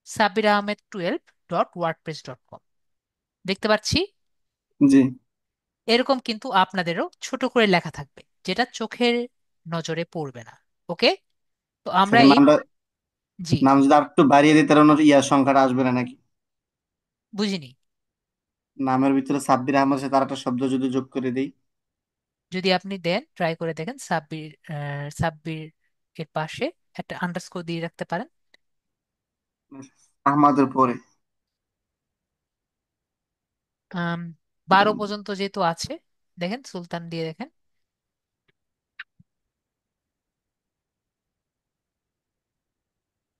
সাবির আহমেদ 12.wordpress.com। দেখতে পাচ্ছি জি। এরকম কিন্তু আপনাদেরও ছোট করে লেখা থাকবে, যেটা চোখের নজরে পড়বে না। ওকে, তো আমরা সেখানে এই, নামটা, জি, নাম যদি আর একটু বাড়িয়ে দিই তাহলে ওর ইয়ার সংখ্যাটা আসবে না নাকি? বুঝিনি। নামের ভিতরে সাব্বির আহমেদ সাথে আর একটা শব্দ যদি যোগ করে দিই। যদি আপনি দেন, ট্রাই করে দেখেন, সাব্বির, সাব্বির এর পাশে একটা আন্ডারস্কোর দিয়ে রাখতে পারেন। আহমাদের পরে। আম, 12 পর্যন্ত যেহেতু আছে, দেখেন সুলতান দিয়ে দেখেন।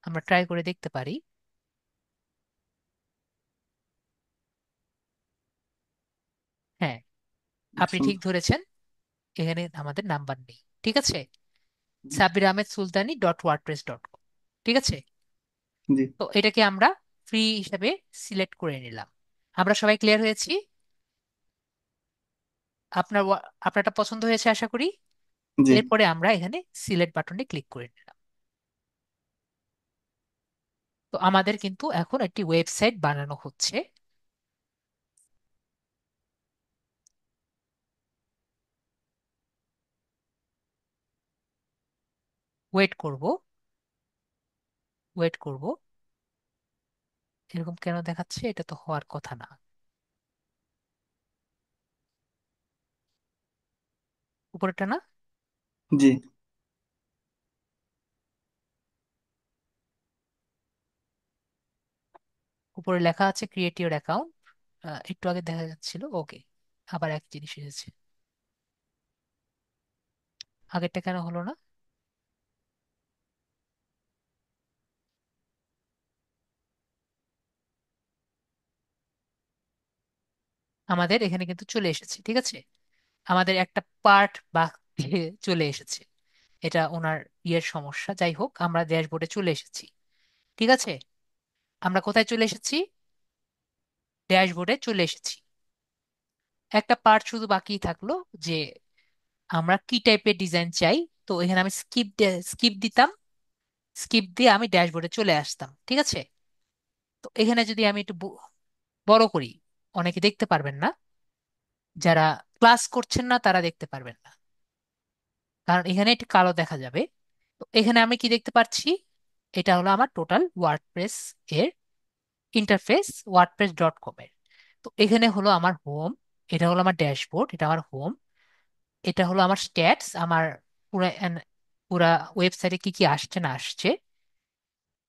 আমরা ট্রাই করে দেখতে পারি। হ্যাঁ, আপনি ঠিক ধরেছেন, এখানে আমাদের নাম্বার নেই। ঠিক আছে, সাব্বির আহমেদ সুলতানি ডট ওয়ার্ডপ্রেস ডট কম। ঠিক আছে, জি। তো এটাকে আমরা ফ্রি হিসাবে সিলেক্ট করে নিলাম। আমরা সবাই ক্লিয়ার হয়েছি? আপনারটা পছন্দ হয়েছে আশা করি। জি। এরপরে আমরা এখানে সিলেক্ট বাটনে ক্লিক করে নিলাম। তো আমাদের কিন্তু এখন একটি ওয়েবসাইট বানানো হচ্ছে। ওয়েট করব, ওয়েট করব। এরকম কেন দেখাচ্ছে? এটা তো হওয়ার কথা না। উপরেরটা না? জি। উপরে লেখা আছে ক্রিয়েট ইউর অ্যাকাউন্ট। একটু আগে দেখা যাচ্ছিল, ওকে, আবার এক জিনিস এসেছে। আগেরটা কেন হলো না? আমাদের এখানে কিন্তু চলে এসেছে, ঠিক আছে। আমাদের একটা পার্ট বা দিয়ে চলে এসেছে। এটা ওনার ইয়ের সমস্যা, যাই হোক আমরা ড্যাশবোর্ডে চলে এসেছি, ঠিক আছে। আমরা কোথায় চলে এসেছি? ড্যাশবোর্ডে চলে এসেছি। একটা পার্ট শুধু বাকি থাকলো, যে আমরা কি টাইপের ডিজাইন চাই। তো এখানে আমি স্কিপ দিতাম, স্কিপ দিয়ে আমি ড্যাশবোর্ডে চলে আসতাম, ঠিক আছে। তো এখানে যদি আমি একটু বড় করি, অনেকে দেখতে পারবেন না, যারা ক্লাস করছেন না তারা দেখতে পারবেন না, কারণ এখানে একটু কালো দেখা যাবে। তো এখানে আমি কি দেখতে পাচ্ছি? এটা হলো আমার টোটাল ওয়ার্ডপ্রেস এর ইন্টারফেস, wordpress.com এর। তো এখানে হলো আমার হোম, এটা হলো আমার ড্যাশবোর্ড, এটা আমার হোম, এটা হলো আমার স্ট্যাটস, আমার পুরা পুরা ওয়েবসাইটে কি কি আসছে না আসছে।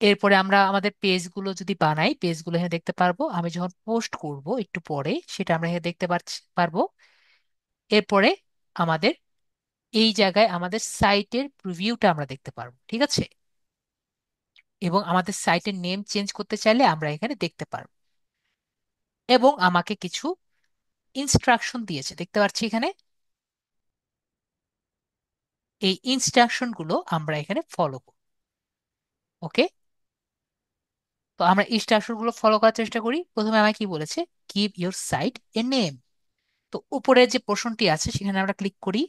এরপরে আমরা আমাদের পেজগুলো যদি বানাই, পেজগুলো এখানে দেখতে পারবো। আমি যখন পোস্ট করব একটু পরে, সেটা আমরা এখানে দেখতে পারবো। এরপরে আমাদের এই জায়গায় আমাদের সাইটের প্রিভিউটা আমরা দেখতে পারবো, ঠিক আছে। এবং আমাদের সাইটের নেম চেঞ্জ করতে চাইলে আমরা এখানে দেখতে পারবো। এবং আমাকে কিছু ইনস্ট্রাকশন দিয়েছে, দেখতে পাচ্ছি এখানে। এই ইনস্ট্রাকশন গুলো আমরা এখানে ফলো করব, ওকে। তো আমরা ইনস্ট্রাকশন গুলো ফলো করার চেষ্টা করি। প্রথমে আমায় কি বলেছে? Give your site a name. তো উপরের যে পোর্শনটি আছে সেখানে আমরা ক্লিক করি,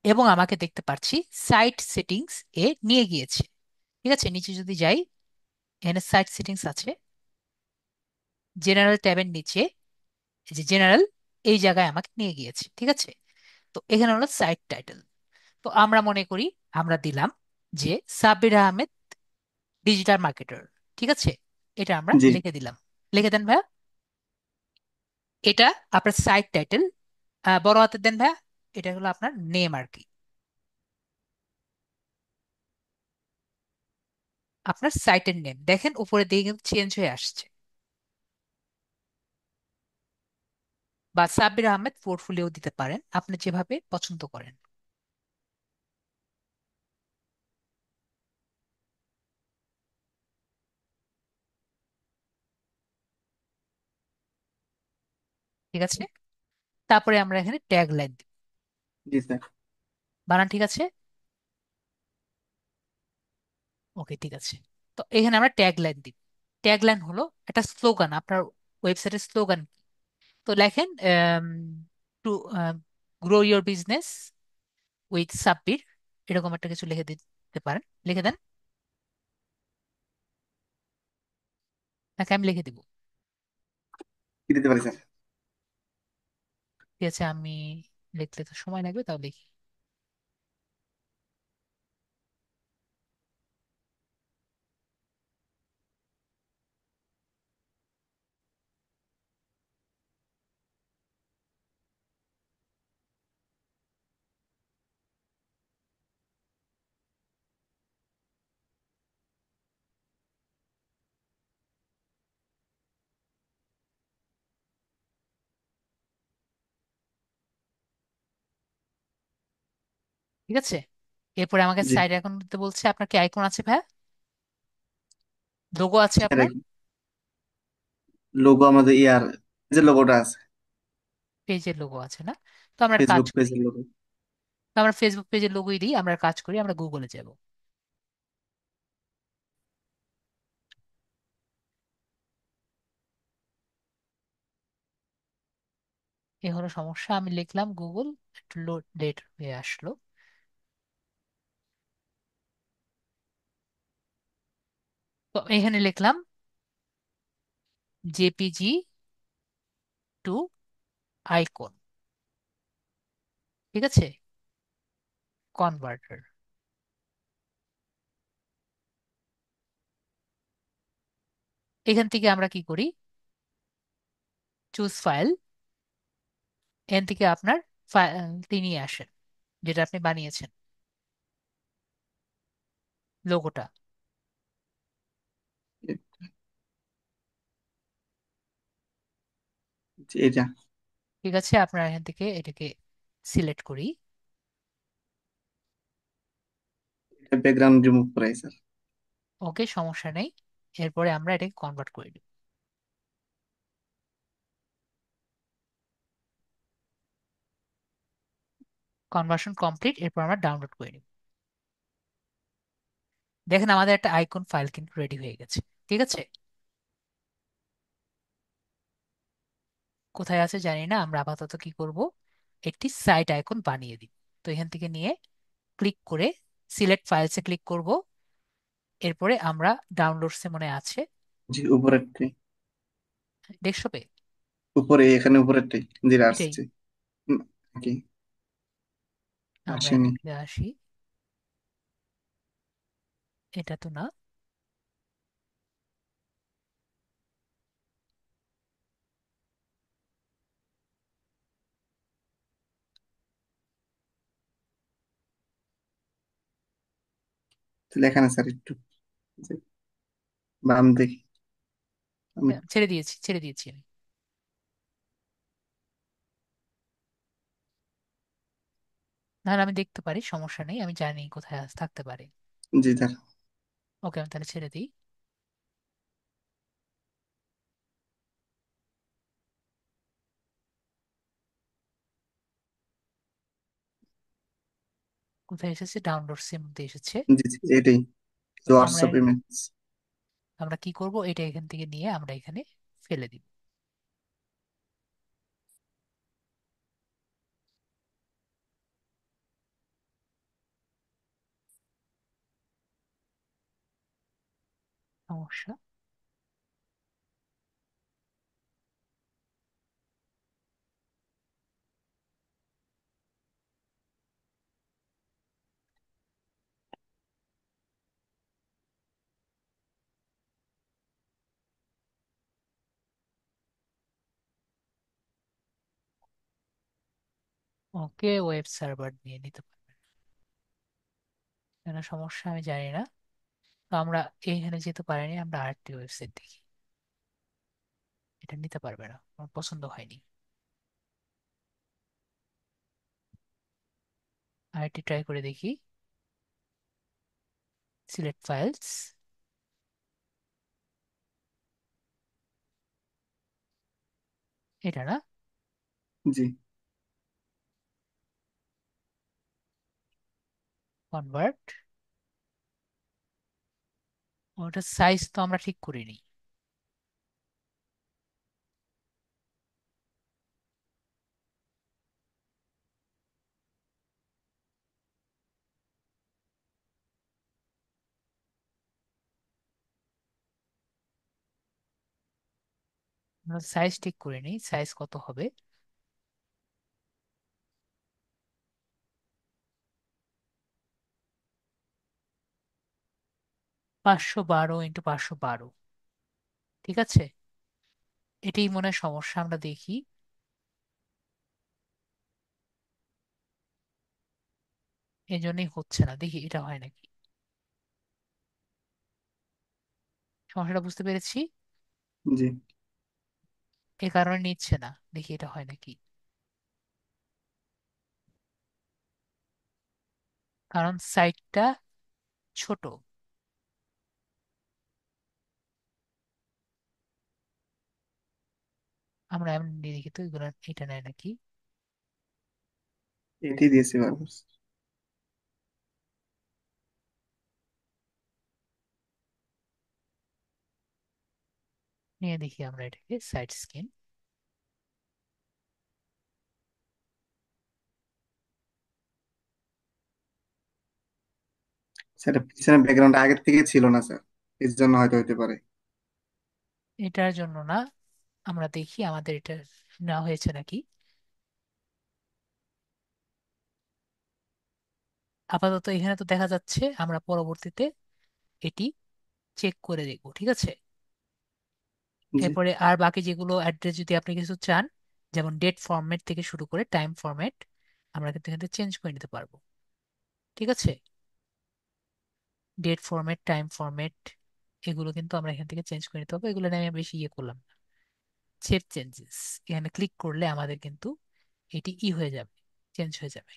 এবং আমাকে দেখতে পাচ্ছি সাইট সেটিংস এ নিয়ে গিয়েছে, ঠিক আছে। নিচে যদি যাই, এখানে সাইট সেটিংস আছে, জেনারেল ট্যাবের নিচে, এই যে জেনারেল, এই জায়গায় আমাকে নিয়ে গিয়েছে, ঠিক আছে। তো এখানে হলো সাইট টাইটেল। তো আমরা মনে করি আমরা দিলাম যে সাব্বির আহমেদ ডিজিটাল মার্কেটার, ঠিক আছে। এটা আমরা জি। লিখে দিলাম। লিখে দেন ভাইয়া। এটা আপনার সাইট টাইটেল, বড় হাতের দেন ভাইয়া। এটা হলো আপনার নেম আর কি, আপনার সাইটের নেম। দেখেন উপরে দিকে কিন্তু চেঞ্জ হয়ে আসছে। বা সাব্বির আহমেদ পোর্টফোলিও দিতে পারেন, আপনি যেভাবে পছন্দ করেন। ঠিক আছে। তারপরে আমরা এখানে ট্যাগ লাইন দিব। জি স্যার। বানান ঠিক আছে? ওকে, ঠিক আছে। তো এখানে আমরা ট্যাগ লাইন দিব। ট্যাগ লাইন হলো একটা স্লোগান, আপনার ওয়েবসাইটের স্লোগান। তো লেখেন to grow your business with Sabbir, এরকম একটা কিছু লিখে দিতে পারেন। লিখে দেন, নাকি আমি লিখে দিব? কি দিতে পারি স্যার? ঠিক আছে, আমি লিখলে তো সময় লাগবে, তাও লিখি। ঠিক আছে। এরপরে আমাকে জি সাইড আইকন দিতে বলছে। আপনার কি আইকন আছে ভাইয়া? লোগো আছে স্যার। আপনার? লোগো আমাদের ইয়ার যে লোগোটা আছে, পেজের লোগো আছে না? তো আমরা একটা কাজ ফেসবুক করি, পেজের লোগো। তো আমরা ফেসবুক পেজের লোগোই দিই। আমরা কাজ করি, আমরা গুগলে যাব। এ হলো সমস্যা। আমি লিখলাম গুগল, একটু লোড লেট হয়ে আসলো। তো এখানে লিখলাম জেপিজি টু আইকন, ঠিক আছে, কনভার্টার। এখান থেকে আমরা কি করি? চুজ ফাইল, এখান থেকে আপনার ফাইলটি নিয়ে আসেন, যেটা আপনি বানিয়েছেন, লোগোটা। এটা ঠিক আছে, আপনারা এখান থেকে এটাকে সিলেক্ট করি। ব্যাকগ্রাউন্ড রিমুভ করাই স্যার। ওকে, সমস্যা নেই। এরপরে আমরা এটাকে কনভার্ট করে দিই। কনভার্সন কমপ্লিট, এরপর আমরা ডাউনলোড করে নিই। দেখেন আমাদের একটা আইকন ফাইল কিন্তু রেডি হয়ে গেছে। ঠিক আছে, কোথায় আছে জানি না, আমরা আপাতত কি করব, একটি সাইট আইকন বানিয়ে দিই। তো এখান থেকে নিয়ে ক্লিক করে সিলেক্ট ফাইলসে ক্লিক করব। এরপরে আমরা ডাউনলোডসে মনে আছে জি উপরেরটাই। ডেস্কটপে, উপরে এখানে উপরেরটাই। জি এটাই। আসছে। উম, কি আমরা আসেনি? এখানে ফিরে আসি, এটা তো না। তাহলে এখানে স্যার একটু জি, বাম দেখি আমি। ছেড়ে দিয়েছি, ছেড়ে দিয়েছি আমি। নাহলে আমি দেখতে পারি, সমস্যা নেই, আমি জানি কোথায় থাকতে পারে। জি স্যার। ওকে, আমি তাহলে ছেড়ে দিই। কোথায় এসেছে, ডাউনলোডসের মধ্যে এসেছে। জি জি এটাই আমরা হোয়াটসঅ্যাপ ইমেজ। আমরা কি করব, এটা এখান থেকে নিয়ে আমরা এখানে ফেলে দিব। সমস্যা, ওকে, ওয়েব সার্ভার নিয়ে নিতে পারবে। কেন সমস্যা আমি জানি না। তো আমরা এইখানে যেতে পারিনি, আমরা আরেকটি ওয়েবসাইট দেখি। এটা নিতে পারবে না, আমার পছন্দ হয়নি। আরেকটি ট্রাই করে দেখি। সিলেক্ট ফাইলস, এটা না। জি কনভার্ট, ওটা সাইজ তো আমরা ঠিক করিনি। আমরা সাইজ ঠিক করিনি, সাইজ কত হবে। 512 × 512। ঠিক আছে, এটাই মনে হয় সমস্যা, আমরা দেখি। এই জন্যই হচ্ছে না, দেখি এটা হয় নাকি। সমস্যাটা বুঝতে পেরেছি, জি এ কারণে নিচ্ছে না, দেখি এটা হয় নাকি। কারণ সাইটটা ছোট। আমরা এমন নিয়ে দেখি তো এগুলো, এটা নেয় নাকি। এটাই দিয়েছি বারবার। নিয়ে দেখি আমরা এটাকে সাইট স্ক্রিন। সেটা পিছনে ব্যাকগ্রাউন্ড আগের থেকে ছিল না স্যার, এর জন্য হয়তো হতে পারে। এটার জন্য না, আমরা দেখি আমাদের এটা নেওয়া হয়েছে নাকি। আপাতত এখানে তো দেখা যাচ্ছে, আমরা পরবর্তীতে এটি চেক করে দেখবো। ঠিক আছে, জি এরপরে আর বাকি যেগুলো অ্যাড্রেস যদি আপনি কিছু চান, যেমন ডেট ফরম্যাট থেকে শুরু করে টাইম ফরম্যাট, আমরা কিন্তু এখানে চেঞ্জ করে নিতে পারবো। ঠিক আছে, ডেট ফরম্যাট, টাইম ফরম্যাট, এগুলো কিন্তু আমরা এখান থেকে চেঞ্জ করে নিতে পারবো। এগুলো নিয়ে আমি বেশি ইয়ে করলাম না। সেভ চেঞ্জেস, এখানে ক্লিক করলে আমাদের কিন্তু এটি হয়ে যাবে, চেঞ্জ হয়ে যাবে।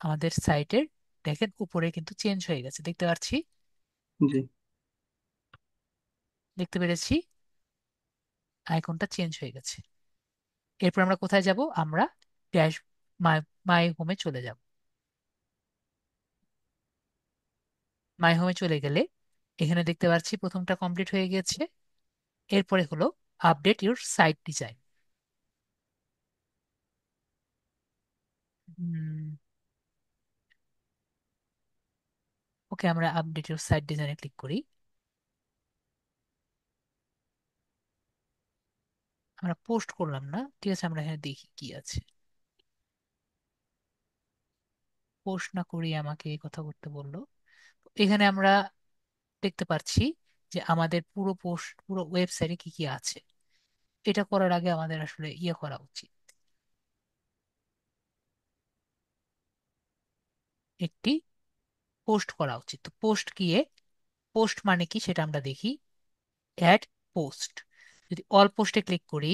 আমাদের সাইটের দেখেন উপরে কিন্তু চেঞ্জ হয়ে গেছে, দেখতে পাচ্ছি, জি। দেখতে পেরেছি আইকনটা চেঞ্জ হয়ে গেছে। এরপর আমরা কোথায় যাব? আমরা ড্যাশ মাই মাই হোমে চলে যাব। মাই হোমে চলে গেলে এখানে দেখতে পাচ্ছি প্রথমটা কমপ্লিট হয়ে গেছে। এরপরে হলো আপডেট ইউর সাইট ডিজাইন। ওকে, আমরা আপডেট ইউর সাইট ডিজাইনে ক্লিক করি। আমরা পোস্ট করলাম না, ঠিক আছে, আমরা এখানে দেখি কি আছে। পোস্ট না করি আমাকে এই কথা করতে বললো। এখানে আমরা দেখতে পাচ্ছি যে আমাদের পুরো পোস্ট, পুরো ওয়েবসাইটে কি কি আছে। এটা করার আগে আমাদের আসলে করা উচিত, একটি পোস্ট করা উচিত। তো পোস্ট গিয়ে, পোস্ট মানে কি সেটা আমরা দেখি। অ্যাড পোস্ট, যদি অল পোস্টে ক্লিক করি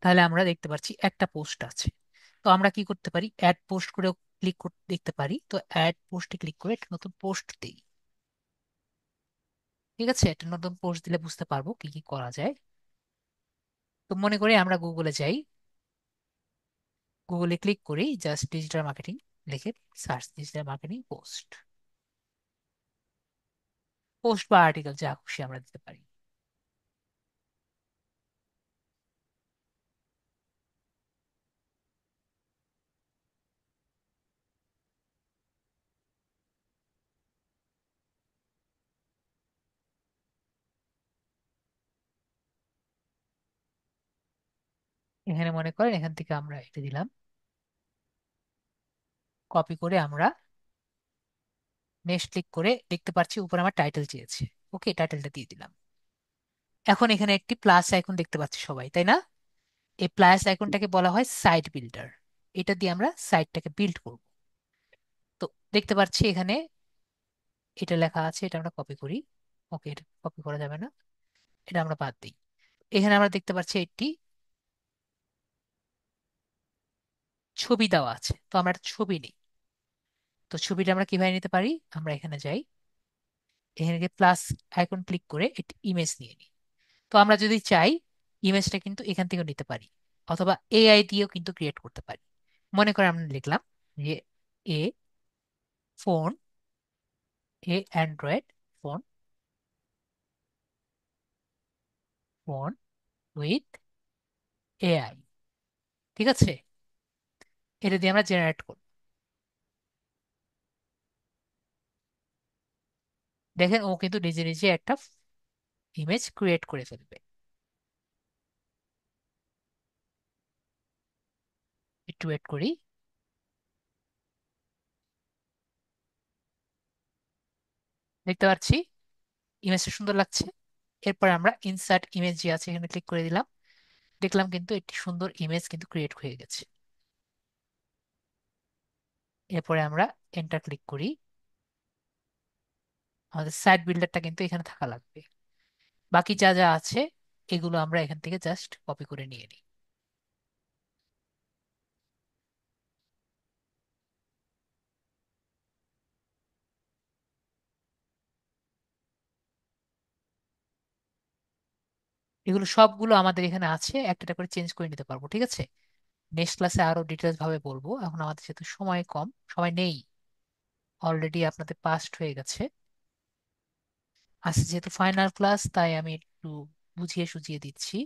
তাহলে আমরা দেখতে পাচ্ছি একটা পোস্ট আছে। তো আমরা কি করতে পারি? অ্যাড পোস্ট করেও ক্লিক করতে দেখতে পারি। তো অ্যাড পোস্টে ক্লিক করে একটা নতুন পোস্ট দিই। ঠিক আছে, একটা নতুন পোস্ট দিলে বুঝতে পারবো কি কি করা যায়। তো মনে করি আমরা গুগলে যাই, গুগলে ক্লিক করি, জাস্ট ডিজিটাল মার্কেটিং লিখে search, digital marketing post, post বা আর্টিকেল যা খুশি আমরা দিতে পারি। এখানে মনে করেন এখান থেকে আমরা এটা দিলাম, কপি করে আমরা নেক্সট ক্লিক করে দেখতে পাচ্ছি উপরে আমার টাইটেল চেয়েছে। ওকে, টাইটেলটা দিয়ে দিলাম। এখন এখানে একটি প্লাস আইকন দেখতে পাচ্ছি সবাই, তাই না? এই প্লাস আইকনটাকে বলা হয় সাইট বিল্ডার। এটা দিয়ে আমরা সাইটটাকে বিল্ড করব। তো দেখতে পাচ্ছি এখানে এটা লেখা আছে, এটা আমরা কপি করি। ওকে, এটা কপি করা যাবে না, এটা আমরা বাদ দিই। এখানে আমরা দেখতে পাচ্ছি একটি ছবি দেওয়া আছে, তো আমরা একটা ছবি নিই। তো ছবিটা আমরা কিভাবে নিতে পারি? আমরা এখানে যাই, এখানে গিয়ে প্লাস আইকন ক্লিক করে একটি ইমেজ নিয়ে নিই। তো আমরা যদি চাই ইমেজটা কিন্তু এখান থেকেও নিতে পারি, অথবা এআই দিয়েও কিন্তু ক্রিয়েট করতে পারি। মনে করে আমরা লিখলাম যে a phone, a android phone, phone with AI. ঠিক আছে, এটা দিয়ে আমরা জেনারেট করব। দেখেন ও কিন্তু নিজে নিজে একটা ইমেজ ক্রিয়েট করে ফেলবে। একটু ওয়েট করি। দেখতে পাচ্ছি ইমেজটা সুন্দর লাগছে। এরপর আমরা ইনসার্ট ইমেজ যে আছে এখানে ক্লিক করে দিলাম। দেখলাম কিন্তু একটি সুন্দর ইমেজ কিন্তু ক্রিয়েট হয়ে গেছে। এরপরে আমরা এন্টার ক্লিক করি। আমাদের সাইট বিল্ডারটা কিন্তু এখানে থাকা লাগবে। বাকি যা যা আছে এগুলো আমরা এখান থেকে জাস্ট কপি করে নিয়ে নিই। এগুলো সবগুলো আমাদের এখানে আছে, একটা একটা করে চেঞ্জ করে নিতে পারবো। ঠিক আছে, নেক্সট ক্লাসে আরো ডিটেলস ভাবে বলবো। এখন আমাদের যেহেতু সময় কম, সময় নেই, অলরেডি আপনাদের পাস্ট হয়ে গেছে। আজকে যেহেতু ফাইনাল ক্লাস তাই আমি একটু বুঝিয়ে সুঝিয়ে দিচ্ছি।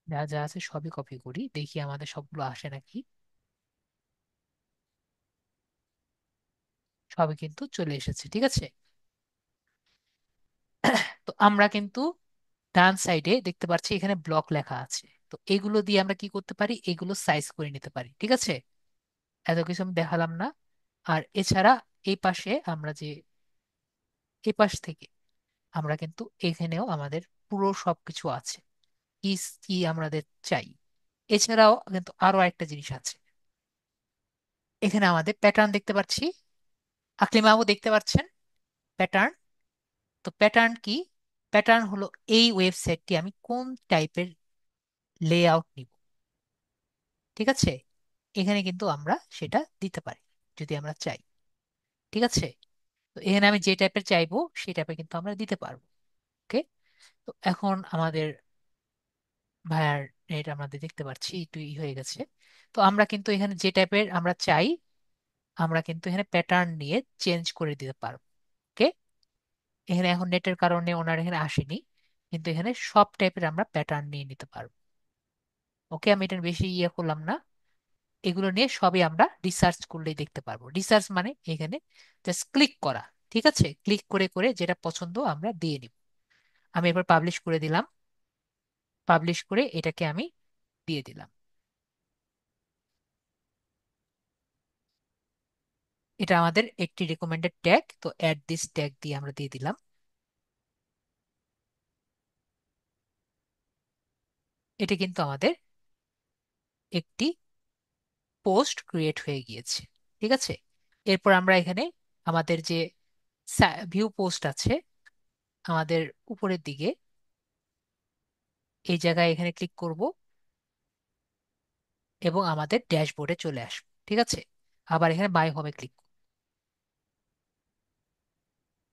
যা যা আছে সবই কপি করি, দেখি আমাদের সবগুলো আসে নাকি। সবই কিন্তু চলে এসেছে, ঠিক আছে। তো আমরা কিন্তু ডান সাইডে দেখতে পাচ্ছি এখানে ব্লক লেখা আছে। তো এগুলো দিয়ে আমরা কি করতে পারি? এগুলো সাইজ করে নিতে পারি। ঠিক আছে, এত কিছু আমি দেখালাম না। আর এছাড়া এই পাশে আমরা যে এই পাশ থেকে আমরা কিন্তু এখানেও আমাদের পুরো সবকিছু আছে, কি কি আমাদের চাই। এছাড়াও কিন্তু আরো একটা জিনিস আছে, এখানে আমাদের প্যাটার্ন দেখতে পাচ্ছি, আকলিমাও দেখতে পাচ্ছেন প্যাটার্ন। তো প্যাটার্ন কি? প্যাটার্ন হলো এই ওয়েবসাইটটি আমি কোন টাইপের লেআউট নিব, ঠিক আছে? এখানে কিন্তু আমরা সেটা দিতে পারি যদি আমরা চাই, ঠিক আছে? তো এখানে আমি যে টাইপের চাইবো সেই টাইপের কিন্তু আমরা দিতে পারবো। ওকে, তো এখন আমাদের ভাইয়ার নেট আমাদের দেখতে পাচ্ছি একটু হয়ে গেছে। তো আমরা কিন্তু এখানে যে টাইপের আমরা চাই আমরা কিন্তু এখানে প্যাটার্ন নিয়ে চেঞ্জ করে দিতে পারবো। ওকে, এখানে এখন নেটের কারণে ওনার এখানে আসেনি, কিন্তু এখানে সব টাইপের আমরা প্যাটার্ন নিয়ে নিতে পারবো। ওকে, আমি এটা বেশি করলাম না, এগুলো নিয়ে সবই আমরা রিসার্চ করলেই দেখতে পারবো। রিসার্চ মানে এখানে জাস্ট ক্লিক করা, ঠিক আছে? ক্লিক করে করে যেটা পছন্দ আমরা দিয়ে নিব। আমি এবার পাবলিশ করে দিলাম, পাবলিশ করে এটাকে আমি দিয়ে দিলাম। এটা আমাদের একটি রেকমেন্ডেড ট্যাগ, তো অ্যাড দিস ট্যাগ দিয়ে আমরা দিয়ে দিলাম। এটা কিন্তু আমাদের একটি পোস্ট ক্রিয়েট হয়ে গিয়েছে, ঠিক আছে? এরপর আমরা এখানে আমাদের যে ভিউ পোস্ট আছে আমাদের উপরের দিকে, এই জায়গায় এখানে ক্লিক করব এবং আমাদের ড্যাশবোর্ডে চলে আসবো, ঠিক আছে? আবার এখানে মাই হোমে ক্লিক,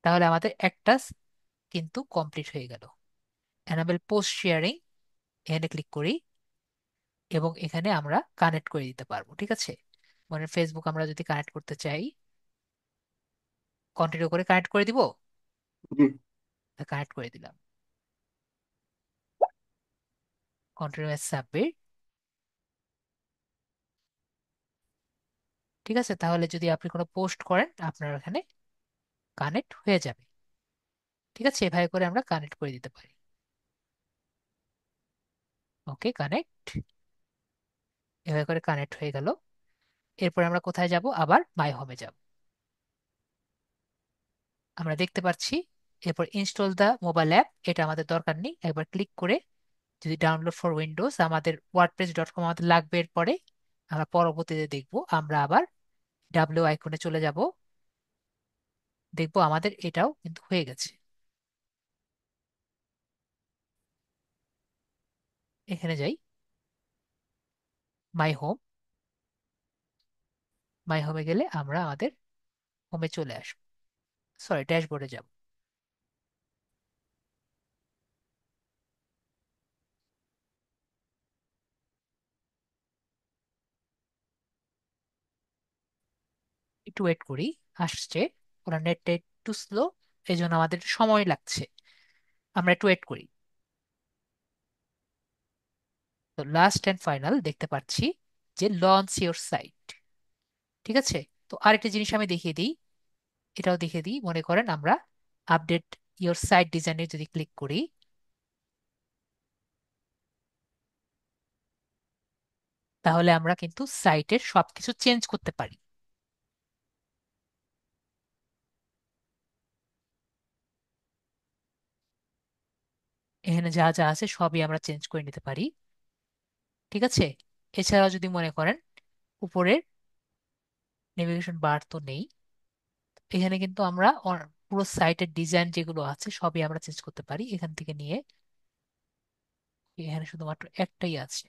তাহলে আমাদের একটা কিন্তু কমপ্লিট হয়ে গেল। এনাবেল পোস্ট শেয়ারিং, এখানে ক্লিক করি এবং এখানে আমরা কানেক্ট করে দিতে পারবো, ঠিক আছে? মানে ফেসবুক আমরা যদি কানেক্ট করতে চাই, কন্টিনিউ করে কানেক্ট করে দিব, জি। কানেক্ট করে দিলাম, কন্টিনিউ সাবমিট। ঠিক আছে, তাহলে যদি আপনি কোনো পোস্ট করেন আপনার এখানে কানেক্ট হয়ে যাবে, ঠিক আছে? এভাবে করে আমরা কানেক্ট করে দিতে পারি। ওকে, কানেক্ট, এভাবে করে কানেক্ট হয়ে গেল। এরপর আমরা কোথায় যাব? আবার মাই হোমে যাব। আমরা দেখতে পাচ্ছি এরপর ইনস্টল দা মোবাইল অ্যাপ, এটা আমাদের দরকার নেই। একবার ক্লিক করে যদি ডাউনলোড ফর উইন্ডোজ আমাদের wordpress.com আমাদের লাগবে, এরপরে আমরা পরবর্তীতে দেখব। আমরা আবার ডাব্লিউ আইকনে চলে যাব, দেখবো আমাদের এটাও কিন্তু হয়ে গেছে। এখানে যাই, মাই হোম, মাই হোমে গেলে আমরা আমাদের হোমে চলে আসবো, সরি ড্যাশবোর্ডে যাব। একটু ওয়েট করি, আসছে। ওরা নেটটা একটু স্লো, এই জন্য আমাদের একটু সময় লাগছে, আমরা একটু ওয়েট করি। তো লাস্ট অ্যান্ড ফাইনাল দেখতে পাচ্ছি যে লঞ্চ ইওর সাইট, ঠিক আছে? তো আরেকটা জিনিস আমি দেখিয়ে দিই, এটাও দেখিয়ে দিই। মনে করেন আমরা আপডেট ইওর সাইট ডিজাইনে যদি ক্লিক করি, তাহলে আমরা কিন্তু সাইটের সবকিছু চেঞ্জ করতে পারি। এখানে যা যা আছে সবই আমরা চেঞ্জ করে নিতে পারি, ঠিক আছে? এছাড়াও যদি মনে করেন উপরের নেভিগেশন বার তো নেই, এখানে কিন্তু আমরা পুরো সাইটের ডিজাইন যেগুলো আছে সবই আমরা চেঞ্জ করতে পারি এখান থেকে নিয়ে। এখানে শুধুমাত্র একটাই আছে,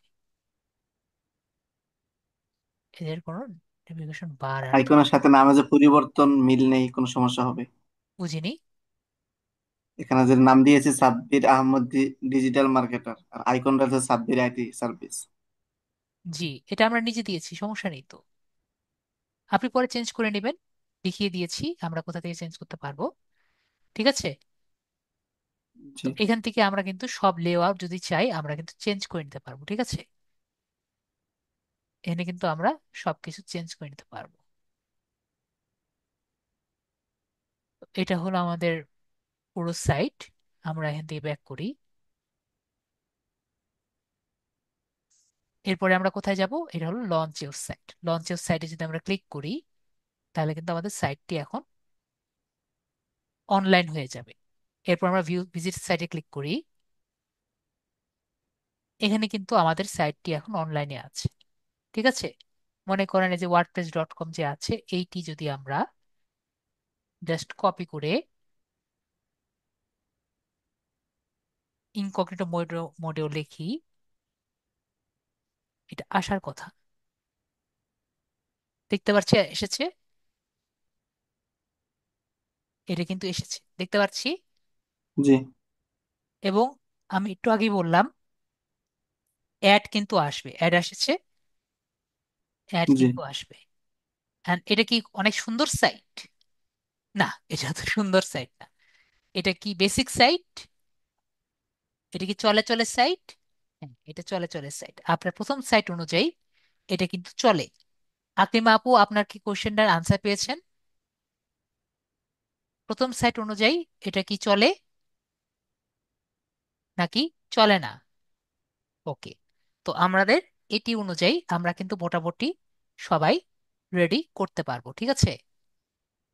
এদের কোনো নেভিগেশন বার আর নেই। আইকনের সাথে নামে যে পরিবর্তন মিল নেই, কোনো সমস্যা হবে? বুঝিনি। এখানে যে নাম দিয়েছে সাব্বির আহমদ ডিজিটাল মার্কেটার, আর আইকনটা হচ্ছে সাব্বির আইটি সার্ভিস। জি, এটা আমরা নিজে দিয়েছি, সমস্যা নেই তো, আপনি পরে চেঞ্জ করে নেবেন। দেখিয়ে দিয়েছি আমরা কোথা থেকে চেঞ্জ করতে পারবো, ঠিক আছে? তো জি। এখান থেকে আমরা কিন্তু সব লেআউট যদি চাই আমরা কিন্তু চেঞ্জ করে নিতে পারবো, ঠিক আছে? এখানে কিন্তু আমরা সবকিছু চেঞ্জ করে নিতে পারবো। তো এটা হলো আমাদের পুরো সাইট। আমরা এখান থেকে ব্যাক করি, এরপরে আমরা কোথায় যাব? এটা হলো launch your site. Launch your সাইটে যদি আমরা ক্লিক করি তাহলে কিন্তু আমাদের সাইটটি এখন অনলাইন হয়ে যাবে। এরপর আমরা ভিজিট সাইটে ক্লিক করি। এখানে কিন্তু আমাদের সাইটটি এখন অনলাইনে আছে। ঠিক আছে, মনে করেন এই যে wordpress.com যে আছে এইটি যদি আমরা জাস্ট কপি করে ইনকগনিটো মোডেও লিখি, এটা আসার কথা। দেখতে পাচ্ছি এসেছে, এটা কিন্তু এসেছে দেখতে পাচ্ছি। জি। এবং আমি একটু আগে বললাম অ্যাড কিন্তু আসবে, অ্যাড এসেছে, অ্যাড জি। কিন্তু আসবে। And এটা কি অনেক সুন্দর সাইট? না, এটা তো সুন্দর সাইট না। এটা কি বেসিক সাইট? এটা কি চলে চলে সাইট? হ্যাঁ, এটা চলে চলে সাইট। আপনার প্রথম সাইট অনুযায়ী এটা কিন্তু চলে। আকলিমা আপু, আপনার কি কোশ্চেনটার আনসার পেয়েছেন? প্রথম সাইট অনুযায়ী এটা কি চলে নাকি চলে না? ওকে, তো আমাদের এটি অনুযায়ী আমরা কিন্তু মোটামুটি সবাই রেডি করতে পারবো। ঠিক আছে,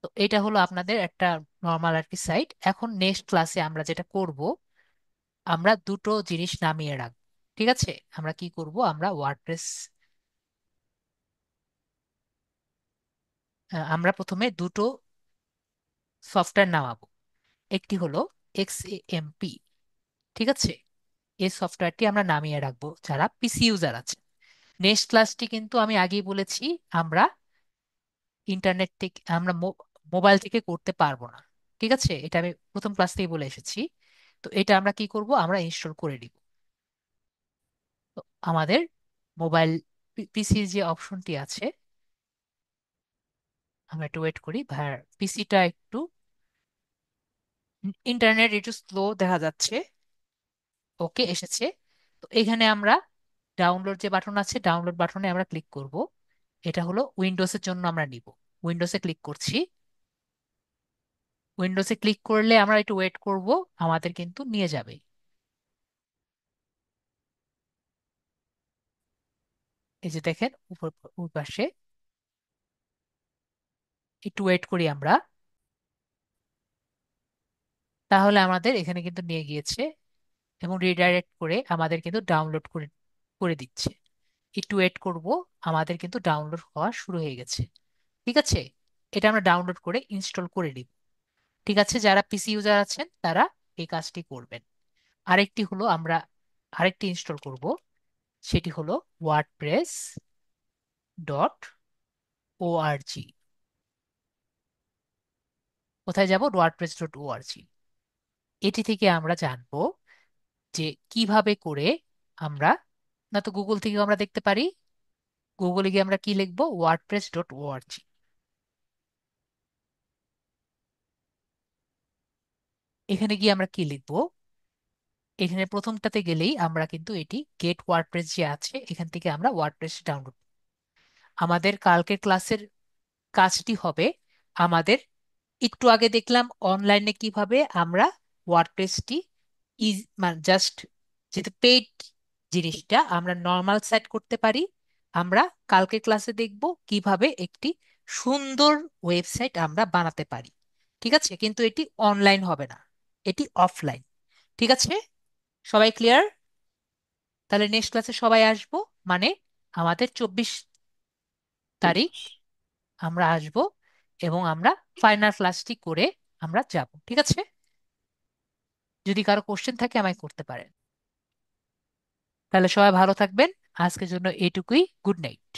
তো এটা হলো আপনাদের একটা নর্মাল আর কি সাইট। এখন নেক্সট ক্লাসে আমরা যেটা করব, আমরা দুটো জিনিস নামিয়ে রাখবো। ঠিক আছে, আমরা কি করব, আমরা ওয়ার্ডপ্রেস, আমরা প্রথমে দুটো সফটওয়্যার নামাবো। একটি হলো এক্সএএমপি। ঠিক আছে, এই সফটওয়্যারটি আমরা নামিয়ে রাখবো যারা পিসি ইউজার আছে। নেক্সট ক্লাসটি কিন্তু আমি আগেই বলেছি আমরা ইন্টারনেট থেকে, আমরা মোবাইল থেকে করতে পারবো না। ঠিক আছে, এটা আমি প্রথম ক্লাস থেকেই বলে এসেছি। তো এটা আমরা কি করব, আমরা ইনস্টল করে দিব। তো আমাদের মোবাইল পিসির যে অপশনটি আছে, আমরা একটু ওয়েট করি, ভাই পিসিটা একটু, ইন্টারনেট একটু স্লো দেখা যাচ্ছে। ওকে, এসেছে। তো এখানে আমরা ডাউনলোড যে বাটন আছে, ডাউনলোড বাটনে আমরা ক্লিক করব। এটা হলো উইন্ডোজের জন্য আমরা নিব। উইন্ডোজে ক্লিক করছি। উইন্ডোজে ক্লিক করলে আমরা একটু ওয়েট করব, আমাদের কিন্তু নিয়ে যাবে। এই যে দেখেন উপর ওই পাশে, একটু ওয়েট করি আমরা। তাহলে আমাদের এখানে কিন্তু নিয়ে গিয়েছে এবং রিডাইরেক্ট করে আমাদের কিন্তু ডাউনলোড করে করে দিচ্ছে। একটু ওয়েট করব, আমাদের কিন্তু ডাউনলোড হওয়া শুরু হয়ে গেছে। ঠিক আছে, এটা আমরা ডাউনলোড করে ইনস্টল করে নিব। ঠিক আছে, যারা পিসি ইউজার আছেন তারা এই কাজটি করবেন। আরেকটি হলো আমরা আরেকটি ইনস্টল করব, সেটি হলো wordpress.org। কোথায় যাব, wordpress.org। এটি থেকে আমরা জানবো যে কিভাবে করে আমরা, না তো গুগল থেকে আমরা দেখতে পারি। গুগলে গিয়ে আমরা কি লিখবো, wordpress.org। এখানে গিয়ে আমরা কি লিখবো, এখানে প্রথমটাতে গেলেই আমরা কিন্তু এটি গেট ওয়ার্ডপ্রেস যে আছে এখান থেকে আমরা ওয়ার্ডপ্রেস ডাউনলোড। আমাদের কালকের ক্লাসের কাজটি হবে, আমাদের একটু আগে দেখলাম অনলাইনে কিভাবে আমরা ওয়ার্ডপ্রেসটি ইজ মানে জাস্ট, যেহেতু পেইড জিনিসটা আমরা নর্মাল সেট করতে পারি। আমরা কালকে ক্লাসে দেখব কিভাবে একটি সুন্দর ওয়েবসাইট আমরা বানাতে পারি। ঠিক আছে, কিন্তু এটি অনলাইন হবে না, এটি অফলাইন। ঠিক আছে, সবাই ক্লিয়ার? তাহলে নেক্সট ক্লাসে সবাই আসবো, মানে আমাদের 24 তারিখ আমরা আসব এবং আমরা ফাইনাল ক্লাসটি করে আমরা যাব। ঠিক আছে, যদি কারো কোশ্চেন থাকে আমায় করতে পারেন। তাহলে সবাই ভালো থাকবেন, আজকের জন্য এইটুকুই, গুড নাইট।